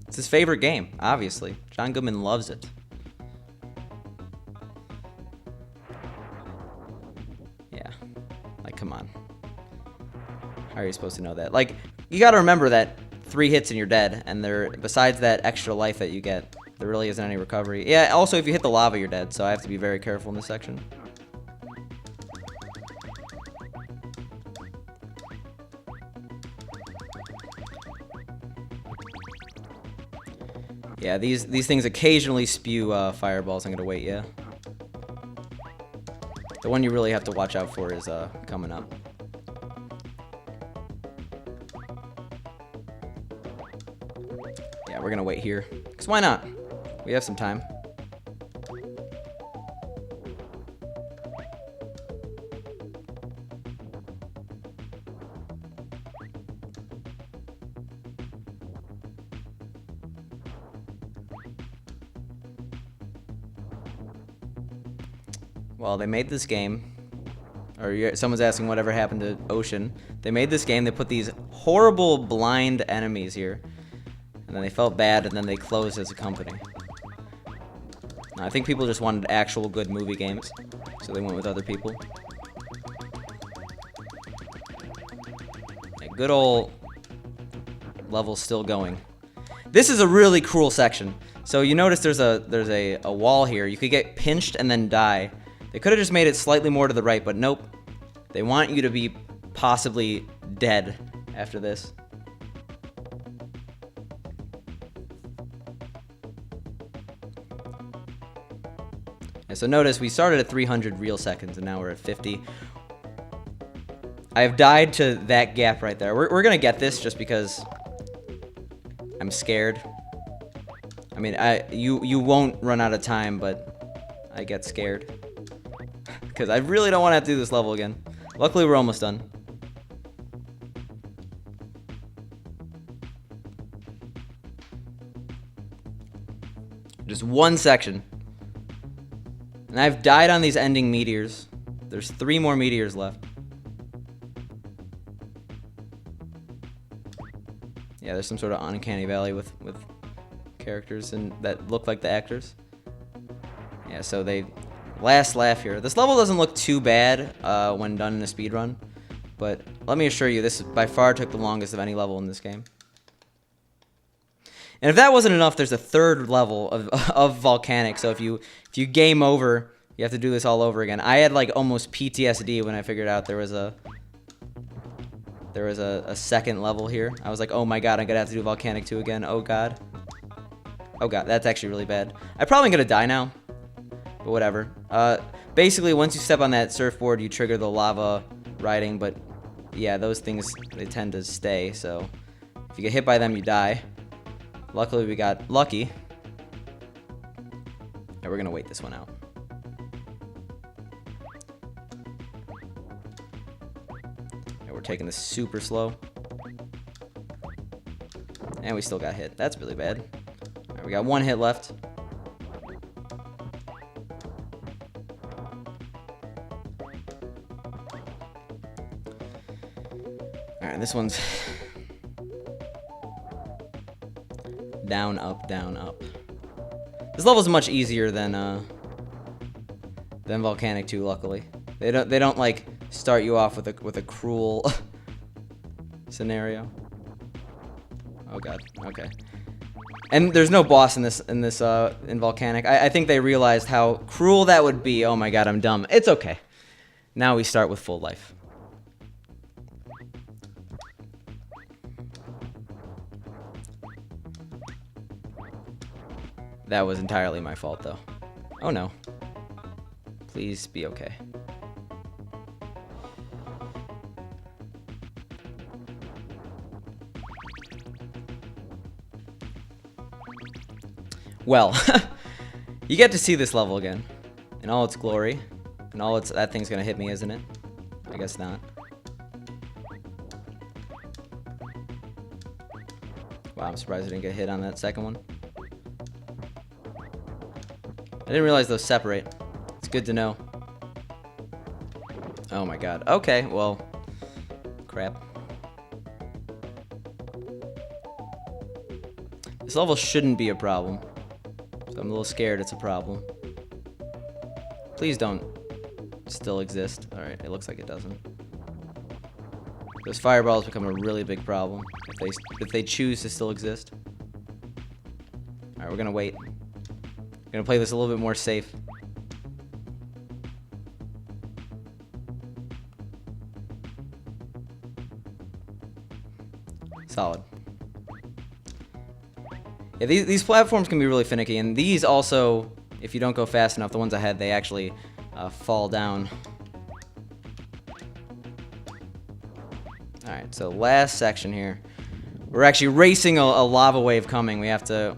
It's his favorite game, obviously. John Goodman loves it. Yeah, like, come on. How are you supposed to know that? Like, you gotta remember that 3 hits and you're dead, and besides that extra life that you get, there really isn't any recovery. Yeah, also, if you hit the lava, you're dead, so I have to be very careful in this section. Yeah, these things occasionally spew fireballs. I'm gonna wait, yeah. The one you really have to watch out for is coming up. Yeah, we're gonna wait here. Because why not? We have some time. Well, they made this game, or someone's asking whatever happened to Ocean. They made this game, they put these horrible blind enemies here, and then they felt bad, and then they closed as a company. I think people just wanted actual good movie games, so they went with other people. Yeah, good old level still going. This is a really cruel section. So you notice there's a wall here. You could get pinched and then die. They could have just made it slightly more to the right, but nope. They want you to be possibly dead after this. And so notice we started at 300 real seconds and now we're at 50. I have died to that gap right there. We're gonna get this just because I'm scared. I mean, you won't run out of time, but I get scared. Because I really don't want to have to do this level again. Luckily, we're almost done. Just one section. And I've died on these ending meteors. There's 3 more meteors left. Yeah, there's some sort of uncanny valley with characters and that look like the actors. Yeah, so they... Last laugh here. This level doesn't look too bad when done in a speedrun, but let me assure you, this by far took the longest of any level in this game. And if that wasn't enough, there's a 3rd level of volcanic. So if you game over, you have to do this all over again. I had like almost PTSD when I figured out there was a 2nd level here. I was like, oh my god, I'm gonna have to do volcanic 2 again. Oh god. Oh god, that's actually really bad. I'm probably gonna die now. But whatever. Basically, once you step on that surfboard, you trigger the lava riding, but yeah, those things, they tend to stay, so if you get hit by them, you die. Luckily, we got lucky. And we're gonna wait this one out. And we're taking this super slow. And we still got hit. That's really bad. All right, we got 1 hit left. Alright, this one's down, up, down, up. This level's much easier than Volcanic 2, luckily. They don't like start you off with a cruel scenario. Oh god, okay. And there's no boss in in Volcanic. I think they realized how cruel that would be. Oh my god, I'm dumb. It's okay. Now we start with full life. That was entirely my fault, though. Oh no. Please be okay. Well, you get to see this level again in all its glory. And all its... That thing's gonna hit me, isn't it? I guess not. Wow, I'm surprised I didn't get hit on that 2nd one. I didn't realize those separate. It's good to know. Oh my god. Okay, well... Crap. This level shouldn't be a problem. So I'm a little scared it's a problem. Please don't still exist. Alright, it looks like it doesn't. Those fireballs become a really big problem if they choose to still exist. Alright, we're gonna wait. We're gonna play this a little bit more safe. Solid. Yeah, these platforms can be really finicky, and these also, if you don't go fast enough, the ones ahead, they actually fall down so last section here. We're actually racing a lava wave coming. We have to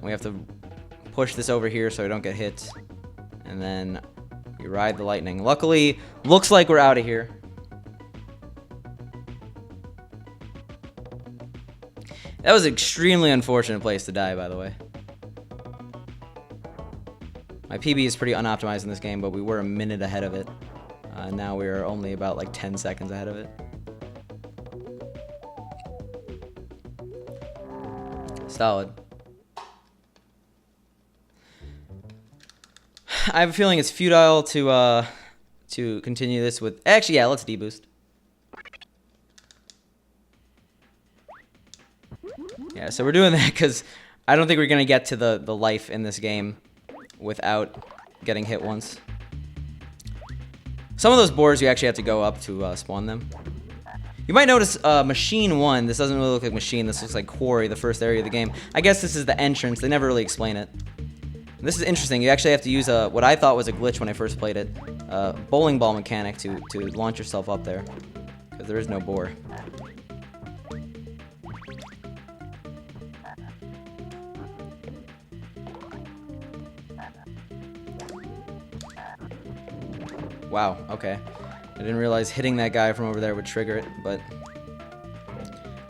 push this over here so we don't get hit. And then we ride the lightning. Luckily, looks like we're out of here. That was an extremely unfortunate place to die, by the way. My PB is pretty unoptimized in this game, but we were a minute ahead of it. Now we are only about like 10 seconds ahead of it. Solid. I have a feeling it's futile to continue this with... Actually, yeah, let's deboost. Yeah, so we're doing that because I don't think we're going to get to the life in this game without getting hit once. Some of those boars you actually have to go up to spawn them. You might notice Machine 1, this doesn't really look like Machine, this looks like Quarry, the first area of the game. I guess this is the entrance, they never really explain it. And this is interesting, you actually have to use what I thought was a glitch when I first played it, bowling ball mechanic to launch yourself up there, because there is no boar. Wow, okay. I didn't realize hitting that guy from over there would trigger it, but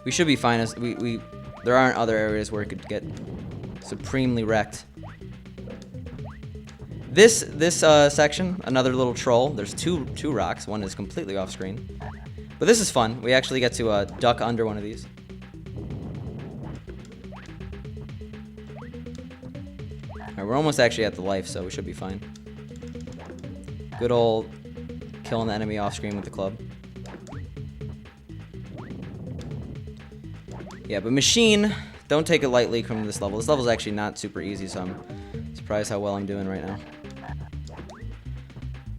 we should be fine. As there aren't other areas where it could get supremely wrecked. This section, another little troll. There's two rocks. One is completely off screen, but this is fun. We actually get to duck under one of these. All right, we're almost actually at the life, so we should be fine. Good old killing the enemy off screen with the club. Yeah, but Machine, don't take it lightly coming to this level. This level is actually not super easy, so I'm surprised how well I'm doing right now.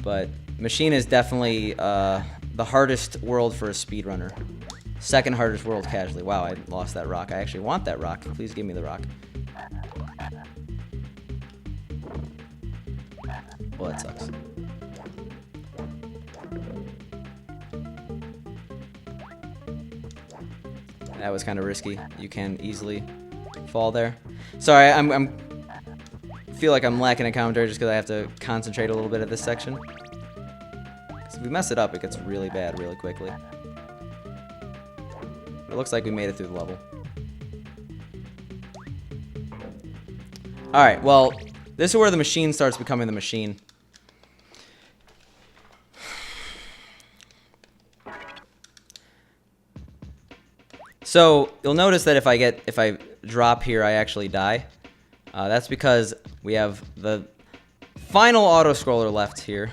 But Machine is definitely the hardest world for a speedrunner. Second hardest world casually. Wow, I lost that rock. I actually want that rock. Please give me the rock. Well, that sucks. That was kind of risky. You can easily fall there. Sorry, I'm feel like I'm lacking in commentary just because I have to concentrate a little bit at this section. Because if we mess it up, it gets really bad really quickly. But it looks like we made it through the level. All right, well, this is where the machine starts becoming the machine. So you'll notice that if I drop here, I actually die. That's because we have the final auto scroller left here,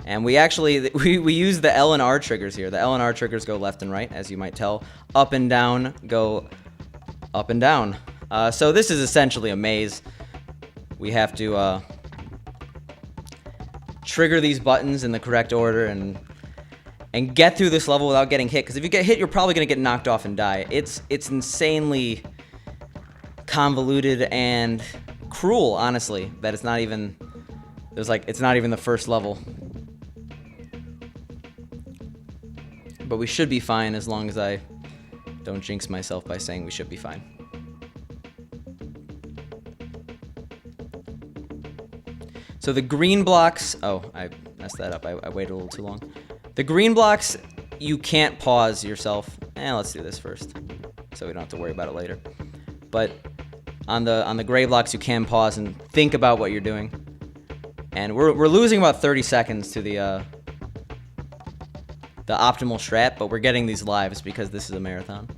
and we use the L and R triggers here. The L and R triggers go left and right, as you might tell. Up and down go up and down. So this is essentially a maze. We have to trigger these buttons in the correct order and get through this level without getting hit. Because if you get hit, you're probably going to get knocked off and die. It's insanely convoluted and cruel, honestly, that it's not even... it's not even the first level. But we should be fine as long as I don't jinx myself by saying we should be fine. So the green blocks... Oh, I messed that up. I waited a little too long. The green blocks, you can't pause yourself. Let's do this first, so we don't have to worry about it later. But on the gray blocks, you can pause and think about what you're doing. And we're losing about 30 seconds to the optimal strat, but we're getting these lives because this is a marathon.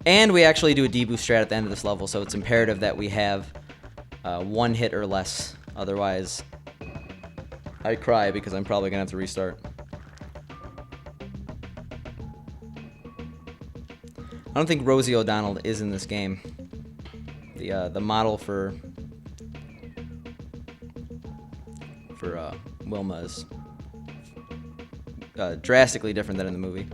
And we actually do a deboost strat at the end of this level, so it's imperative that we have one hit or less. Otherwise, I cry because I'm probably gonna have to restart. I don't think Rosie O'Donnell is in this game. The model for Wilma is drastically different than in the movie.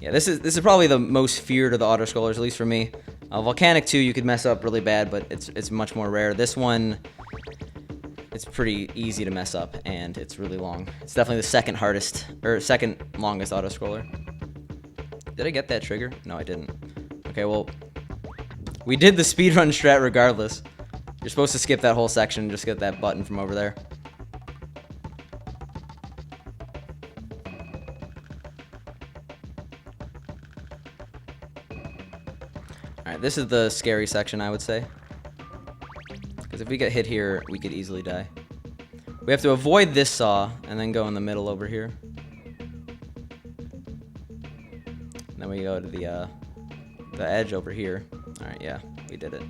Yeah, this is probably the most feared of the auto-scrollers, at least for me. Volcanic 2, you could mess up really bad, but it's much more rare. This one, it's pretty easy to mess up, and it's really long. It's definitely the second hardest, or second longest auto-scroller. Did I get that trigger? No, I didn't. Okay, well, we did the speedrun strat regardless. You're supposed to skip that whole section and just get that button from over there. Alright, this is the scary section, I would say. Because if we get hit here, we could easily die. We have to avoid this saw, and then go in the middle over here. And then we go to the edge over here. Alright, yeah, we did it.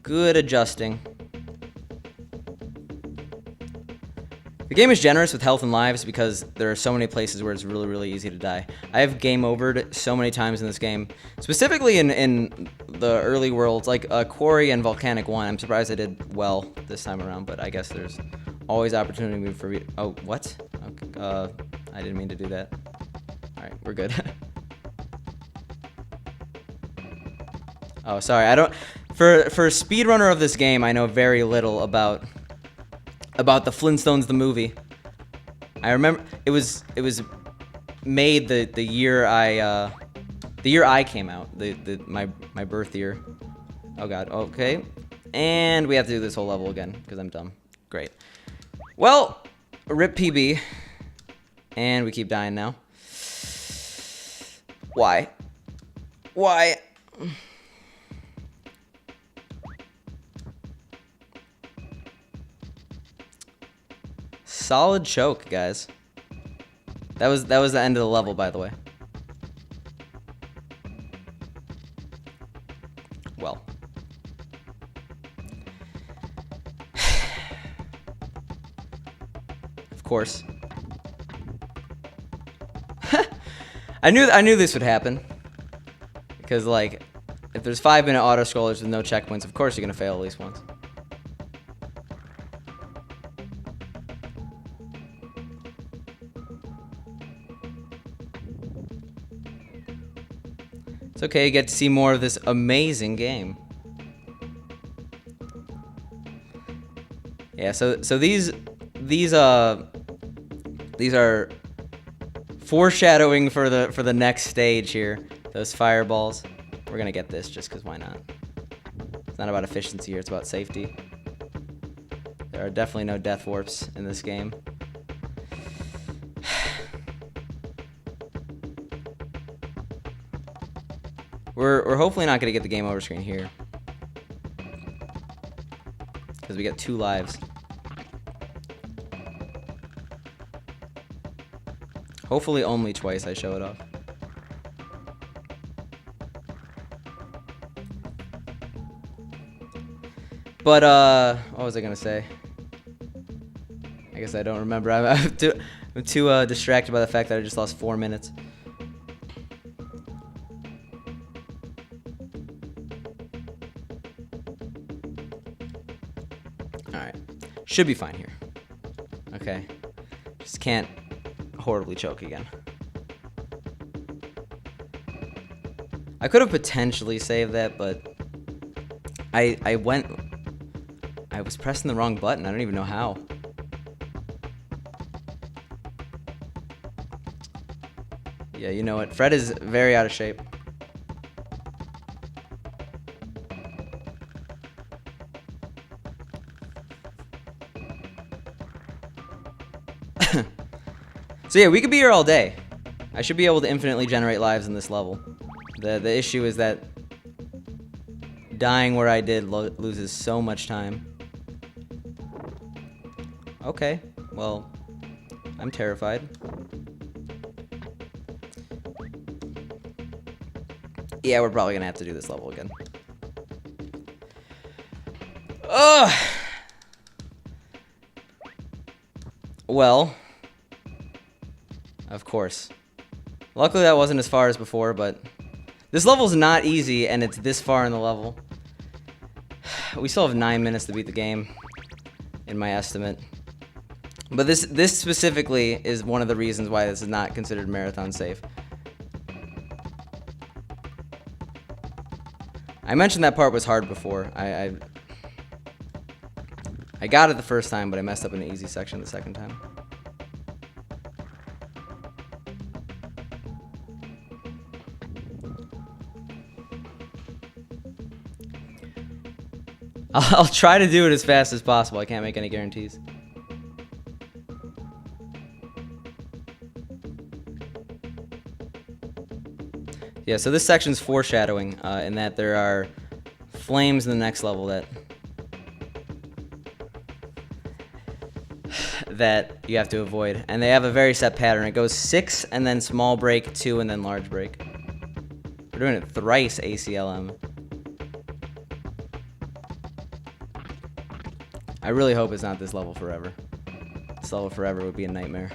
Good adjusting. The game is generous with health and lives because there are so many places where it's really, really easy to die. I have game overed so many times in this game, specifically in the early worlds, like Quarry and Volcanic 1. I'm surprised I did well this time around, but I guess there's always opportunity for me. Oh, what? Okay, I didn't mean to do that. Alright, we're good. Oh, sorry. I don't... For a speedrunner of this game, I know very little about the Flintstones the movie. I remember it was made the year I came out, my birth year. Oh god. Okay. And we have to do this whole level again because I'm dumb. Great. Well, rip PB. And we keep dying now. Why? Why? Solid choke, guys. That was the end of the level, by the way. Well. Of course. I knew this would happen. Because like if there's 5-minute auto scrollers with no checkpoints, of course you're gonna fail at least once. It's okay, you get to see more of this amazing game. Yeah, so these are foreshadowing for the next stage here. Those fireballs. We're gonna get this just because why not? It's not about efficiency here, it's about safety. There are definitely no death warps in this game. We're hopefully not going to get the game over screen here. Because we get 2 lives. Hopefully only twice I show it off. But, what was I going to say? I guess I don't remember. I'm too distracted by the fact that I just lost 4 minutes. Alright. Should be fine here. Okay. Just can't horribly choke again. I could have potentially saved that, but I was pressing the wrong button. I don't even know how. Yeah, you know what? Fred is very out of shape. So yeah, we could be here all day. I should be able to infinitely generate lives in this level. The issue is that dying where I did loses so much time. Okay, well, I'm terrified. Yeah, we're probably gonna have to do this level again. Ugh! Well, of course. Luckily that wasn't as far as before, but this level's not easy, and it's this far in the level. We still have 9 minutes to beat the game, in my estimate. But this specifically is one of the reasons why this is not considered marathon safe. I mentioned that part was hard before. I got it the first time, but I messed up in an easy section the second time. I'll try to do it as fast as possible. I can't make any guarantees. Yeah, so this section's foreshadowing in that there are flames in the next level that you have to avoid. And they have a very set pattern. It goes 6 and then small break, 2 and then large break. We're doing it thrice ACLM. I really hope it's not this level forever. This level forever would be a nightmare.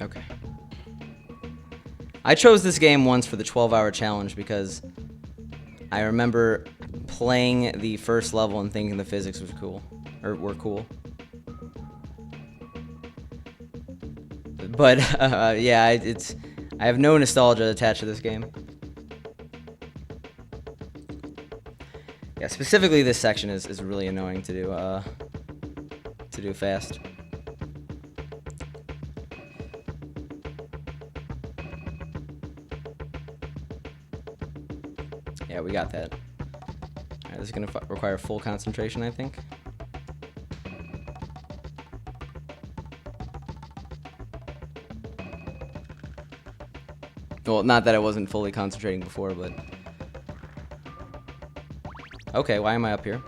Okay. I chose this game once for the 12-hour challenge because I remember playing the first level and thinking the physics was cool, or were cool. But yeah, I have no nostalgia attached to this game. Yeah, specifically this section is really annoying to do fast. Yeah, we got that. Alright, this is gonna require full concentration, I think. Well, not that I wasn't fully concentrating before, but... Okay, why am I up here?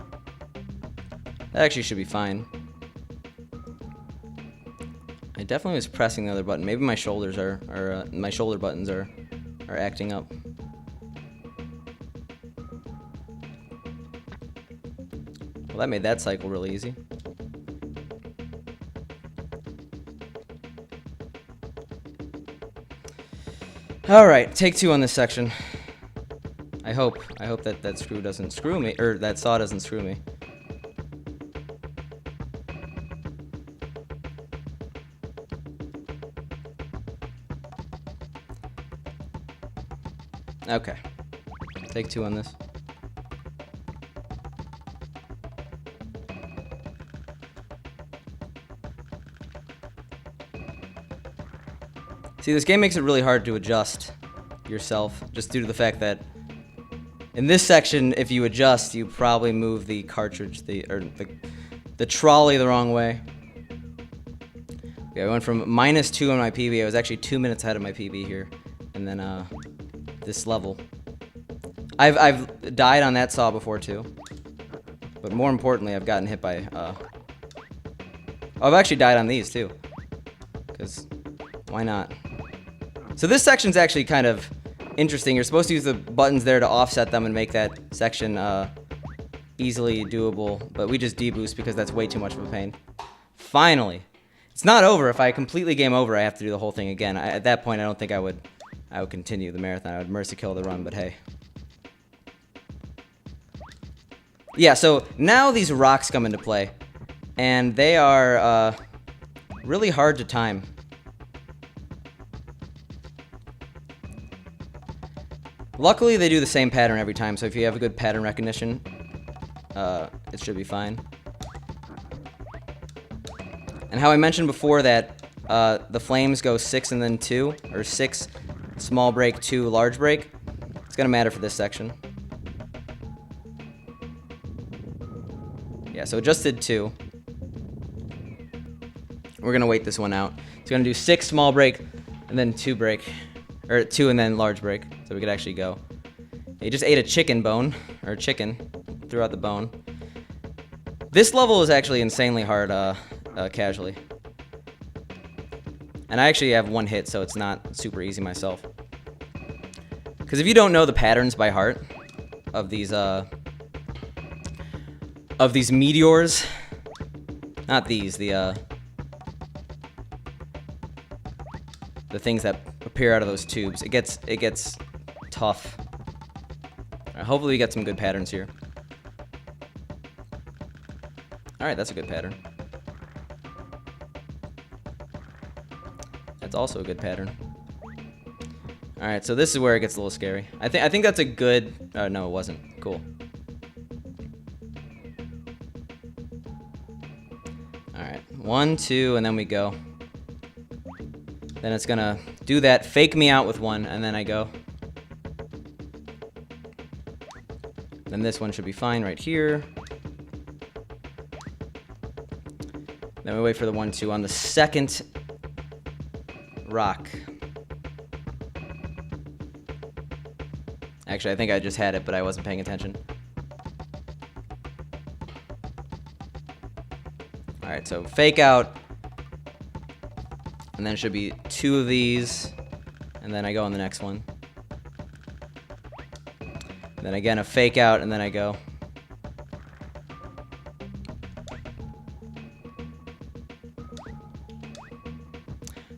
That actually should be fine. I definitely was pressing the other button. Maybe my shoulders my shoulder buttons are acting up. Well, that made that cycle really easy. All right, take 2 on this section. I hope that screw doesn't screw me, or that saw doesn't screw me. Okay, take 2 on this. See, this game makes it really hard to adjust yourself, just due to the fact that in this section, if you adjust, you probably move the cartridge, the trolley the wrong way. Okay, I went from -2 on my PB. I was actually 2 minutes ahead of my PB here, and then this level. I've died on that saw before too, but more importantly, I've gotten hit by. I've actually died on these too, because why not? So this section's actually kind of interesting. You're supposed to use the buttons there to offset them and make that section easily doable, but we just deboost because that's way too much of a pain. Finally. It's not over. If I completely game over, I have to do the whole thing again. At that point, I don't think I would continue the marathon. I would mercy kill the run, but hey. Yeah, so now these rocks come into play, and they are really hard to time. Luckily, they do the same pattern every time, so if you have a good pattern recognition, it should be fine. And how I mentioned before that the flames go 6 and then 2, or 6 small break, 2 large break, it's going to matter for this section. Yeah, so it just did 2. We're going to wait this one out. It's going to do 6 small break, and then 2 break. Or 2 and then large break, so we could actually go. He just ate a chicken bone, or chicken, threw out the bone. This level is actually insanely hard casually. And I actually have 1 hit, so it's not super easy myself. Because if you don't know the patterns by heart of these meteors, not these, the things that appear out of those tubes, it gets tough. Hopefully we get some good patterns here. Alright, that's a good pattern. That's also a good pattern. All right, so this is where it gets a little scary. I think that's a good. No, it wasn't. Cool. All right, 1, 2, and then we go. Then it's gonna do that, fake me out with 1, and then I go. Then this one should be fine right here. Then we wait for the 1, 2 on the second rock. Actually, I think I just had it, but I wasn't paying attention. All right, so fake out. And then it should be 2 of these. And then I go on the next one. And then again, a fake out, and then I go.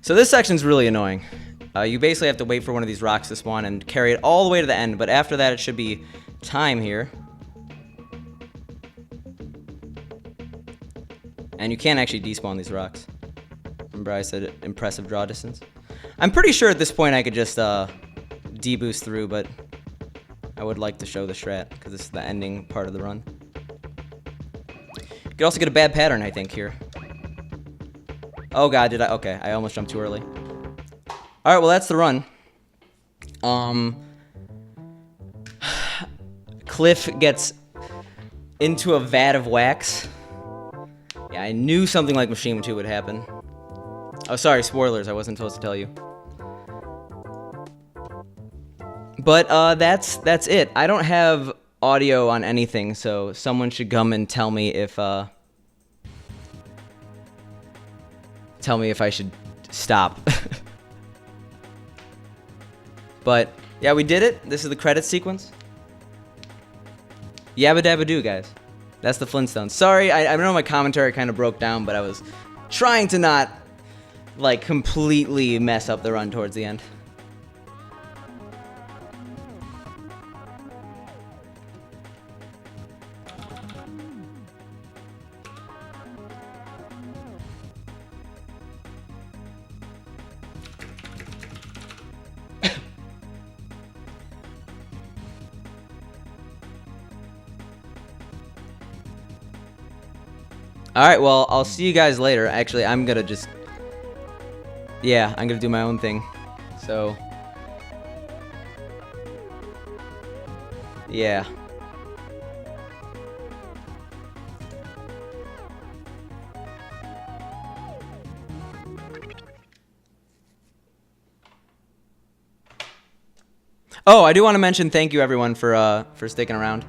So this section's really annoying. You basically have to wait for one of these rocks to spawn and carry it all the way to the end, but after that it should be time here. And you can't actually despawn these rocks. Remember I said impressive draw distance? I'm pretty sure at this point I could just deboost through, but I would like to show the strat, because this is the ending part of the run. You could also get a bad pattern, I think, here. Oh god, did I? Okay, I almost jumped too early. Alright, well that's the run. Cliff gets into a vat of wax. Yeah, I knew something like Machine 2 would happen. Oh, sorry, spoilers, I wasn't supposed to tell you. But, that's it. I don't have audio on anything, so someone should come and tell me if I should stop. But, yeah, we did it. This is the credits sequence. Yabba dabba doo, guys. That's the Flintstones. Sorry, I know my commentary kind of broke down, but I was trying to not, like, completely mess up the run towards the end. Alright, well, I'll see you guys later. Actually, I'm gonna just... Yeah, I'm gonna do my own thing. So... Yeah. Oh, I do want to mention thank you everyone for sticking around.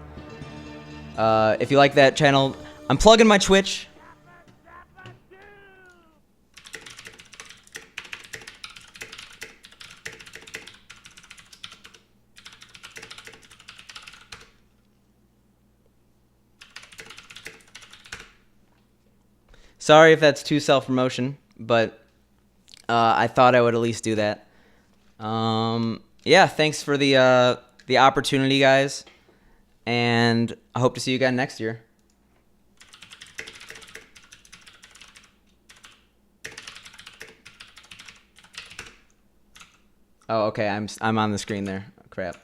If you like that channel, I'm plugging my Twitch. Sorry if that's too self-promotion, but I thought I would at least do that. Yeah, thanks for the opportunity, guys, and I hope to see you again next year. Oh, okay, I'm on the screen there. Oh, crap.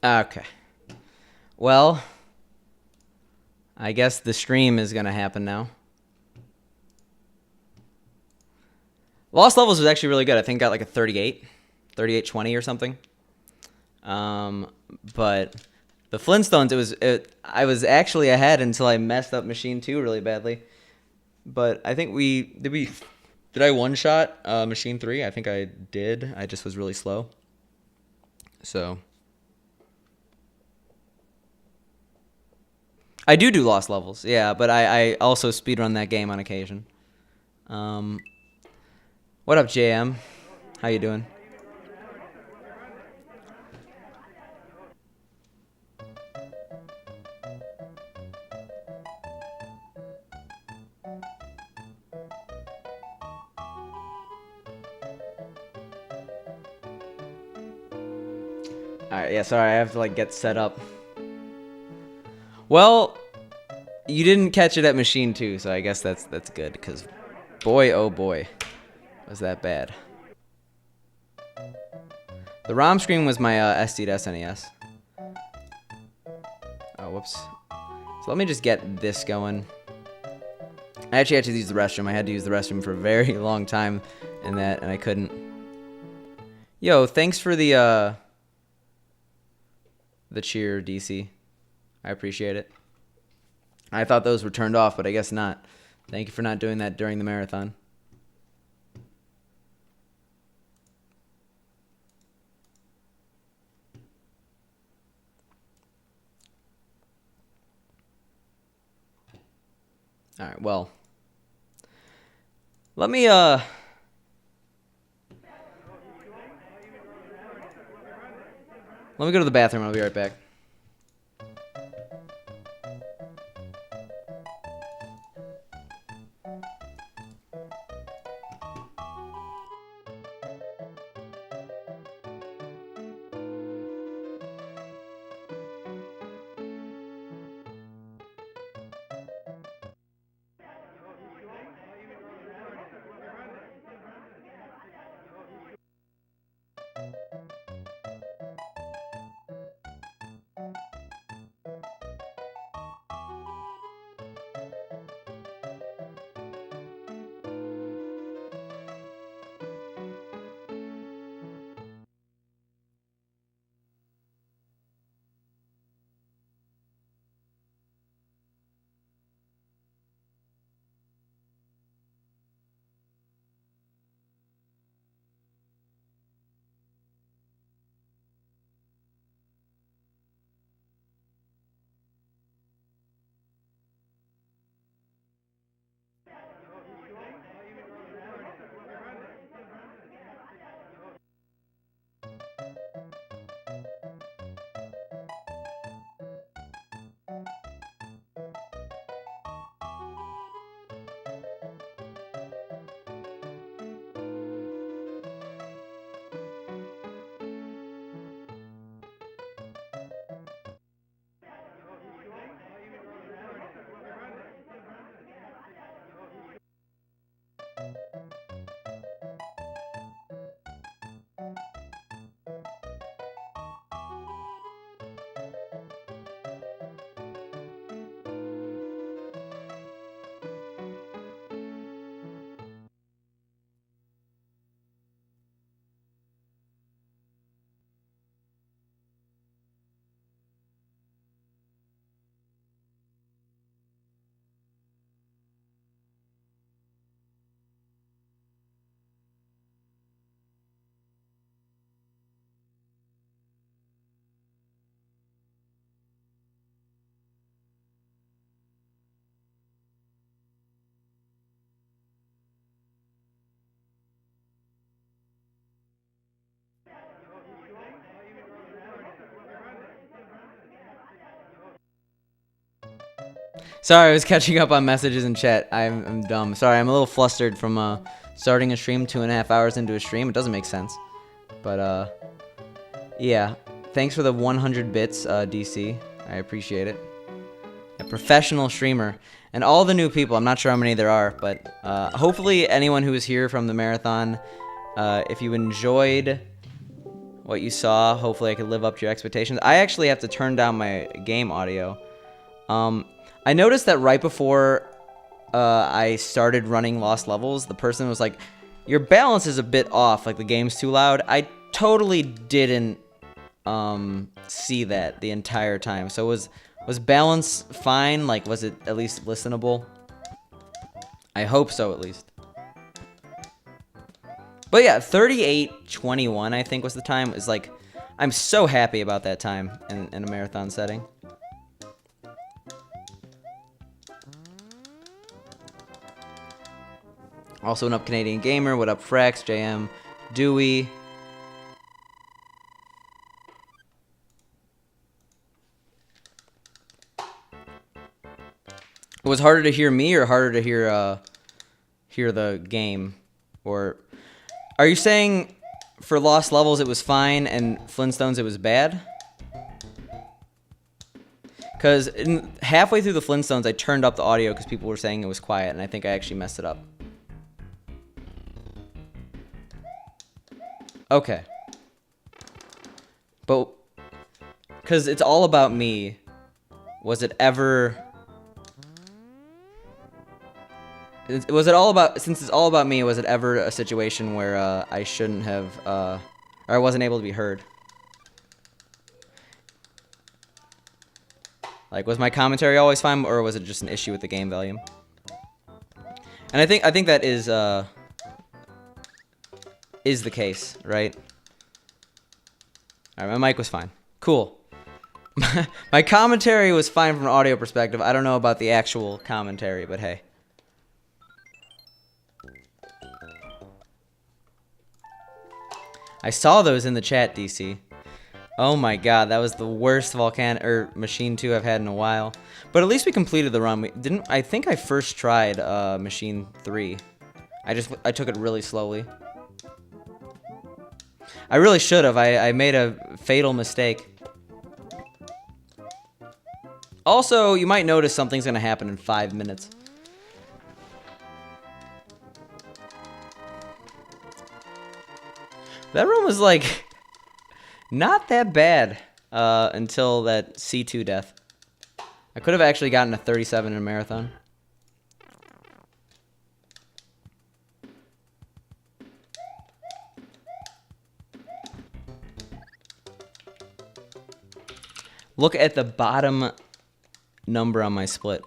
Okay. Well, I guess the stream is going to happen now. Lost Levels was actually really good. I think got like a 38-20 or something. But the Flintstones, I was actually ahead until I messed up Machine 2 really badly. But I think did I one-shot Machine 3? I think I did. I just was really slow. So... I do Lost Levels, yeah, but I also speedrun that game on occasion. What up, JM? How you doing? Alright, yeah, sorry, I have to, like, get set up. Well, you didn't catch it at Machine 2, so I guess that's good, because boy, oh boy, was that bad. The ROM screen was my SD to SNES. Oh, whoops. So let me just get this going. I actually had to use the restroom. I had to use the restroom for a very long time in that, and I couldn't. Yo, thanks for the cheer, DC. I appreciate it. I thought those were turned off, but I guess not. Thank you for not doing that during the marathon. All right, well. Let me go to the bathroom. I'll be right back. Sorry, I was catching up on messages in chat. I'm dumb. Sorry, I'm a little flustered from starting a stream 2.5 hours into a stream. It doesn't make sense. But, yeah. Thanks for the 100 bits, DC. I appreciate it. A professional streamer. And all the new people, I'm not sure how many there are, but hopefully anyone who was here from the marathon, if you enjoyed what you saw, hopefully I could live up to your expectations. I actually have to turn down my game audio. I noticed that right before I started running Lost Levels, the person was like, your balance is a bit off, like the game's too loud. I totally didn't see that the entire time. So was balance fine? Like, was it at least listenable? I hope so, at least. But yeah, 38:21, I think was the time. Is like, I'm so happy about that time in a marathon setting. Also, an up Canadian Gamer. What up, Frex, JM, Dewey. It was harder to hear me or harder to hear the game? Or are you saying for Lost Levels it was fine, and Flintstones it was bad. Because halfway through the Flintstones, I turned up the audio because people were saying it was quiet, and I think I actually messed it up. Okay. But, because it's all about me, was it ever... Was it all about... Since it's all about me, was it ever a situation where I shouldn't have... or I wasn't able to be heard? Like, was my commentary always fine, or was it just an issue with the game volume? And I think that is the case, right? All right, my mic was fine. Cool. My commentary was fine from an audio perspective. I don't know about the actual commentary, but hey. I saw those in the chat, DC. Oh my god, that was the worst Machine 2 I've had in a while. But at least we completed the run. I think I first tried Machine 3. I took it really slowly. I really should have. I made a fatal mistake. Also, you might notice something's gonna happen in 5 minutes. That run was like not that bad until that C2 death. I could have actually gotten a 37 in a marathon. Look at the bottom number on my split.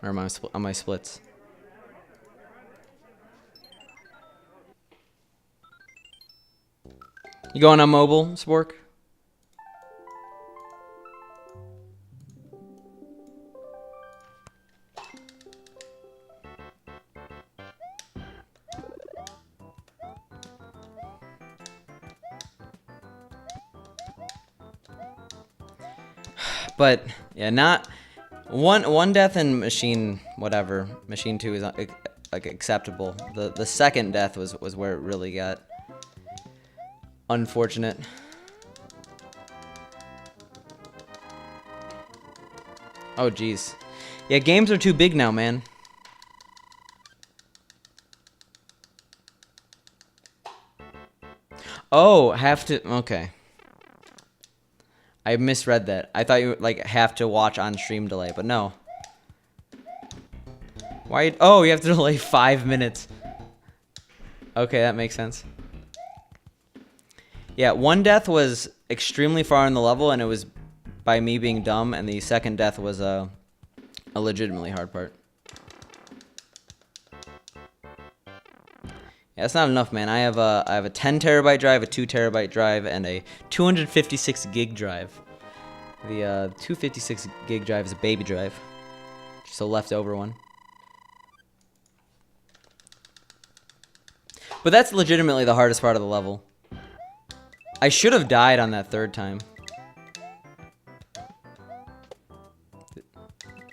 Or on my splits. You going on mobile, Spork? But yeah, not one death in Machine 2 is like acceptable. The second death was where it really got unfortunate. Oh jeez. Yeah, games are too big now, man. Oh, have to okay. I misread that. I thought you like have to watch on stream delay, but no. Why? Oh, you have to delay 5 minutes. Okay, that makes sense. Yeah, one death was extremely far in the level, and it was by me being dumb, and the second death was a legitimately hard part. Yeah, that's not enough, man. I have a 10 terabyte drive, a 2 terabyte drive, and a 256 gig drive. The 256 gig drive is a baby drive, just a leftover one. But that's legitimately the hardest part of the level. I should have died on that third time.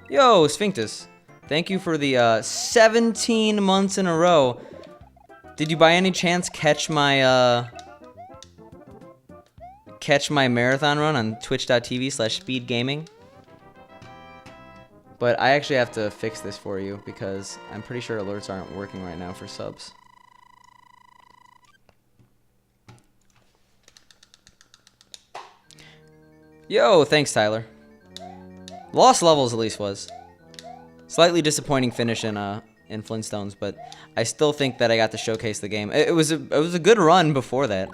Yo, Sphinctus. Thank you for the 17 months in a row. Did you by any chance catch my marathon run on twitch.tv/speedgaming? But I actually have to fix this for you because I'm pretty sure alerts aren't working right now for subs. Yo, thanks, Tyler. Lost Levels at least was. Slightly disappointing finish in Flintstones, but I still think that I got to showcase the game. It was a good run before that.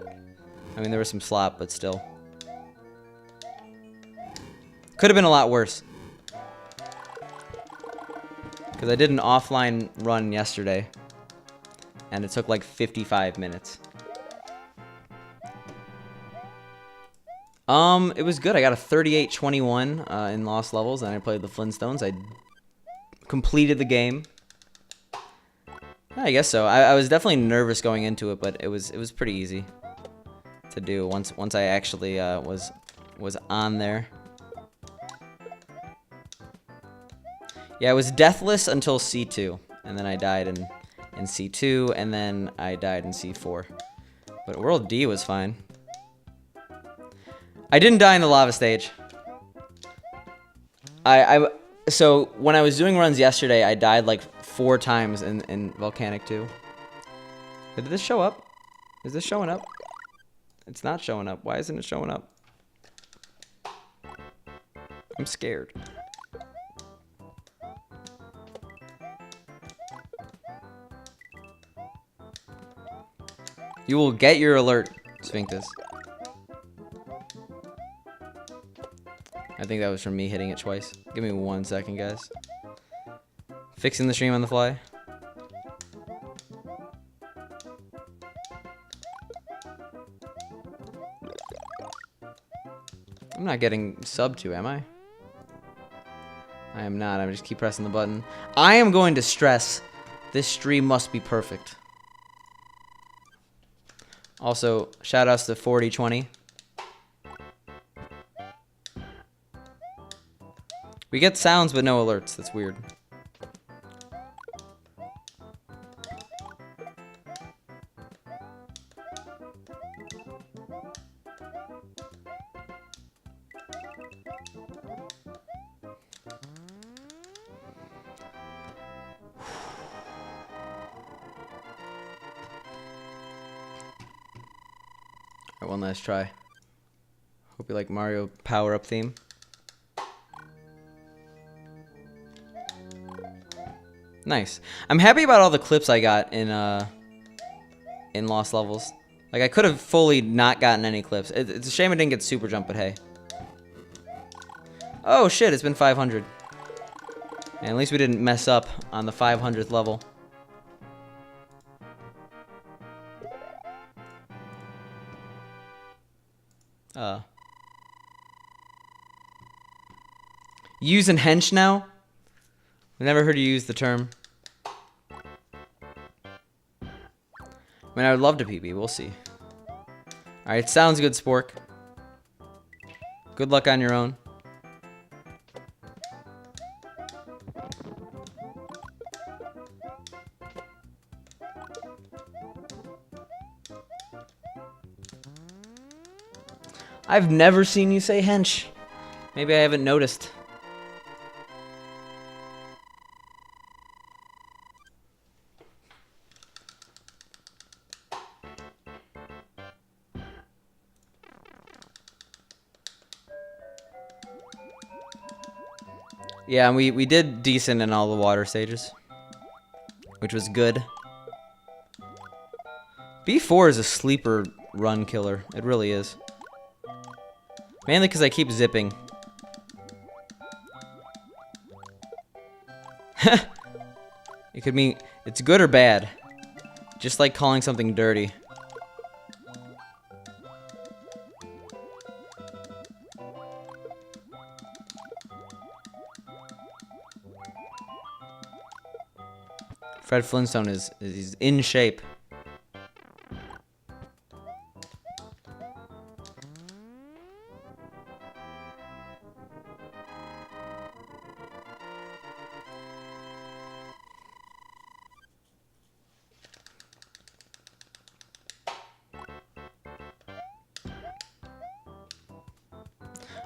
I mean, there was some slop, but still. Could have been a lot worse. Because I did an offline run yesterday, and it took like 55 minutes. It was good. I got a 38-21 in Lost Levels, and I played the Flintstones. I completed the game. I guess so. I was definitely nervous going into it, but it was pretty easy to do once I actually was on there. Yeah, I was deathless until C2, and then I died in C2, and then I died in C4. But World D was fine. I didn't die in the lava stage. So when I was doing runs yesterday, I died like 4 times in Volcanic 2. Did this show up? Is this showing up? It's not showing up. Why isn't it showing up? I'm scared. You will get your alert, Sphinctus. I think that was from me hitting it twice. Give me 1 second, guys. Fixing the stream on the fly. I'm not getting sub to, am I? I am not. I'm just keep pressing the button. I am going to stress this stream must be perfect. Also, shout outs to 4020. We get sounds but no alerts. That's weird. Alright, one last try. Hope you like Mario power-up theme. Nice. I'm happy about all the clips I got in Lost Levels. Like, I could have fully not gotten any clips. It's a shame I didn't get Super Jump, but hey. Oh shit, it's been 500. And at least we didn't mess up on the 500th level. Using hench now? I've never heard you use the term. I mean, I would love to PB. We'll see. Alright, sounds good, Spork. Good luck on your own. I've never seen you say hench. Maybe I haven't noticed. Yeah, and we did decent in all the water stages, which was good. B4 is a sleeper run killer. It really is. Mainly because I keep zipping. It could mean it's good or bad. Just like calling something dirty. Fred Flintstone is in shape.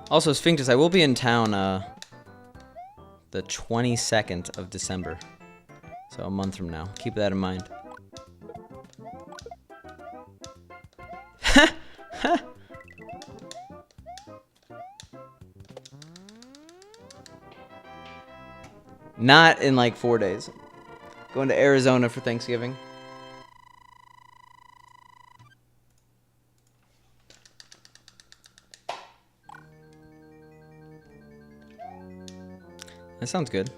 Also, Sphinctus, I will be in town the 22nd of December. So a month from now. Keep that in mind. Not in like 4 days. Going to Arizona for Thanksgiving. That sounds good.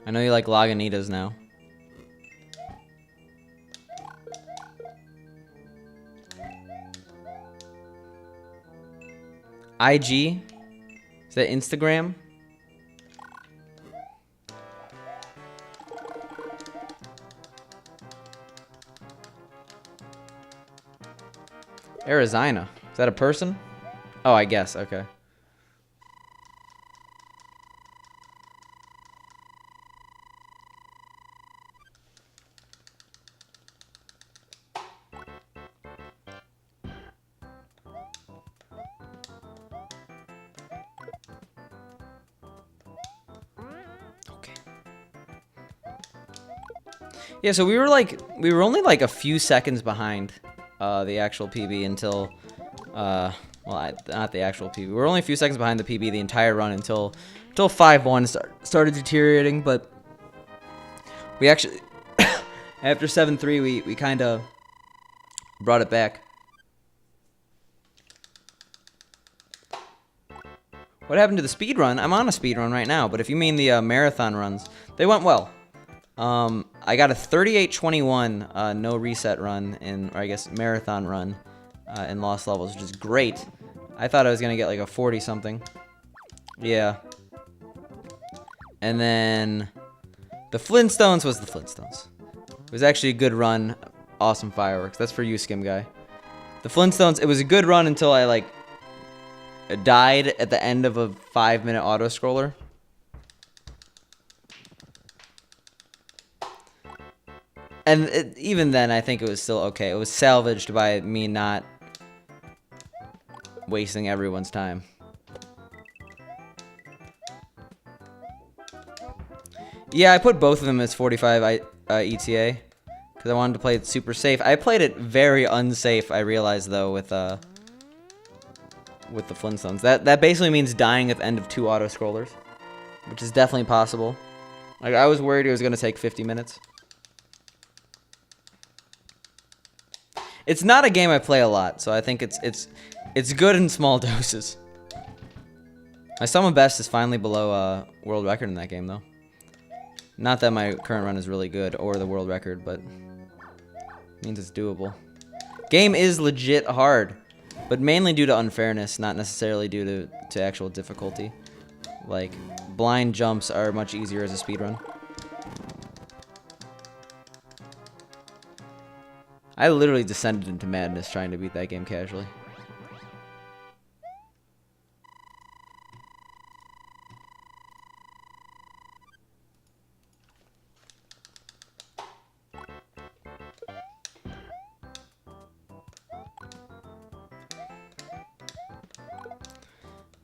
I know you like Lagunitas now. IG? Is that Instagram? Arizona. Is that a person? Oh, I guess. Okay. Yeah, so we were only like a few seconds behind the actual PB until well, not the actual PB. We were only a few seconds behind the PB the entire run until 5-1 started deteriorating, but we actually after 7-3 we kind of brought it back. What happened to the speed run? I'm on a speed run right now, but if you mean the marathon runs, they went well. I got a 38:21 no reset run or I guess marathon run in lost levels, which is great. I thought I was gonna get like a 40 something. Yeah. And then the Flintstones was the Flintstones. It was actually a good run. Awesome fireworks. That's for you, Skim Guy. The Flintstones, it was a good run until I like died at the end of a 5-minute auto scroller. And even then, I think it was still okay. It was salvaged by me not wasting everyone's time. Yeah, I put both of them as 45 ETA because I wanted to play it super safe. I played it very unsafe, I realized, though, with the Flintstones. That basically means dying at the end of 2 auto scrollers, which is definitely possible. Like, I was worried it was going to take 50 minutes. It's not a game I play a lot, so I think it's good in small doses. My summon best is finally below world record in that game, though. Not that my current run is really good or the world record, but it means it's doable. Game is legit hard, but mainly due to unfairness, not necessarily due to actual difficulty. Like, blind jumps are much easier as a speedrun. I literally descended into madness trying to beat that game casually.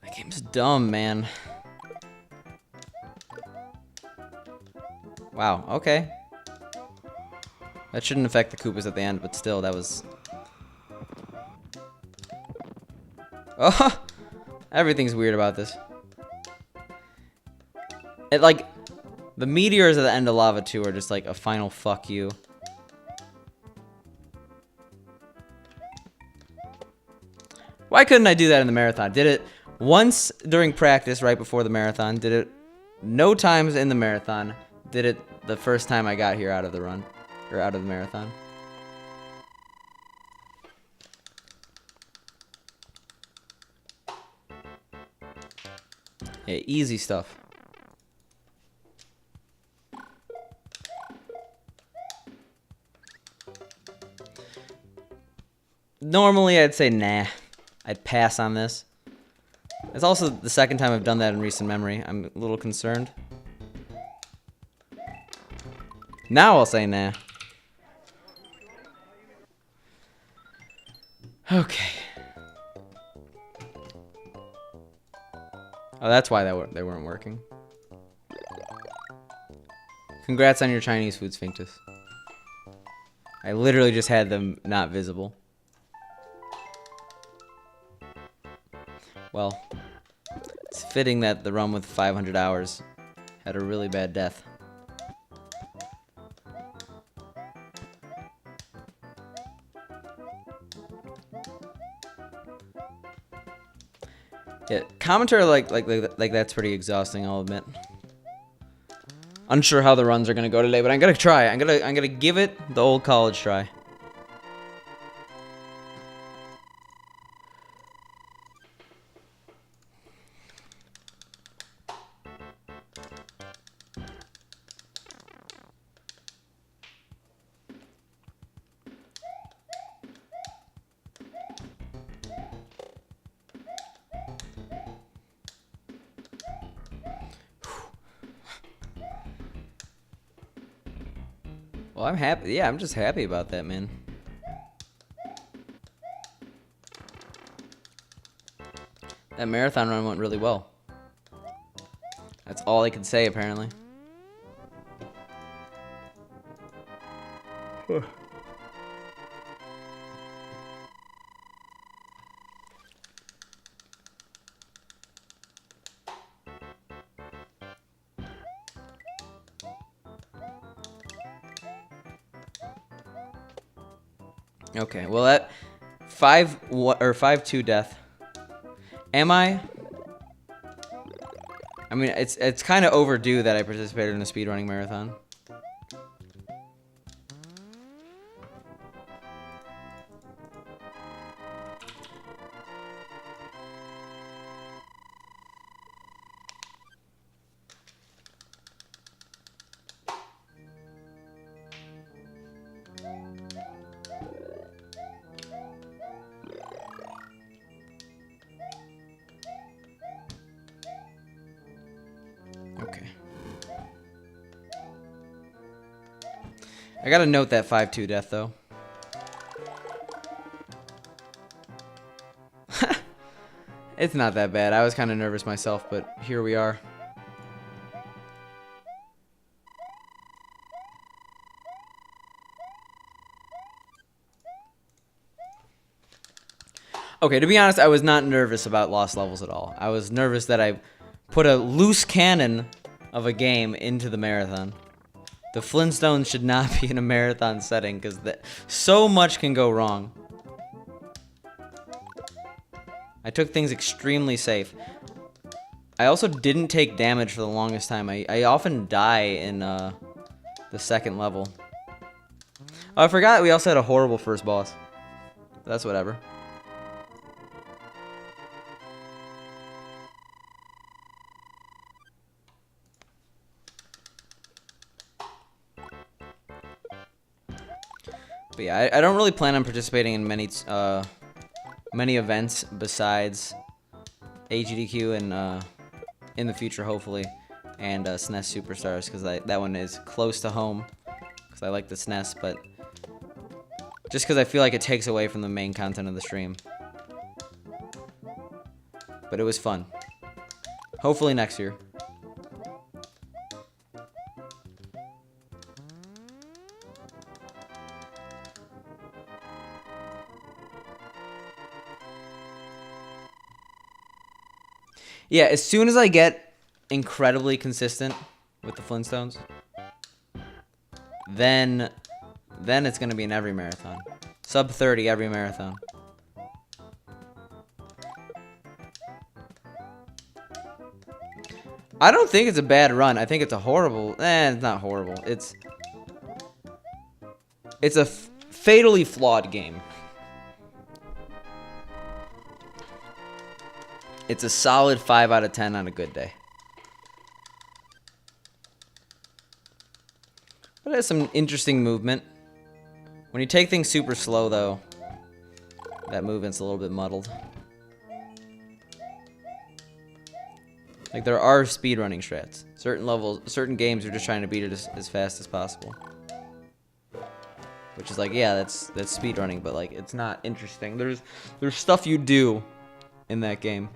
That game's dumb, man. Wow, okay. That shouldn't affect the Koopas at the end, but still, that was... Oh! Everything's weird about this. It, like... The meteors at the end of Lava 2 are just like a final fuck you. Why couldn't I do that in the marathon? Did it once during practice right before the marathon. Did it no times in the marathon. Did it the first time I got here out of the run. Or out of the marathon. Yeah, easy stuff. Normally I'd say nah. I'd pass on this. It's also the second time I've done that in recent memory. I'm a little concerned. Now I'll say nah. Okay. Oh, that's why they weren't working. Congrats on your Chinese food sphinctus. I literally just had them not visible. Well, it's fitting that the run with 500 hours had a really bad death. Yeah, commentary like that's pretty exhausting, I'll admit. Unsure how the runs are gonna go today, but I'm gonna try. I'm gonna give it the old college try. Well, I'm happy. Yeah, I'm just happy about that, man. That marathon run went really well. That's all I could say, apparently. Okay, well that 5-2 death. Am I? I mean, it's kind of overdue that I participated in a speedrunning marathon. Okay. I gotta note that 5-2 death, though. It's not that bad. I was kind of nervous myself, but here we are. Okay, to be honest, I was not nervous about lost levels at all. I was nervous that I put a loose cannon of a game into the marathon. The Flintstones should not be in a marathon setting because so much can go wrong. I took things extremely safe. I also didn't take damage for the longest time. I often die in the second level. Oh, I forgot we also had a horrible first boss. That's whatever. But yeah, I don't really plan on participating in many events besides AGDQ and in the future, hopefully, and SNES Superstars, because that one is close to home, because I like the SNES, but just because I feel like it takes away from the main content of the stream. But it was fun. Hopefully next year. Yeah, as soon as I get incredibly consistent with the Flintstones, then it's going to be in every marathon. Sub 30 every marathon. I don't think it's a bad run. I think it's a horrible... it's not horrible. It's a fatally flawed game. It's a solid 5 out of 10 on a good day. But it has some interesting movement. When you take things super slow, though, that movement's a little bit muddled. Like, there are speedrunning strats. Certain levels, certain games are just trying to beat it as fast as possible. Which is like, yeah, that's speedrunning, but like, it's not interesting. There's stuff you do in that game.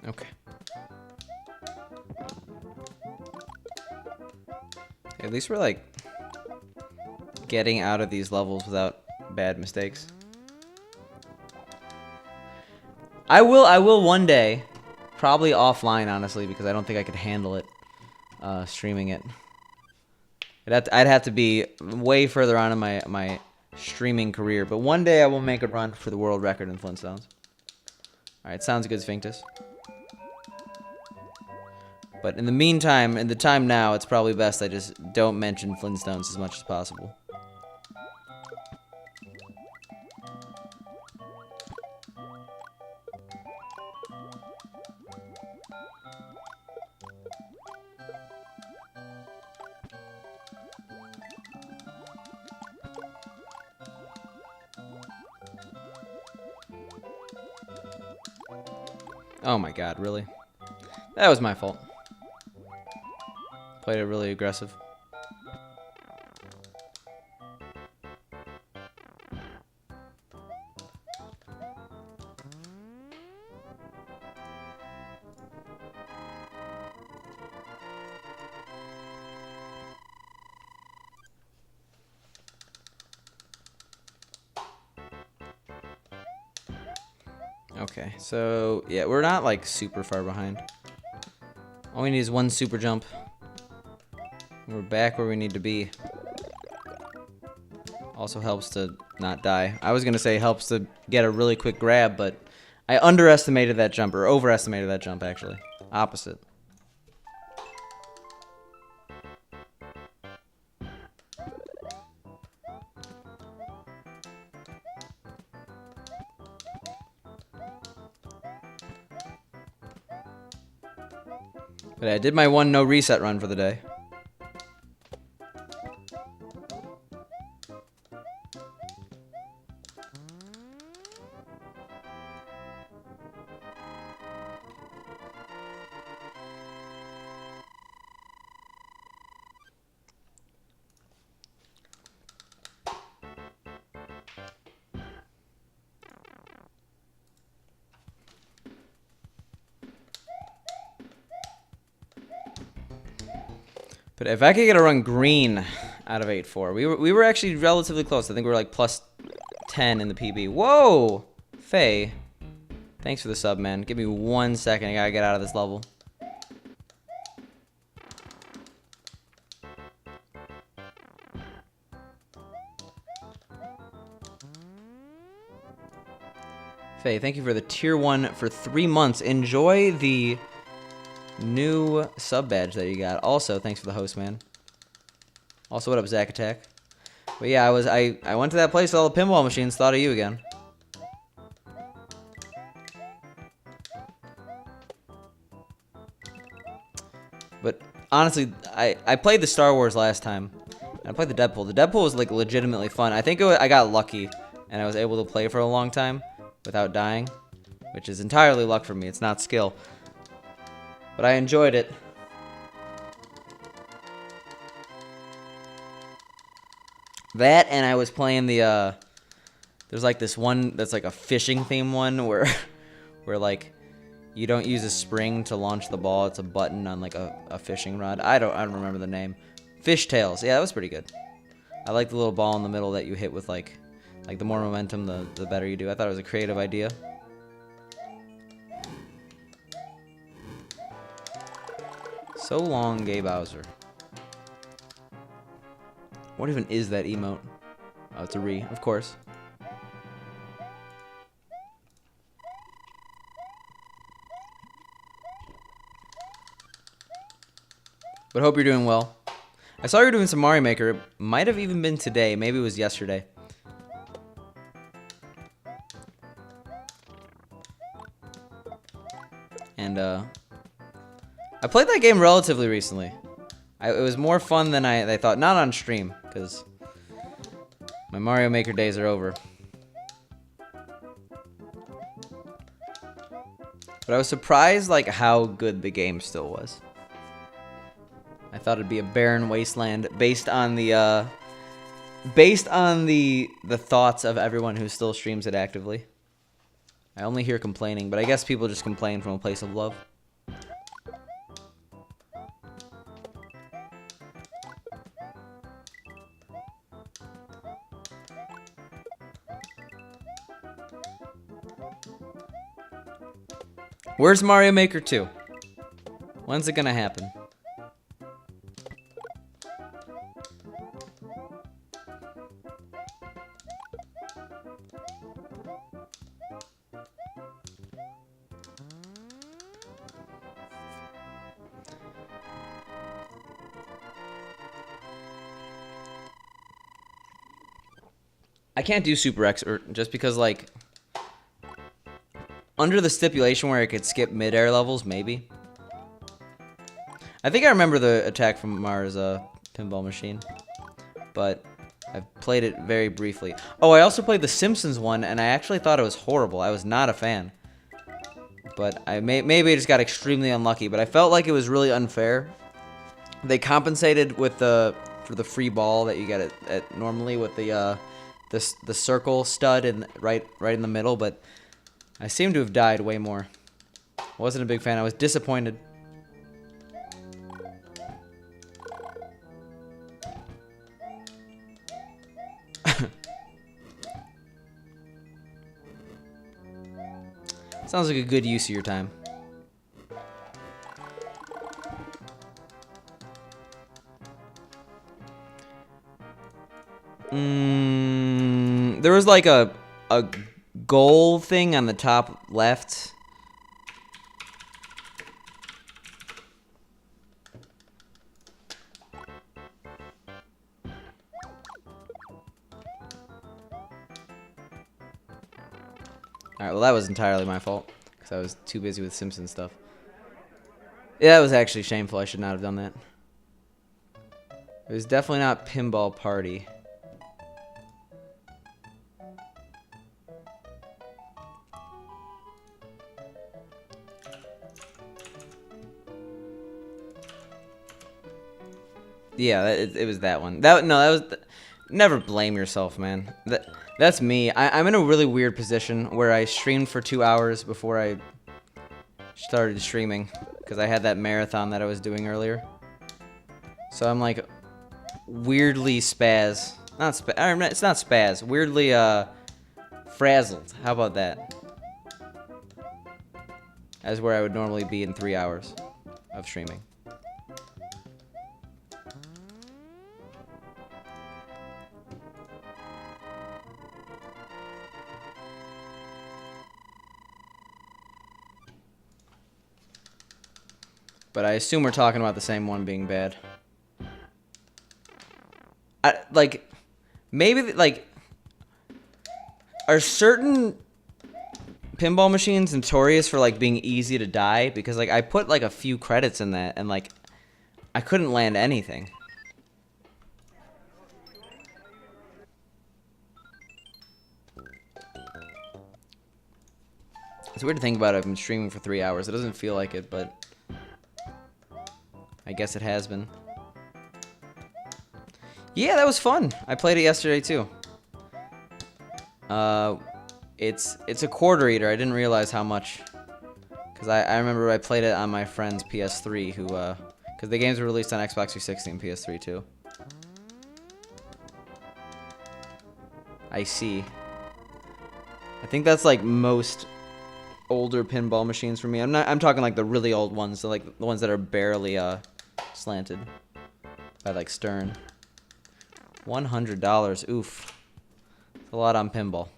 Okay. At least we're like getting out of these levels without bad mistakes. I will one day, probably offline, honestly, because I don't think I could handle it streaming it. I'd have to be way further on in my streaming career, but one day I will make a run for the world record in Flintstones. All right, sounds good, Sphinctus. But in the meantime, in the time now, it's probably best I just don't mention Flintstones as much as possible. Oh my god, really? That was my fault. Played it really aggressive. Okay, so yeah, we're not like super far behind. All we need is one super jump. We're back where we need to be. Also helps to not die. I was gonna say helps to get a really quick grab, but I underestimated that jump, or overestimated that jump actually. Opposite. But I did my one no reset run for the day. But if I could get a run green out of 8-4, we were actually relatively close. I think we were like plus 10 in the PB. Whoa! Faye, thanks for the sub, man. Give me 1 second. I gotta get out of this level. Faye, thank you for the tier 1 for 3 months. Enjoy the new sub badge that you got. Also, thanks for the host, man. Also, what up, Zack Attack? But yeah, I went to that place with all the pinball machines. Thought of you again. But honestly, I played the Star Wars last time, and I played the Deadpool. The Deadpool was like legitimately fun. I think I got lucky, and I was able to play for a long time without dying, which is entirely luck for me. It's not skill. But I enjoyed it. That, and I was playing the, there's like this one that's like a fishing theme one where, where like, you don't use a spring to launch the ball. It's a button on like a fishing rod. I don't remember the name. Fishtails. Yeah, that was pretty good. I like the little ball in the middle that you hit with like the more momentum, the better you do. I thought it was a creative idea. So long, Gay Bowser. What even is that emote? Oh, it's a re, of course. But hope you're doing well. I saw you were doing some Mario Maker. It might have even been today. Maybe it was yesterday. And, I played that game relatively recently. It was more fun than I thought. Not on stream, because my Mario Maker days are over. But I was surprised, like, how good the game still was. I thought it'd be a barren wasteland based on the thoughts of everyone who still streams it actively. I only hear complaining, but I guess people just complain from a place of love. Where's Mario Maker 2? When's it gonna happen? I can't do Super X just because, like, under the stipulation where it could skip mid-air levels, maybe. I think I remember the attack from Mars' pinball machine, but I've played it very briefly. Oh, I also played the Simpsons one, and I actually thought it was horrible. I was not a fan. but maybe I just got extremely unlucky. But I felt like it was really unfair. They compensated with for the free ball that you get at normally with the circle stud right in the middle, but I seem to have died way more. Wasn't a big fan. I was disappointed. Sounds like a good use of your time. There was like a goal thing on the top left. Alright, well that was entirely my fault, because I was too busy with Simpsons stuff. Yeah, that was actually shameful. I should not have done that. It was definitely not Pinball Party. Yeah, it was that one. That was... Never blame yourself, man. That's me. I'm in a really weird position where I streamed for 2 hours before I started streaming, because I had that marathon that I was doing earlier. So I'm like weirdly it's not spaz. Weirdly frazzled. How about that? That's where I would normally be in 3 hours of streaming. But I assume we're talking about the same one being bad. Are certain pinball machines notorious for, like, being easy to die? Because, like, I put, like, a few credits in that, and, like, I couldn't land anything. It's weird to think about it. I've been streaming for 3 hours. It doesn't feel like it, but I guess it has been. Yeah, that was fun. I played it yesterday too. It's a quarter eater. I didn't realize how much, because I remember I played it on my friend's PS3, who because the games were released on Xbox 360 and PS3 too. I see. I think that's like most older pinball machines for me. I'm talking like the really old ones, so like the ones that are barely slanted by like Stern. $100. Oof. That's a lot on pinball.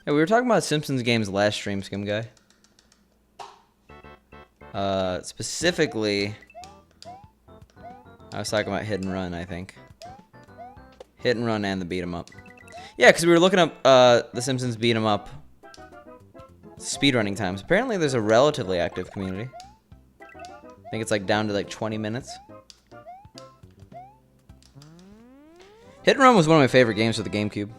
Yeah, we were talking about Simpsons games last stream, Skim Guy. Specifically, I was talking about Hit and Run, I think. Hit and Run and the Beat 'em Up. Yeah, because we were looking up the Simpsons Beat 'em Up speedrunning times. Apparently, there's a relatively active community. I think it's like down to like 20 minutes. Hit and Run was one of my favorite games for the GameCube.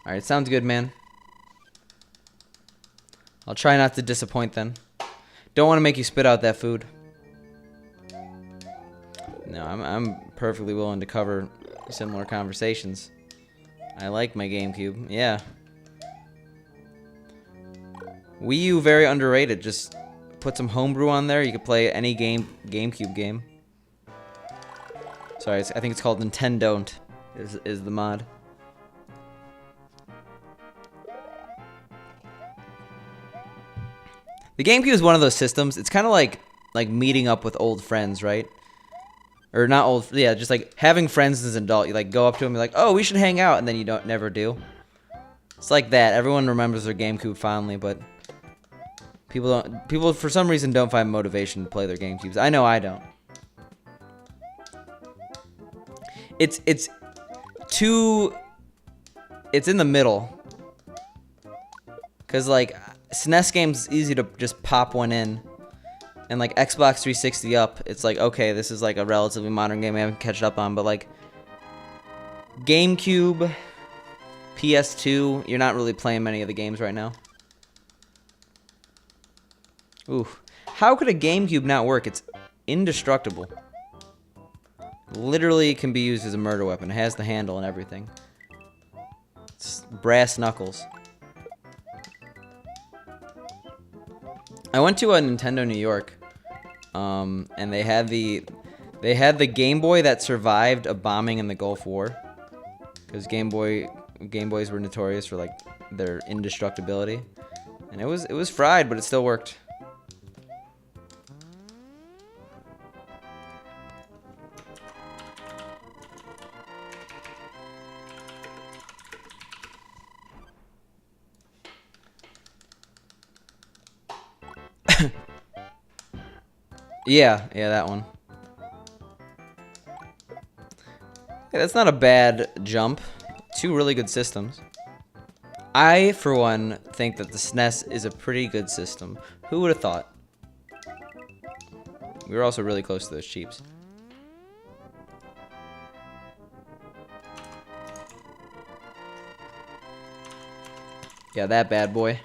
Alright, sounds good, man. I'll try not to disappoint then. Don't want to make you spit out that food. No, I'm perfectly willing to cover similar conversations. I like my GameCube, yeah. Wii U, very underrated. Just put some homebrew on there. You could play any GameCube game. Sorry, I think it's called Nintendo is the mod. The GameCube is one of those systems. It's kind of like meeting up with old friends, right? or not old. Yeah, just like having friends as an adult. You like go up to them, you're like, oh, we should hang out, and then you don't never do. It's like that. Everyone remembers their GameCube fondly, but people for some reason don't find motivation to play their GameCubes. I know I don't. It's in the middle. Cause like SNES games easy to just pop one in. And like Xbox 360 up, it's like, okay, this is like a relatively modern game I haven't catched up on, but like GameCube, PS2, you're not really playing many of the games right now. Ooh. How could a GameCube not work? It's indestructible. Literally can be used as a murder weapon. It has the handle and everything. It's brass knuckles. I went to a Nintendo New York, and they had the Game Boy that survived a bombing in the Gulf War, because Game Boys were notorious for like their indestructibility, and it was fried, but it still worked. Yeah, that one. Yeah, that's not a bad jump. Two really good systems. I, for one, think that the SNES is a pretty good system. Who would have thought? We were also really close to those cheaps. Yeah, that bad boy.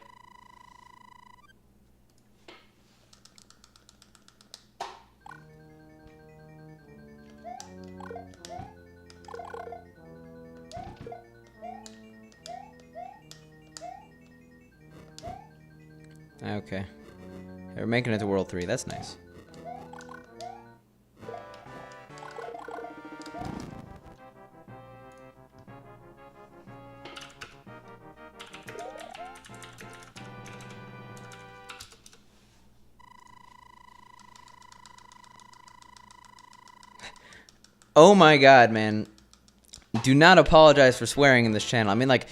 Okay. We're making it to World 3. That's nice. Oh my god, man. Do not apologize for swearing in this channel. I mean, like,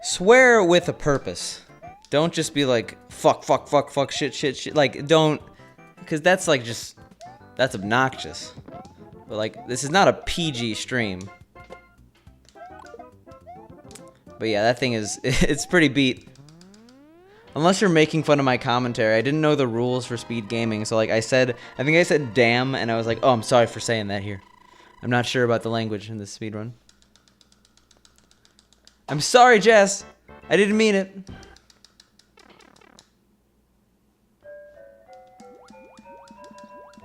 swear with a purpose. Don't just be like, fuck, shit. Like, don't, because that's like just, that's obnoxious. But like, this is not a PG stream. But yeah, that thing is, it's pretty beat. Unless you're making fun of my commentary. I didn't know the rules for speed gaming, so like I think I said damn, and I was like, oh, I'm sorry for saying that here. I'm not sure about the language in this speedrun. I'm sorry, Jess. I didn't mean it.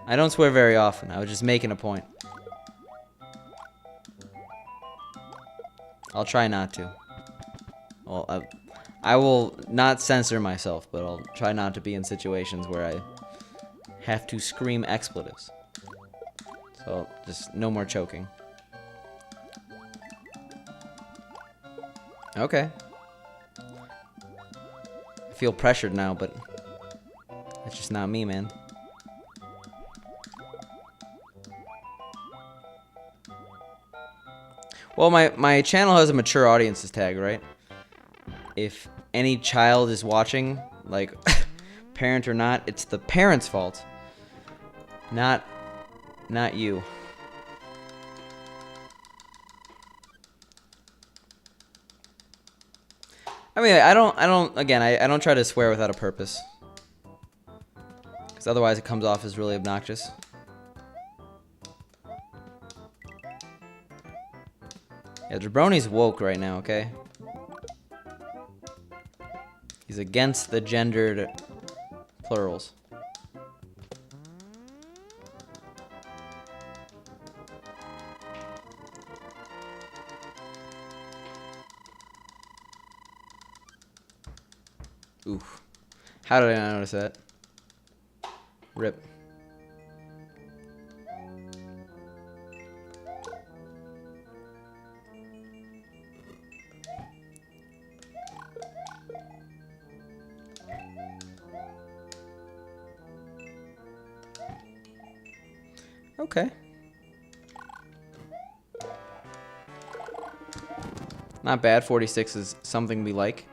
I don't swear very often. I was just making a point. I'll try not to. Well, I will not censor myself, but I'll try not to be in situations where I have to scream expletives. So, just no more choking. Okay. I feel pressured now, but that's just not me, man. Well, my channel has a mature audiences tag, right? If any child is watching, like, parent or not, it's the parent's fault. Not you. I mean, I don't try to swear without a purpose. Because otherwise it comes off as really obnoxious. Yeah, Jabroni's woke right now, okay? He's against the gendered plurals. Oof. How did I not notice that? Rip. Okay. Not bad. 46 is something we like.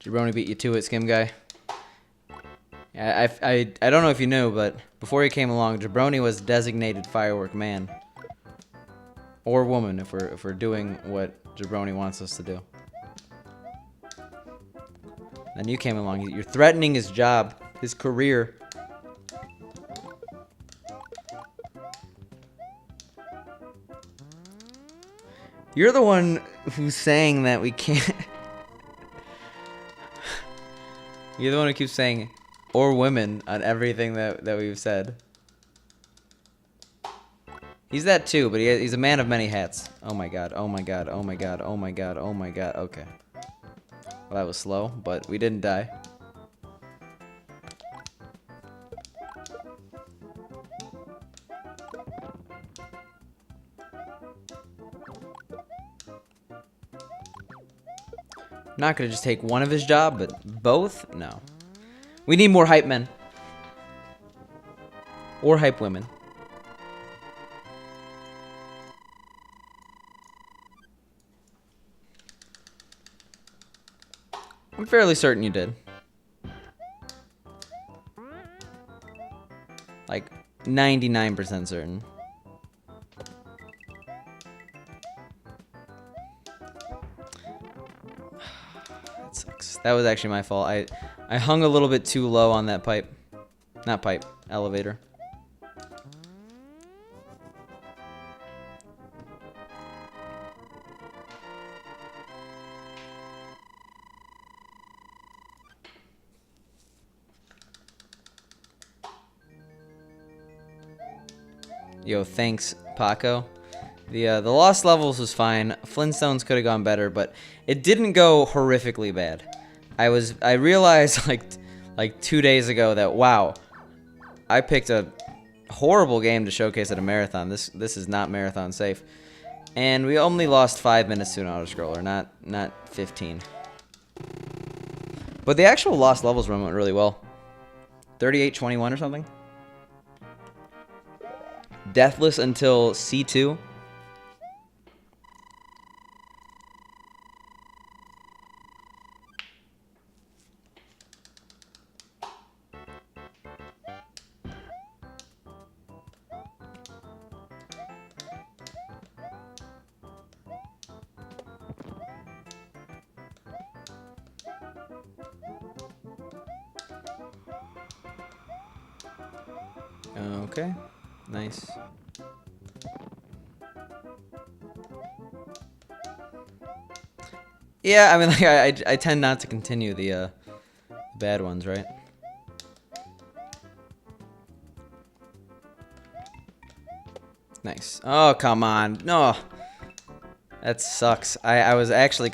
Jabroni beat you to it, Skim Guy. I don't know if you knew, but before he came along, Jabroni was designated firework man. Or woman, if we're doing what Jabroni wants us to do. Then you came along. You're threatening his job, his career. You're the one who's saying that we can't. You're the one who keeps saying, or women, on everything that we've said. He's that too, but he's a man of many hats. Oh my god, oh my god, oh my god, oh my god, oh my god, okay. Well, that was slow, but we didn't die. Not gonna just take one of his job, but both? No. We need more hype men. Or hype women. I'm fairly certain you did. Like 99% certain. That sucks. That was actually my fault. I hung a little bit too low on that pipe. Not pipe, elevator. Yo, thanks, Paco. The lost levels was fine. Flintstones could have gone better, but it didn't go horrifically bad. I realized like 2 days ago that wow, I picked a horrible game to showcase at a marathon. This is not marathon safe. And we only lost 5 minutes to an auto-scroller, not 15. But the actual lost levels run went really well. 38-21 or something. Deathless until C2. Okay, nice. Yeah, I mean, like, I tend not to continue the bad ones, right? Nice. Oh, come on. No. That sucks. I was actually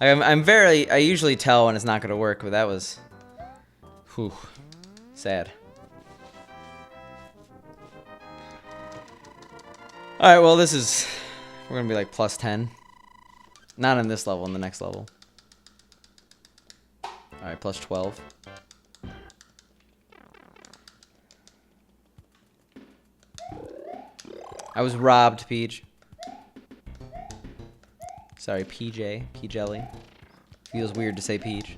I usually tell when it's not going to work, but that was whew, sad. All right, well, we're going to be like plus 10. Not in this level, in the next level. Alright, plus 12. I was robbed, Peach. Sorry, PJ. P-Jelly. Feels weird to say Peach.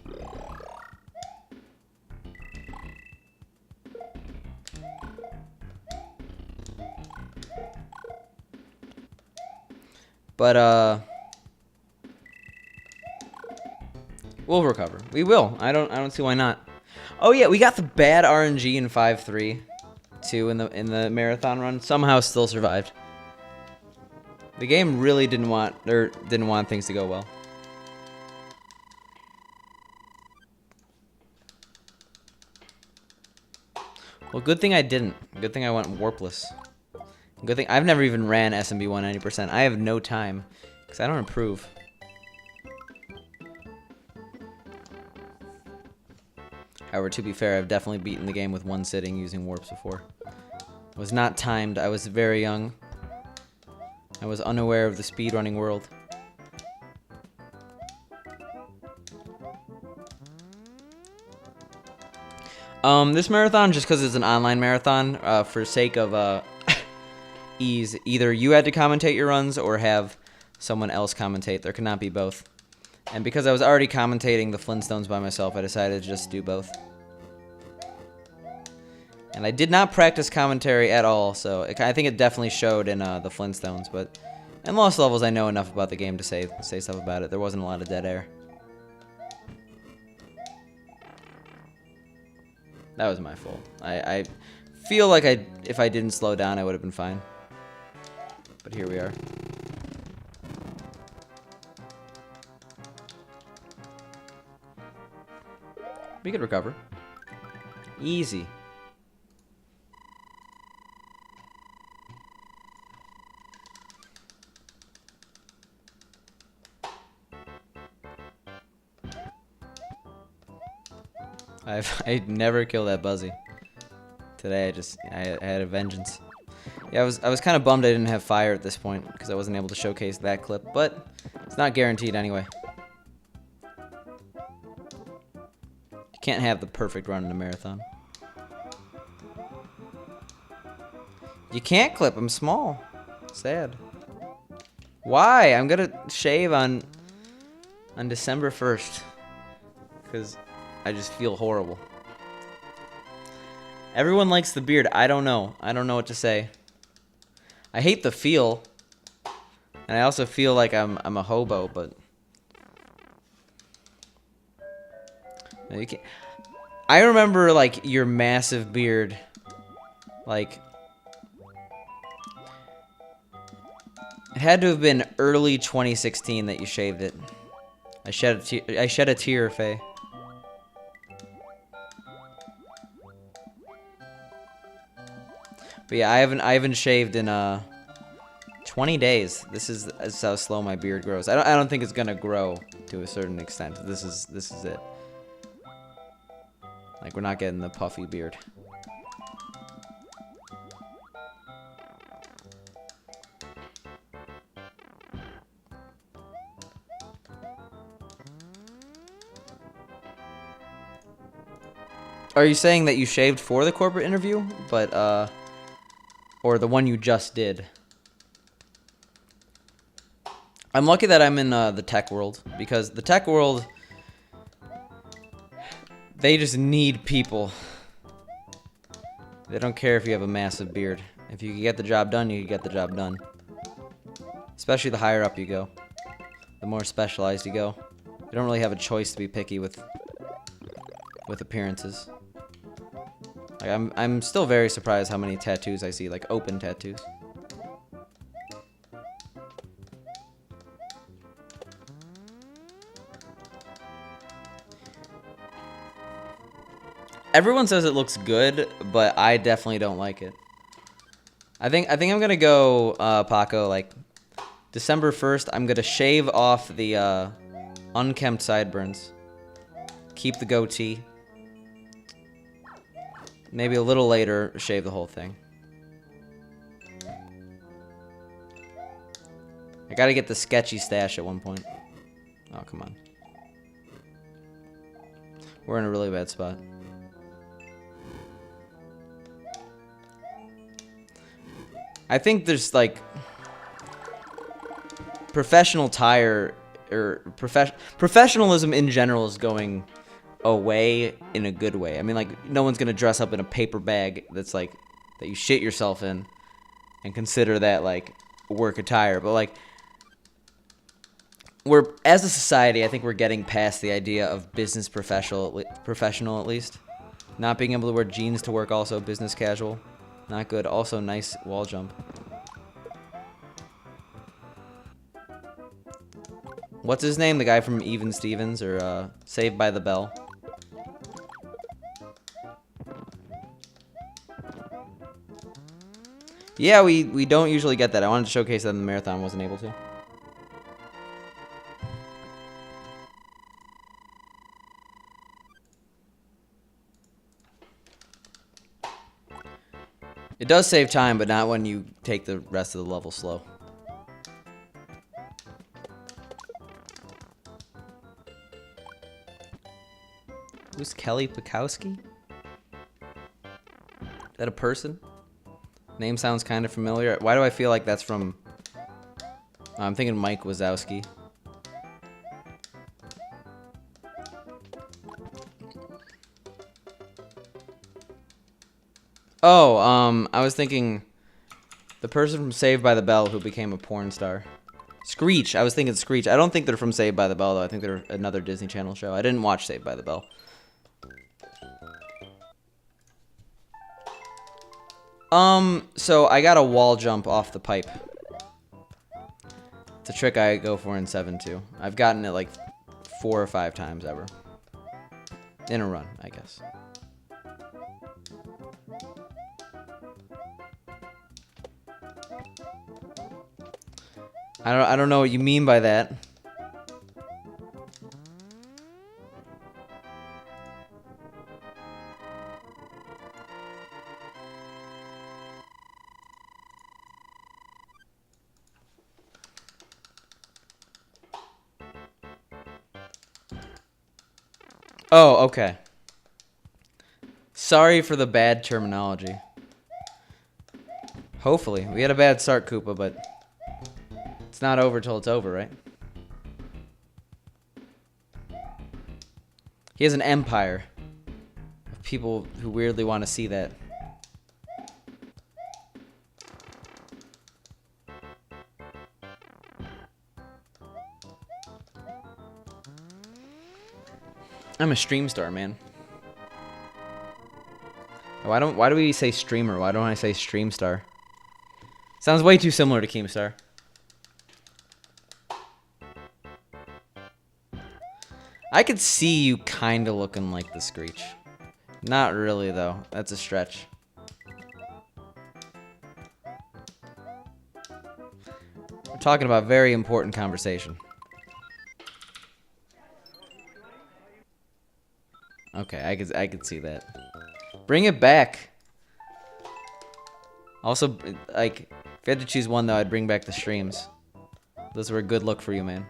But, we'll recover. We will. I don't see why not. Oh yeah, we got the bad RNG in 5-3 too in the marathon run. Somehow still survived. The game really didn't want things to go well. Well, good thing I didn't. Good thing I went warpless. Good thing I've never even ran SMB 190%. I have no time because I don't improve. However, to be fair, I've definitely beaten the game with one sitting using warps before. It was not timed. I was very young. I was unaware of the speedrunning world. This marathon, just because it's an online marathon, for sake of ease, either you had to commentate your runs or have someone else commentate. There cannot be both. And because I was already commentating the Flintstones by myself, I decided to just do both. And I did not practice commentary at all, so I think it definitely showed in the Flintstones. But in Lost Levels, I know enough about the game to say stuff about it. There wasn't a lot of dead air. That was my fault. I feel like if I didn't slow down, I would have been fine. But here we are. We could recover. Easy. I never kill that Buzzy. Today I had a vengeance. Yeah, I was kind of bummed I didn't have fire at this point because I wasn't able to showcase that clip, but it's not guaranteed anyway. You can't have the perfect run in a marathon. You can't clip. I'm small. Sad. Why? I'm gonna shave on December 1st because I just feel horrible. Everyone likes the beard. I don't know. I don't know what to say. I hate the feel, and I also feel like I'm a hobo. But no, you can't. I remember like your massive beard, like it had to have been early 2016 that you shaved it. I shed a tear, Faye. But yeah, I haven't shaved in 20 days. This is how slow my beard grows. I don't think it's gonna grow to a certain extent. This is it. Like, we're not getting the puffy beard. Are you saying that you shaved for the corporate interview, but or the one you just did? I'm lucky that I'm in the tech world, because the tech world, they just need people. They don't care if you have a massive beard. If you can get the job done, you can get the job done. Especially the higher up you go, the more specialized you go. You don't really have a choice to be picky with appearances. Like, I'm still very surprised how many tattoos I see, like open tattoos. Everyone says it looks good, but I definitely don't like it. I think I'm gonna go Paco, like December 1st. I'm gonna shave off the unkempt sideburns, keep the goatee. Maybe a little later, shave the whole thing. I gotta get the sketchy stash at one point. Oh, come on. We're in a really bad spot. I think there's like professional tire or professionalism in general is going away in a good way. I mean, like, no one's gonna dress up in a paper bag that's like that you shit yourself in and consider that like work attire. But like, we're, as a society, I think we're getting past the idea of business professional at least. Not being able to wear jeans to work, also business casual. Not good. Also, nice wall jump. What's his name? The guy from Even Stevens or Saved by the Bell. Yeah, we don't usually get that. I wanted to showcase that in the marathon. Wasn't able to. It does save time, but not when you take the rest of the level slow. Who's Kelly Pukowski? Is that a person? Name sounds kind of familiar. Why do I feel like that's from... I'm thinking Mike Wazowski. Oh, I was thinking the person from Saved by the Bell who became a porn star. Screech. I was thinking Screech. I don't think they're from Saved by the Bell, though. I think they're another Disney Channel show. I didn't watch Saved by the Bell. So I got a wall jump off the pipe. It's a trick I go for in 7-2. I've gotten it like 4 or 5 times ever. In a run, I guess. I don't know what you mean by that. Oh, okay. Sorry for the bad terminology. Hopefully. We had a bad start, Koopa, but it's not over till it's over, right? He has an empire of people who weirdly want to see that. I'm a stream star, man. Why do we say streamer? Why don't I say stream star? Sounds way too similar to Keemstar. I could see you kind of looking like the Screech. Not really, though. That's a stretch. We're talking about very important conversation. Okay, I could see that. Bring it back. Also, like, if you had to choose one, though, I'd bring back the streams. Those were a good look for you, man.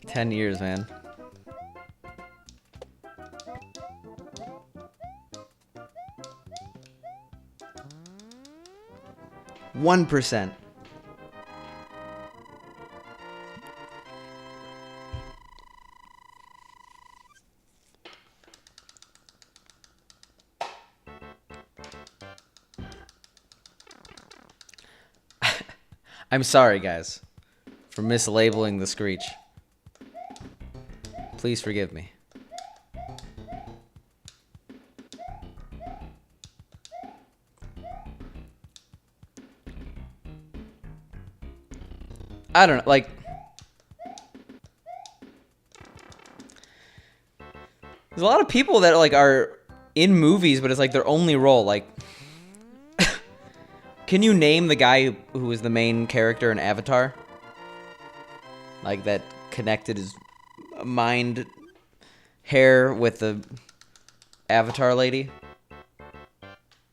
"10 years, man. "1%. I'm sorry, guys, for mislabeling the Screech. Please forgive me. I don't know, like... There's a lot of people that like are in movies, but it's like their only role, like... Can you name the guy who was the main character in Avatar? Like, that connected his mind hair with the Avatar lady?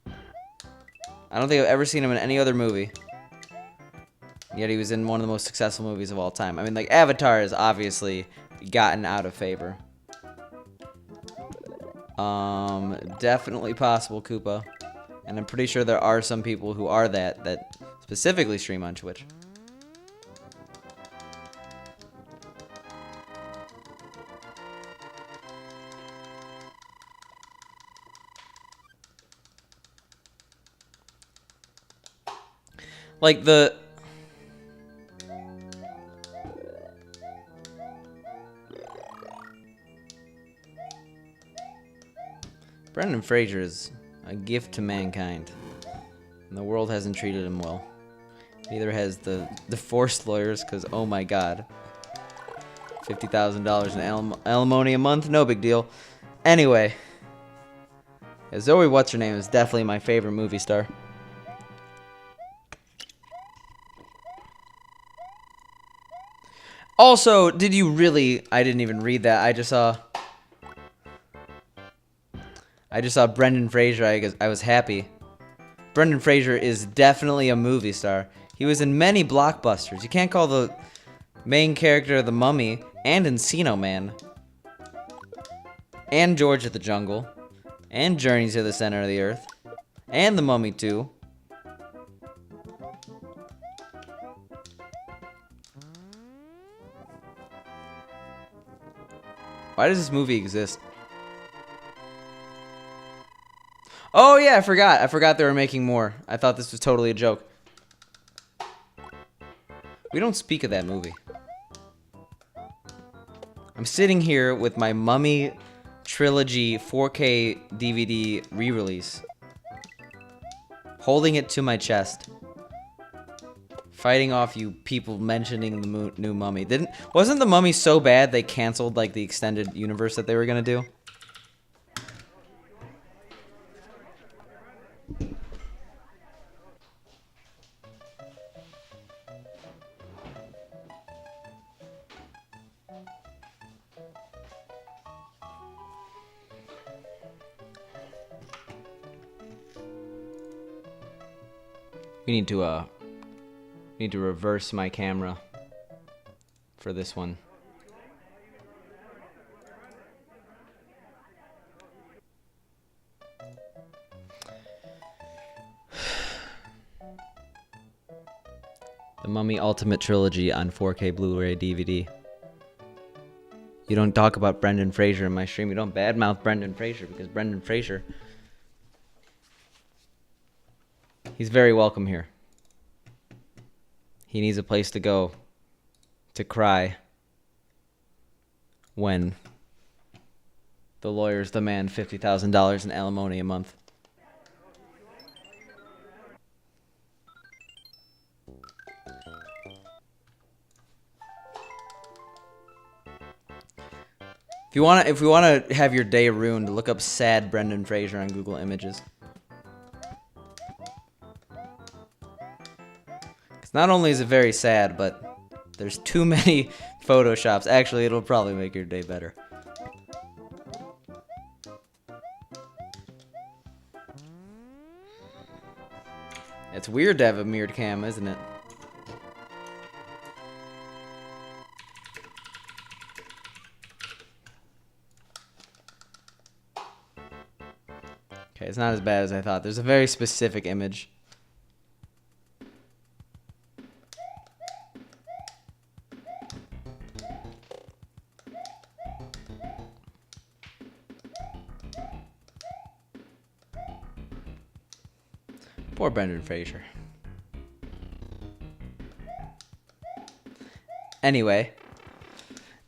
I don't think I've ever seen him in any other movie. Yet he was in one of the most successful movies of all time. I mean, like, Avatar has obviously gotten out of favor. Definitely possible, Koopa. And I'm pretty sure there are some people who are that specifically stream on Twitch. Like the... Brendan Fraser is a gift to mankind, and the world hasn't treated him well. Neither has the forced lawyers, because, oh my god. $50,000 in alimony a month? No big deal. Anyway. Zoe What's-Her-Name is definitely my favorite movie star. Also, did you really... I didn't even read that. I just saw Brendan Fraser. I was happy. Brendan Fraser is definitely a movie star. He was in many blockbusters. You can't call the main character The Mummy and Encino Man. And George of the Jungle. And Journey to the Center of the Earth. And The Mummy 2. Why does this movie exist? Oh yeah, I forgot. I forgot they were making more. I thought this was totally a joke. We don't speak of that movie. I'm sitting here with my Mummy Trilogy 4K DVD re-release. Holding it to my chest. Fighting off you people mentioning the new Mummy. Wasn't the Mummy so bad they canceled like the extended universe that they were gonna do? We need to reverse my camera for this one. The Mummy Ultimate Trilogy on 4K Blu-ray DVD. You don't talk about Brendan Fraser in my stream. You don't badmouth Brendan Fraser because Brendan Fraser, he's very welcome here. He needs a place to go to cry when the lawyers demand $50,000 in alimony a month. If you want to have your day ruined, look up sad Brendan Fraser on Google Images. Not only is it very sad, but there's too many photoshops. Actually, it'll probably make your day better. It's weird to have a mirrored cam, isn't it? Okay, it's not as bad as I thought. There's a very specific image. Poor Brendan Fraser. Anyway,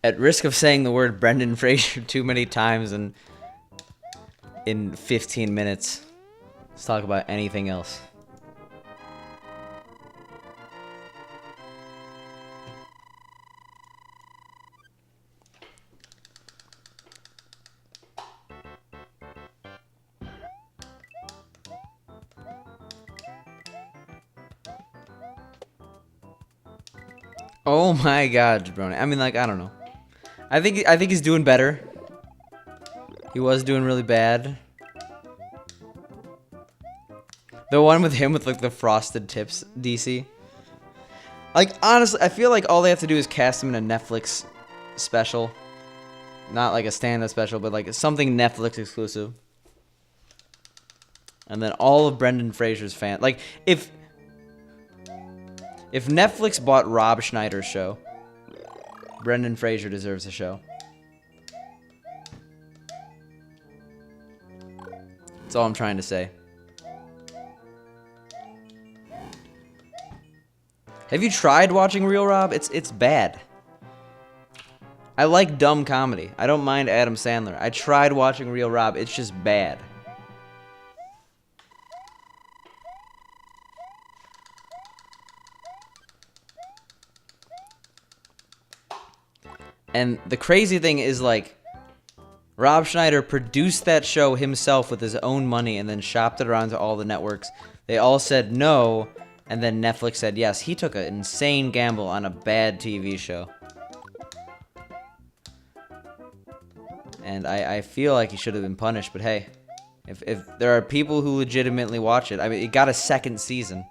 at risk of saying the word Brendan Fraser too many times in 15 minutes, let's talk about anything else. Oh my God, Jabroni. I mean, like, I don't know. I think he's doing better. He was doing really bad. The one with him with like the frosted tips, DC. Like, honestly, I feel like all they have to do is cast him in a Netflix special. Not like a stand-up special, but like something Netflix exclusive. And then all of Brendan Fraser's fans, like, if Netflix bought Rob Schneider's show, Brendan Fraser deserves a show. That's all I'm trying to say. Have you tried watching Real Rob? It's bad. I like dumb comedy. I don't mind Adam Sandler. I tried watching Real Rob. It's just bad. And the crazy thing is, like, Rob Schneider produced that show himself with his own money and then shopped it around to all the networks. They all said no, and then Netflix said yes. He took an insane gamble on a bad TV show. And I feel like he should have been punished, but hey, if there are people who legitimately watch it, I mean, it got a second season.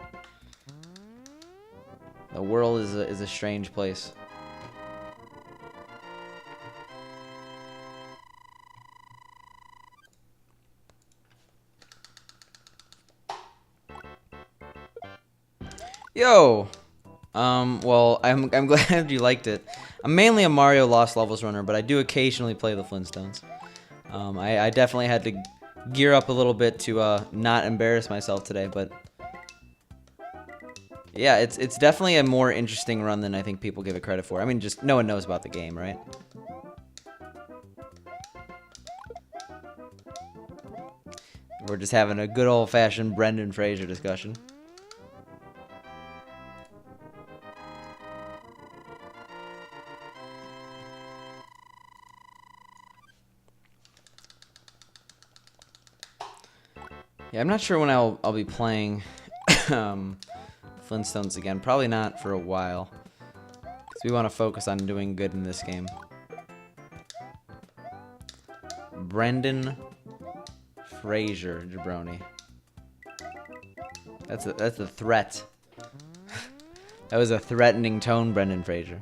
The world is a strange place. Yo! Well, I'm glad you liked it. I'm mainly a Mario Lost Levels runner, but I do occasionally play the Flintstones. I definitely had to gear up a little bit to not embarrass myself today, but yeah, it's definitely a more interesting run than I think people give it credit for. I mean, just no one knows about the game, right? We're just having a good old-fashioned Brendan Fraser discussion. Yeah, I'm not sure when I'll be playing Flintstones again. Probably not for a while, because we want to focus on doing good in this game. Brendan Fraser, jabroni. That's a threat. That was a threatening tone, Brendan Fraser.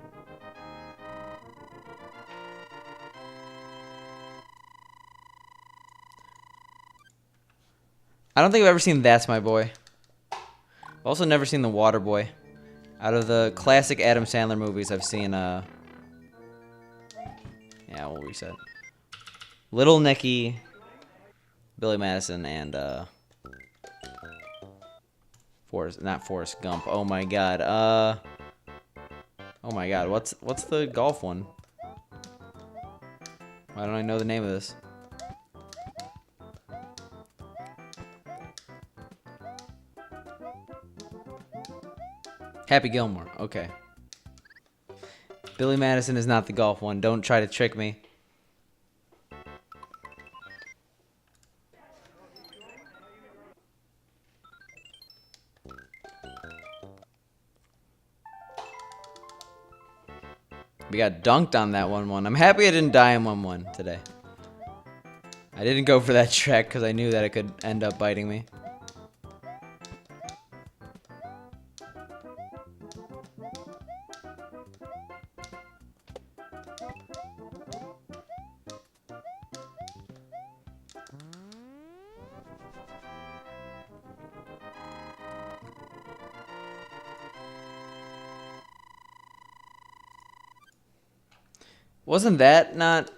I don't think I've ever seen That's My Boy. I've also never seen The Water Boy. Out of the classic Adam Sandler movies, I've seen, yeah, we'll reset. Little Nicky, Billy Madison, and, not Forrest Gump. Oh my god, oh my god, what's the golf one? Why don't I know the name of this? Happy Gilmore. Okay. Billy Madison is not the golf one. Don't try to trick me. We got dunked on that 1-1. I'm happy I didn't die in 1-1 today. I didn't go for that track because I knew that it could end up biting me. Wasn't that not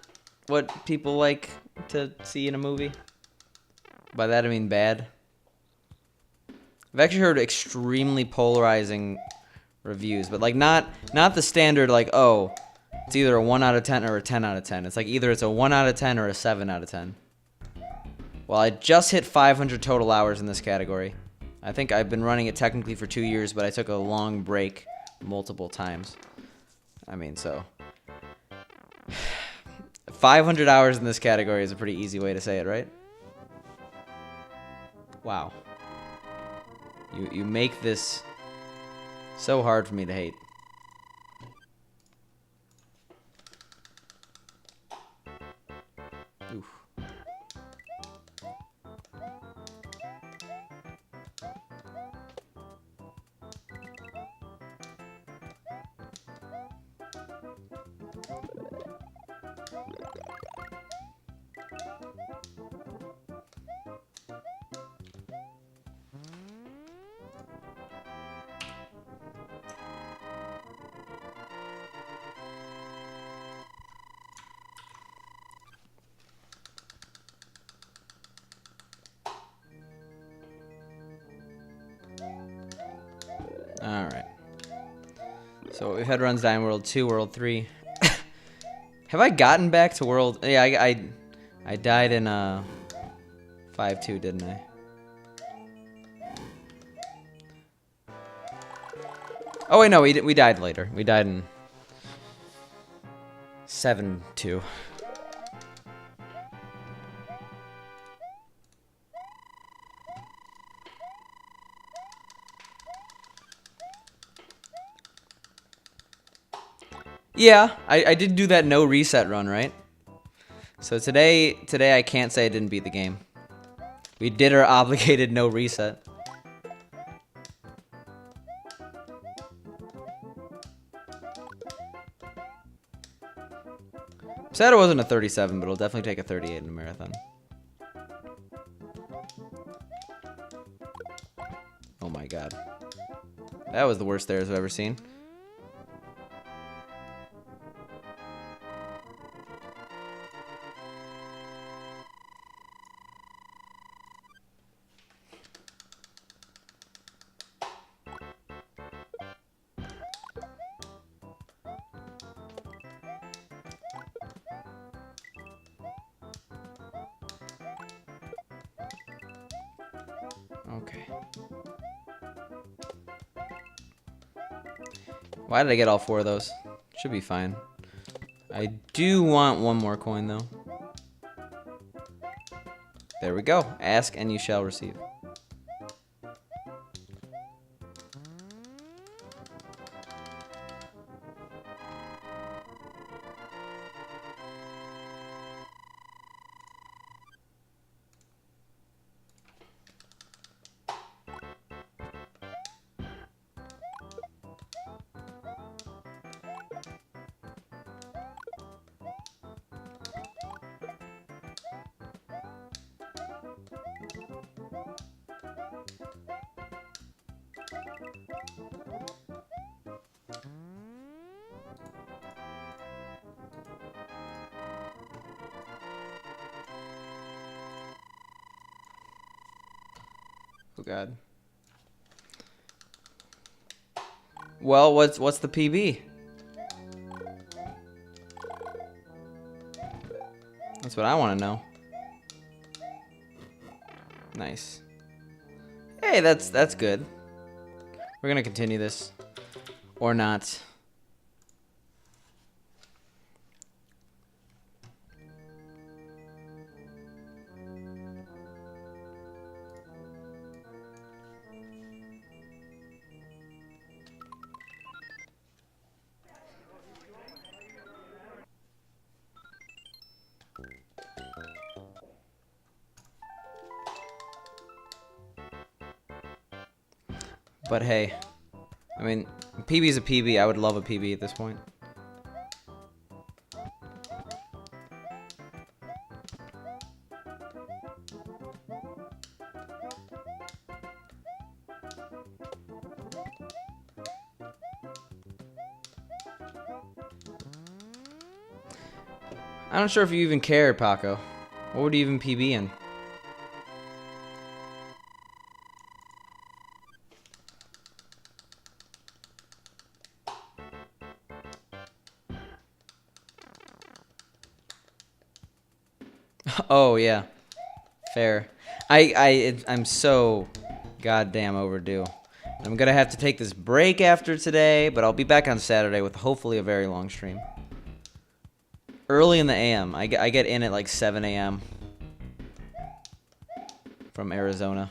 what people like to see in a movie? By that I mean bad. I've actually heard extremely polarizing reviews, but like not the standard like, oh, it's either a 1 out of 10 or a 10 out of 10. It's like either it's a 1 out of 10 or a 7 out of 10. Well, I just hit 500 total hours in this category. I think I've been running it technically for 2 years, but I took a long break multiple times. I mean, so 500 hours in this category is a pretty easy way to say it, right? Wow. You make this so hard for me to hate. Oof. Alright. So we've had runs down World 2, World 3. Have I gotten back to World... Yeah, I died in 5-2, didn't I? Oh, wait, no, we died later. We died in 7-2. Yeah, I did do that no reset run, right? So today I can't say I didn't beat the game. We did our obligated no reset. Sad it wasn't a 37, but it'll definitely take a 38 in a marathon. Oh my god. That was the worst stairs I've ever seen. Okay. Why did I get all 4 of those? Should be fine. I do want 1 more coin, though. There we go. Ask and you shall receive. Oh god. Well, what's the PB? That's what I want to know. Nice. Hey, that's good. We're gonna continue this, or not. But hey, I mean, PB is a PB. I would love a PB at this point. I'm not sure if you even care, Paco. What would you even PB in? Oh yeah, fair. I'm so goddamn overdue. I'm gonna have to take this break after today, but I'll be back on Saturday with hopefully a very long stream. Early in the AM. I get in at like 7 a.m. from Arizona.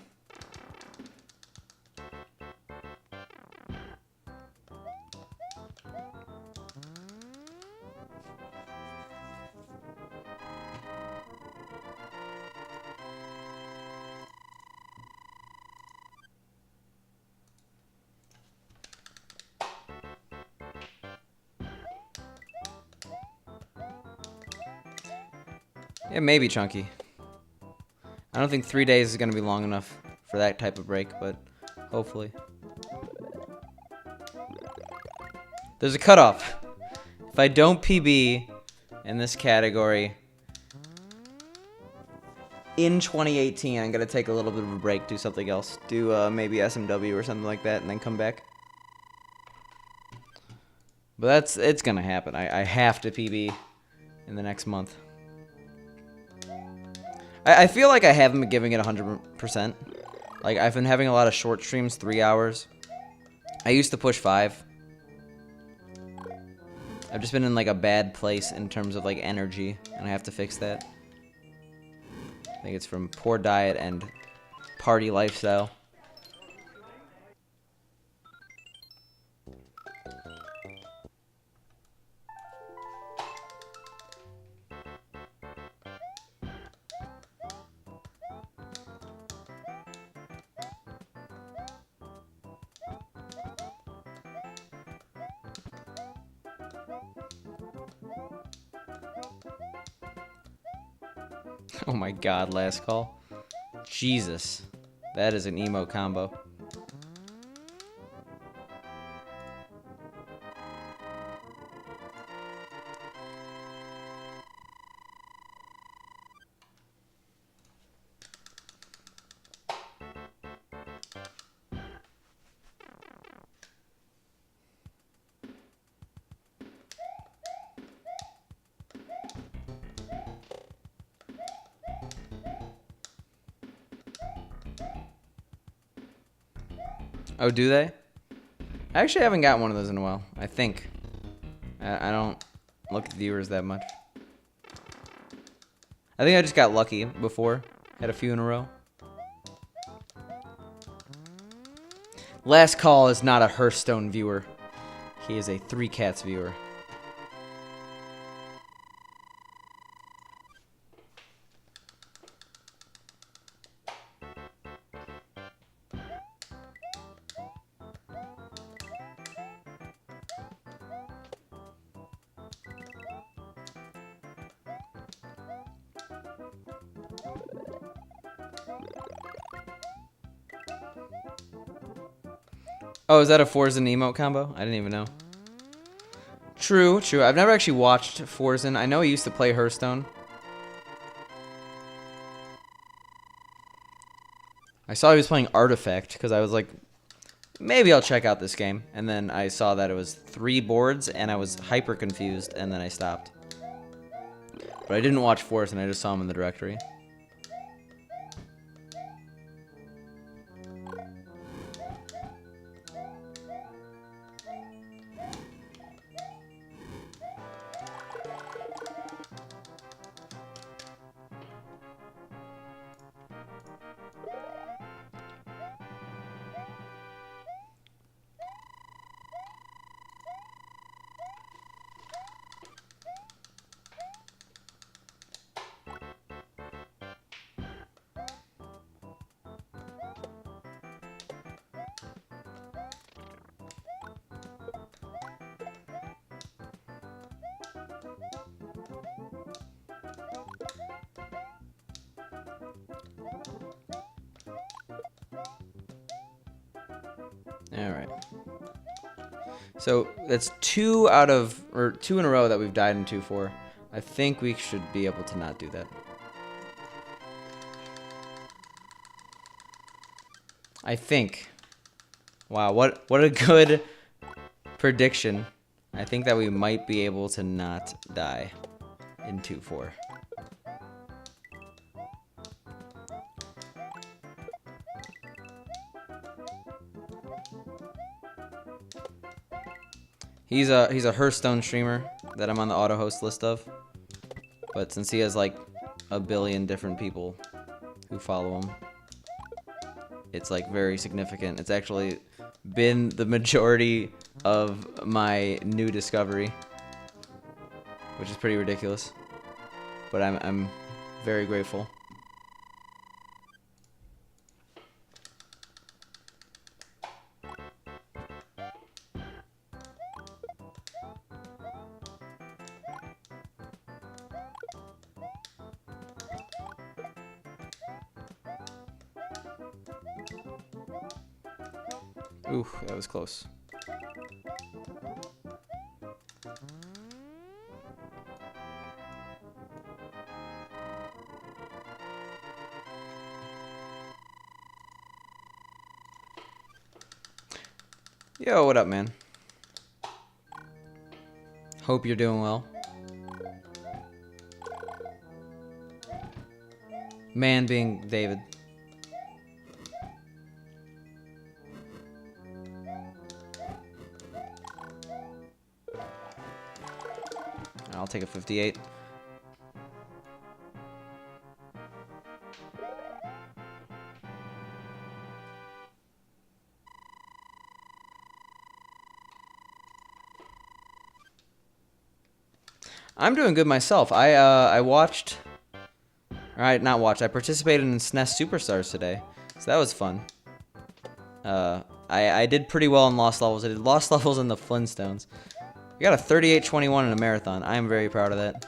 Yeah, maybe Chunky. I don't think 3 days is going to be long enough for that type of break, but hopefully. There's a cutoff. If I don't PB in this category in 2018, I'm going to take a little bit of a break, do something else. Do maybe SMW or something like that, and then come back. But it's going to happen. I have to PB in the next month. I feel like I haven't been giving it 100%. Like, I've been having a lot of short streams, 3 hours. I used to push 5. I've just been in, like, a bad place in terms of, like, energy, and I have to fix that. I think it's from poor diet and party lifestyle. Oh my god, last call. Jesus. That is an emo combo. Oh, do they? I actually haven't got one of those in a while, I think. I don't look at viewers that much. I think I just got lucky before. Had a few in a row. Last call is not a Hearthstone viewer. He is a Three Cats viewer. Oh, is that a Forza emote combo? I didn't even know. True, true. I've never actually watched Forza. I know he used to play Hearthstone. I saw he was playing Artifact because I was like, maybe I'll check out this game. And then I saw that it was 3 boards and I was hyper confused and then I stopped. But I didn't watch Forza and I just saw him in the directory. All right. So that's 2 in a row that we've died in 2-4. I think we should be able to not do that. I think. Wow, what a good prediction. I think that we might be able to not die in 2-4. He's a Hearthstone streamer that I'm on the auto host list of. But since he has like a billion different people who follow him, it's like very significant. It's actually been the majority of my new discovery, which is pretty ridiculous. But I'm very grateful. Ooh, that was close. Yo, what up, man? Hope you're doing well. Man being David. I'll take a 58. I'm doing good myself. I watched, not watched. I participated in SNES Superstars today, so that was fun. I did pretty well in Lost Levels. I did Lost Levels in the Flintstones. I got a 38-21 in a marathon. I am very proud of that.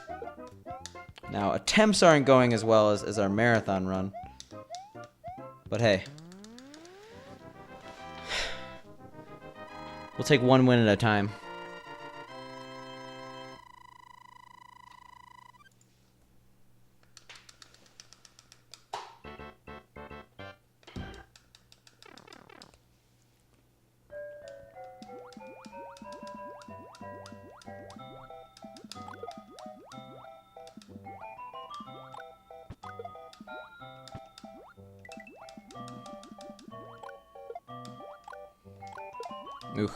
Now, attempts aren't going as well as our marathon run. But hey. We'll take one win at a time. Ooh.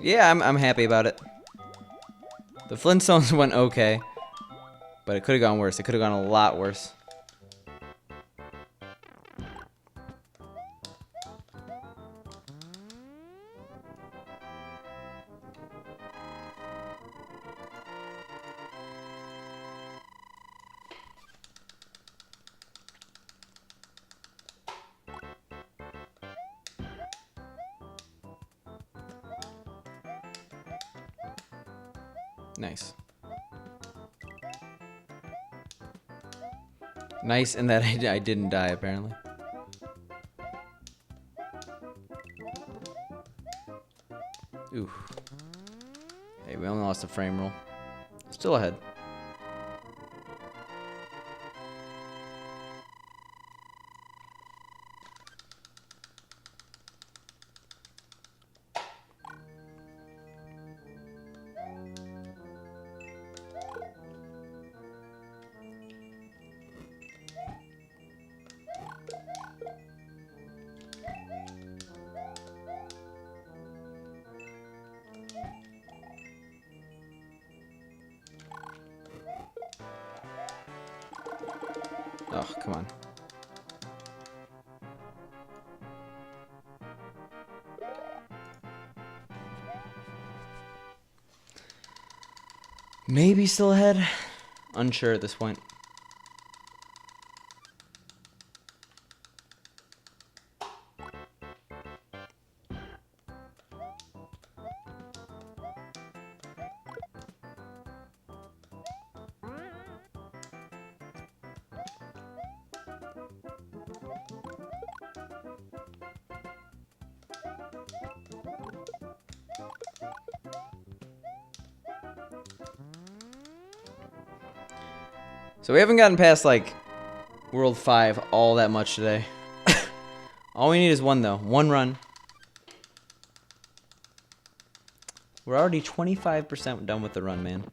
Yeah, I'm happy about it. The Flintstones went okay, but it could have gone worse. It could have gone a lot worse. Nice. Nice in that I didn't die, apparently. Ooh. Hey, we only lost a frame roll. Still ahead. Oh, come on. Maybe still ahead. Unsure at this point. So we haven't gotten past, like, World 5 all that much today. All we need is one, though. One run. We're already 25% done with the run, man.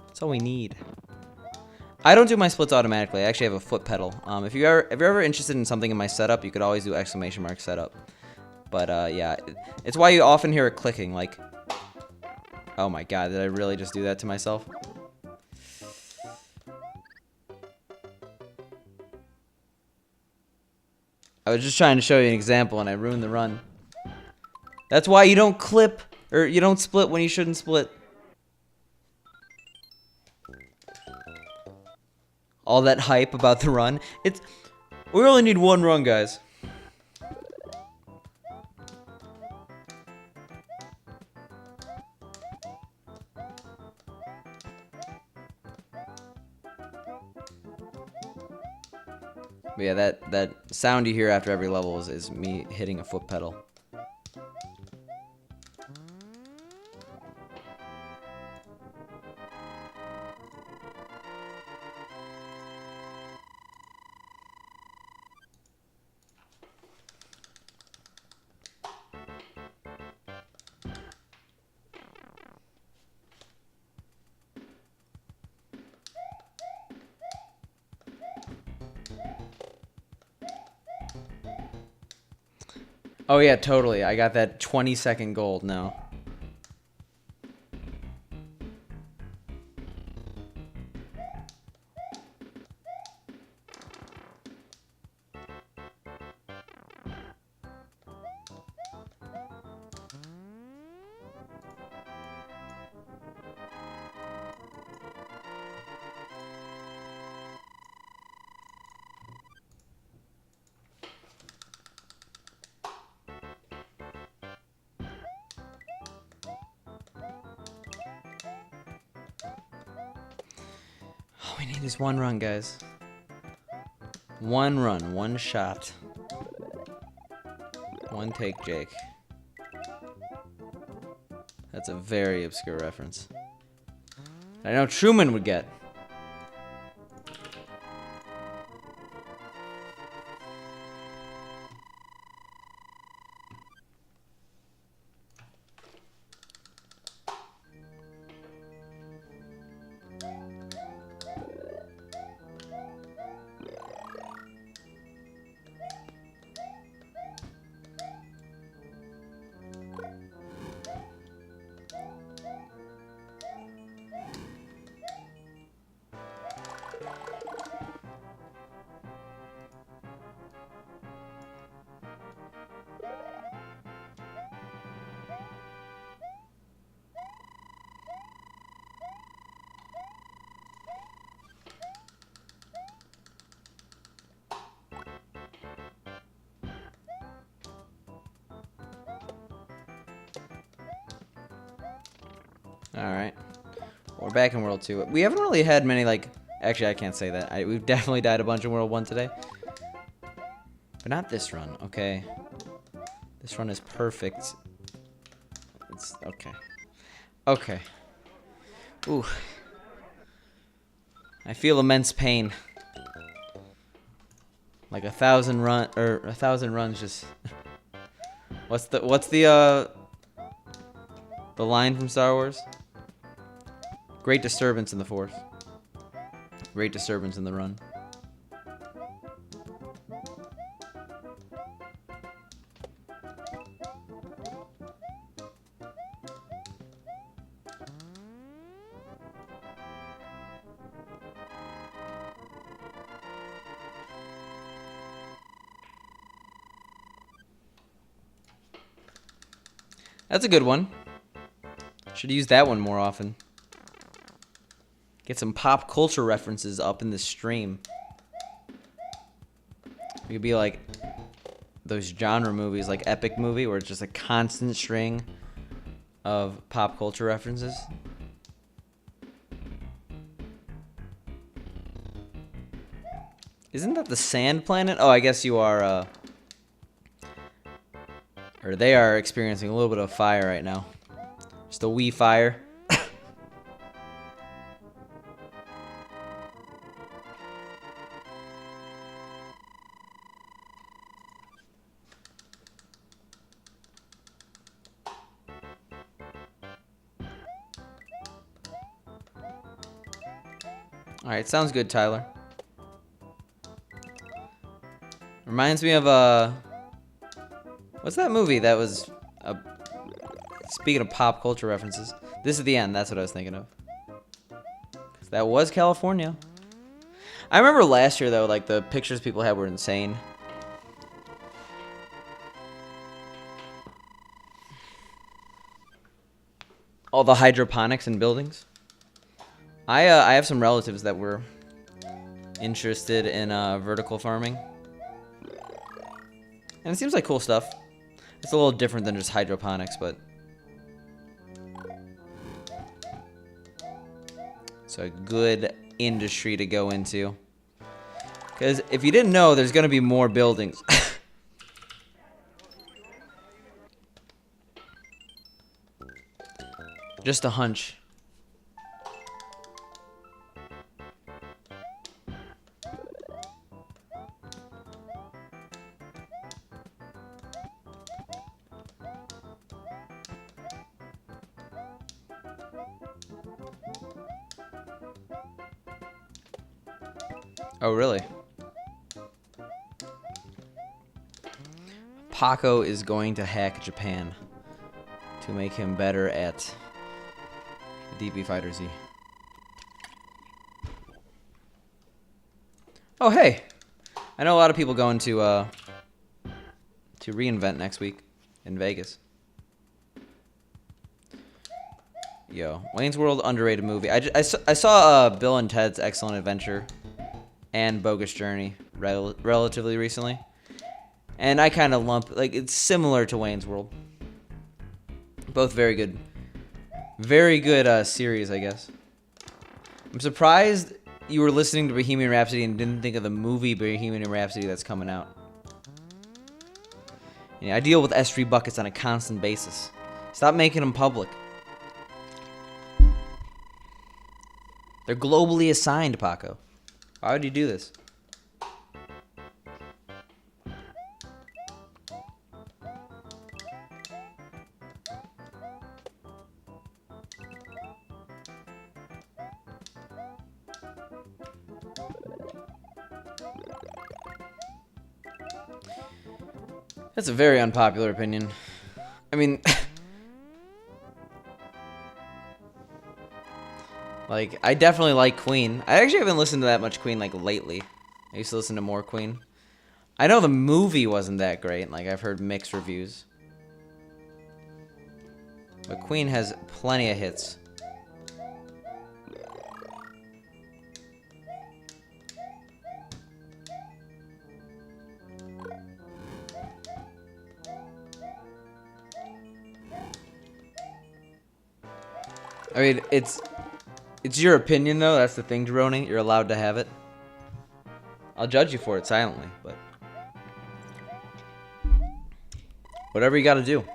That's all we need. I don't do my splits automatically. I actually have a foot pedal. If you're ever interested in something in my setup, you could always do ! setup. But, yeah. It's why you often hear it clicking, like... Oh my god, did I really just do that to myself? I was just trying to show you an example and I ruined the run. That's why you don't clip, or you don't split when you shouldn't split. All that hype about the run. We only need one run, guys. But yeah, that sound you hear after every level is me hitting a foot pedal. Oh yeah, totally. I got that 20-second gold now. we need is one run, guys. One run, one shot. One take, Jake. That's a very obscure reference. I know Truman would get. Alright. We're back in World 2. We haven't really had many, like... Actually, I can't say that. We've definitely died a bunch in World 1 today. But not this run, okay? This run is perfect. It's... Okay. Okay. Ooh. I feel immense pain. Like 1,000 runs just... What's the line from Star Wars? Great disturbance in the Force. Great disturbance in the run. That's a good one. Should use that one more often. Get some pop culture references up in the stream. It could be like those genre movies, like Epic Movie, where it's just a constant string of pop culture references. Isn't that the Sand Planet? Oh, I guess you are, or they are experiencing a little bit of fire right now. Just a wee fire. Alright, sounds good, Tyler. Reminds me of, what's that movie that was, speaking of pop culture references, This Is the End, that's what I was thinking of. That was California. I remember last year, though, like, the pictures people had were insane. All the hydroponics in buildings. I have some relatives that were interested in vertical farming. And it seems like cool stuff. It's a little different than just hydroponics, but... So a good industry to go into. Because if you didn't know, there's going to be more buildings. Just a hunch. Oh, really? Paco is going to hack Japan to make him better at DB Fighter Z. Oh, hey! I know a lot of people going to reInvent next week in Vegas. Yo, Wayne's World, underrated movie. I saw Bill and Ted's Excellent Adventure and Bogus Journey relatively recently. And I kind of lump, like, it's similar to Wayne's World. Both very good. Very good series, I guess. I'm surprised you were listening to Bohemian Rhapsody and didn't think of the movie Bohemian Rhapsody that's coming out. Yeah, I deal with S3 buckets on a constant basis. Stop making them public. They're globally assigned, Paco. Why would you do this? That's a very unpopular opinion. I mean, like, I definitely like Queen. I actually haven't listened to that much Queen, like, lately. I used to listen to more Queen. I know the movie wasn't that great. Like, I've heard mixed reviews. But Queen has plenty of hits. I mean, it's your opinion, though. That's the thing, Jeroni. You're allowed to have it. I'll judge you for it silently, but whatever you got to do.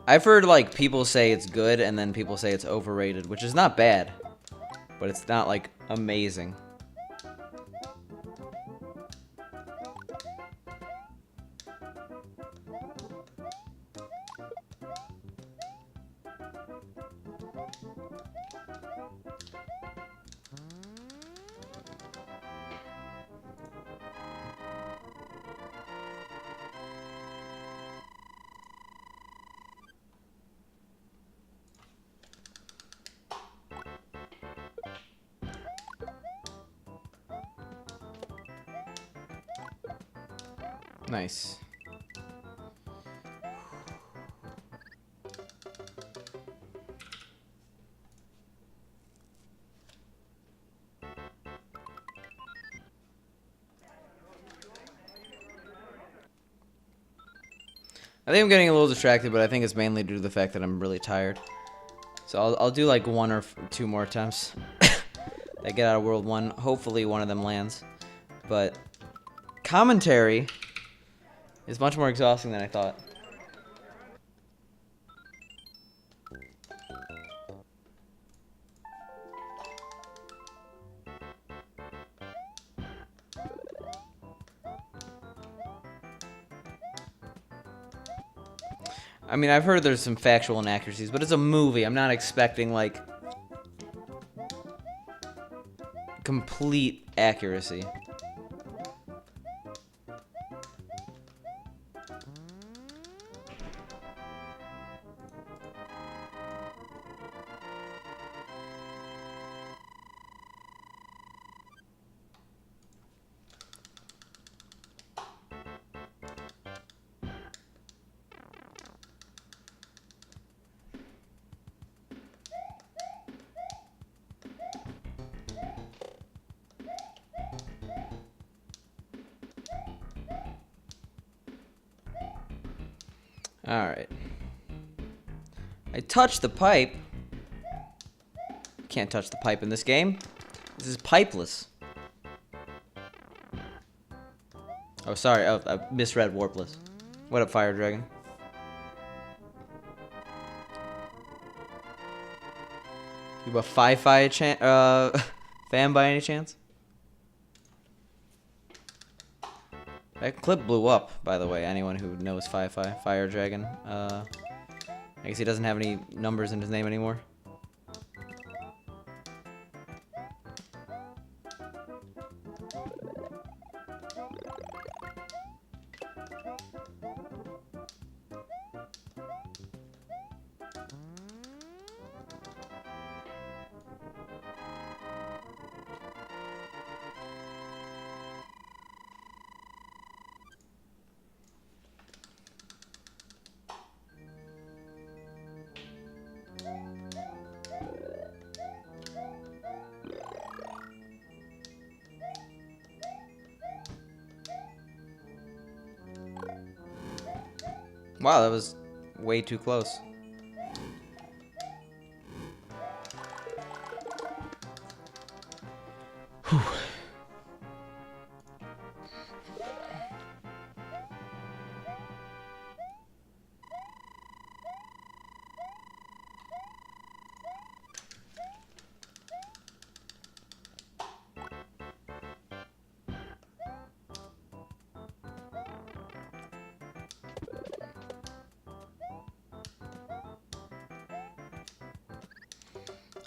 I've heard, like, people say it's good, and then people say it's overrated, which is not bad, but it's not, like, amazing. Nice. I think I'm getting a little distracted, but I think it's mainly due to the fact that I'm really tired. So I'll do like one or two more attempts. I get out of World 1. Hopefully one of them lands. But commentary is much more exhausting than I thought. I mean, I've heard there's some factual inaccuracies, but it's a movie. I'm not expecting, like, complete accuracy. Alright. I touched the pipe. Can't touch the pipe in this game. This is pipeless. Oh, sorry. Oh, I misread warpless. What up, Fire Dragon? You a Fi-Fi fan by any chance? That clip blew up, by the way. Anyone who knows Fi-Fi, Fire Dragon. I guess he doesn't have any numbers in his name anymore. Wow, that was way too close. Whew.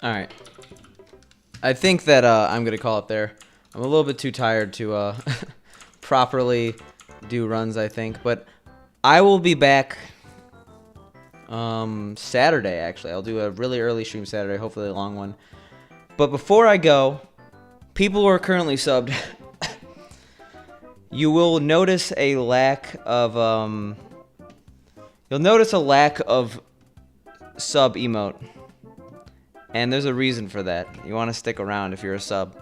All right. I think that I'm gonna call it there. I'm a little bit too tired to properly do runs, I think, but I will be back Saturday. Actually, I'll do a really early stream Saturday, hopefully a long one. But before I go, people who are currently subbed, you will notice a lack of you'll notice a lack of sub emote. And there's a reason for that. You want to stick around if you're a sub.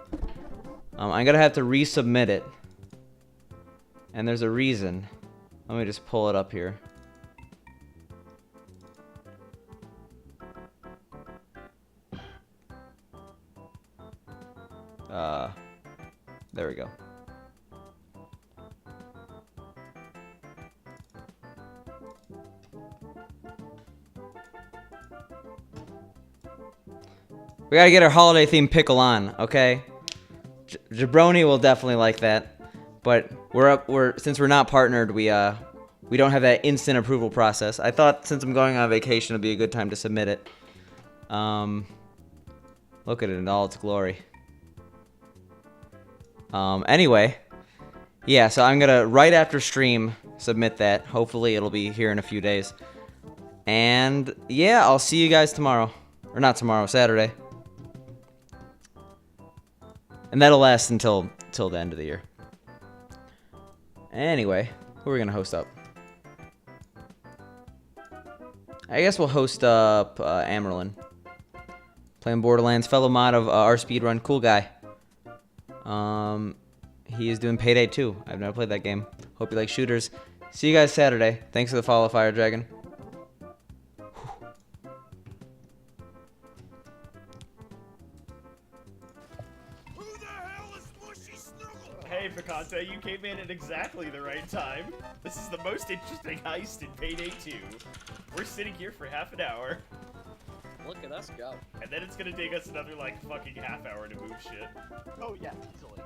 I'm going to have to resubmit it. And there's a reason. Let me just pull it up here. There we go. We gotta get our holiday themed pickle on, okay? Jabroni will definitely like that, but since we're not partnered, we don't have that instant approval process. I thought since I'm going on vacation, it'd be a good time to submit it. Look at it in all its glory. Anyway, yeah, so I'm gonna right after stream submit that. Hopefully, it'll be here in a few days. And yeah, I'll see you guys tomorrow, or not tomorrow, Saturday. And that'll last until the end of the year. Anyway, who are we gonna host up? I guess we'll host up Amerlin. Playing Borderlands, fellow mod of our speedrun, cool guy. He is doing Payday 2. I've never played that game. Hope you like shooters. See you guys Saturday. Thanks for the follow, Fire Dragon. Hey, Picante, you came in at exactly the right time. This is the most interesting heist in Payday 2. We're sitting here for half an hour. Look at us go. And then it's gonna take us another, like, fucking half hour to move shit. Oh, yeah, easily.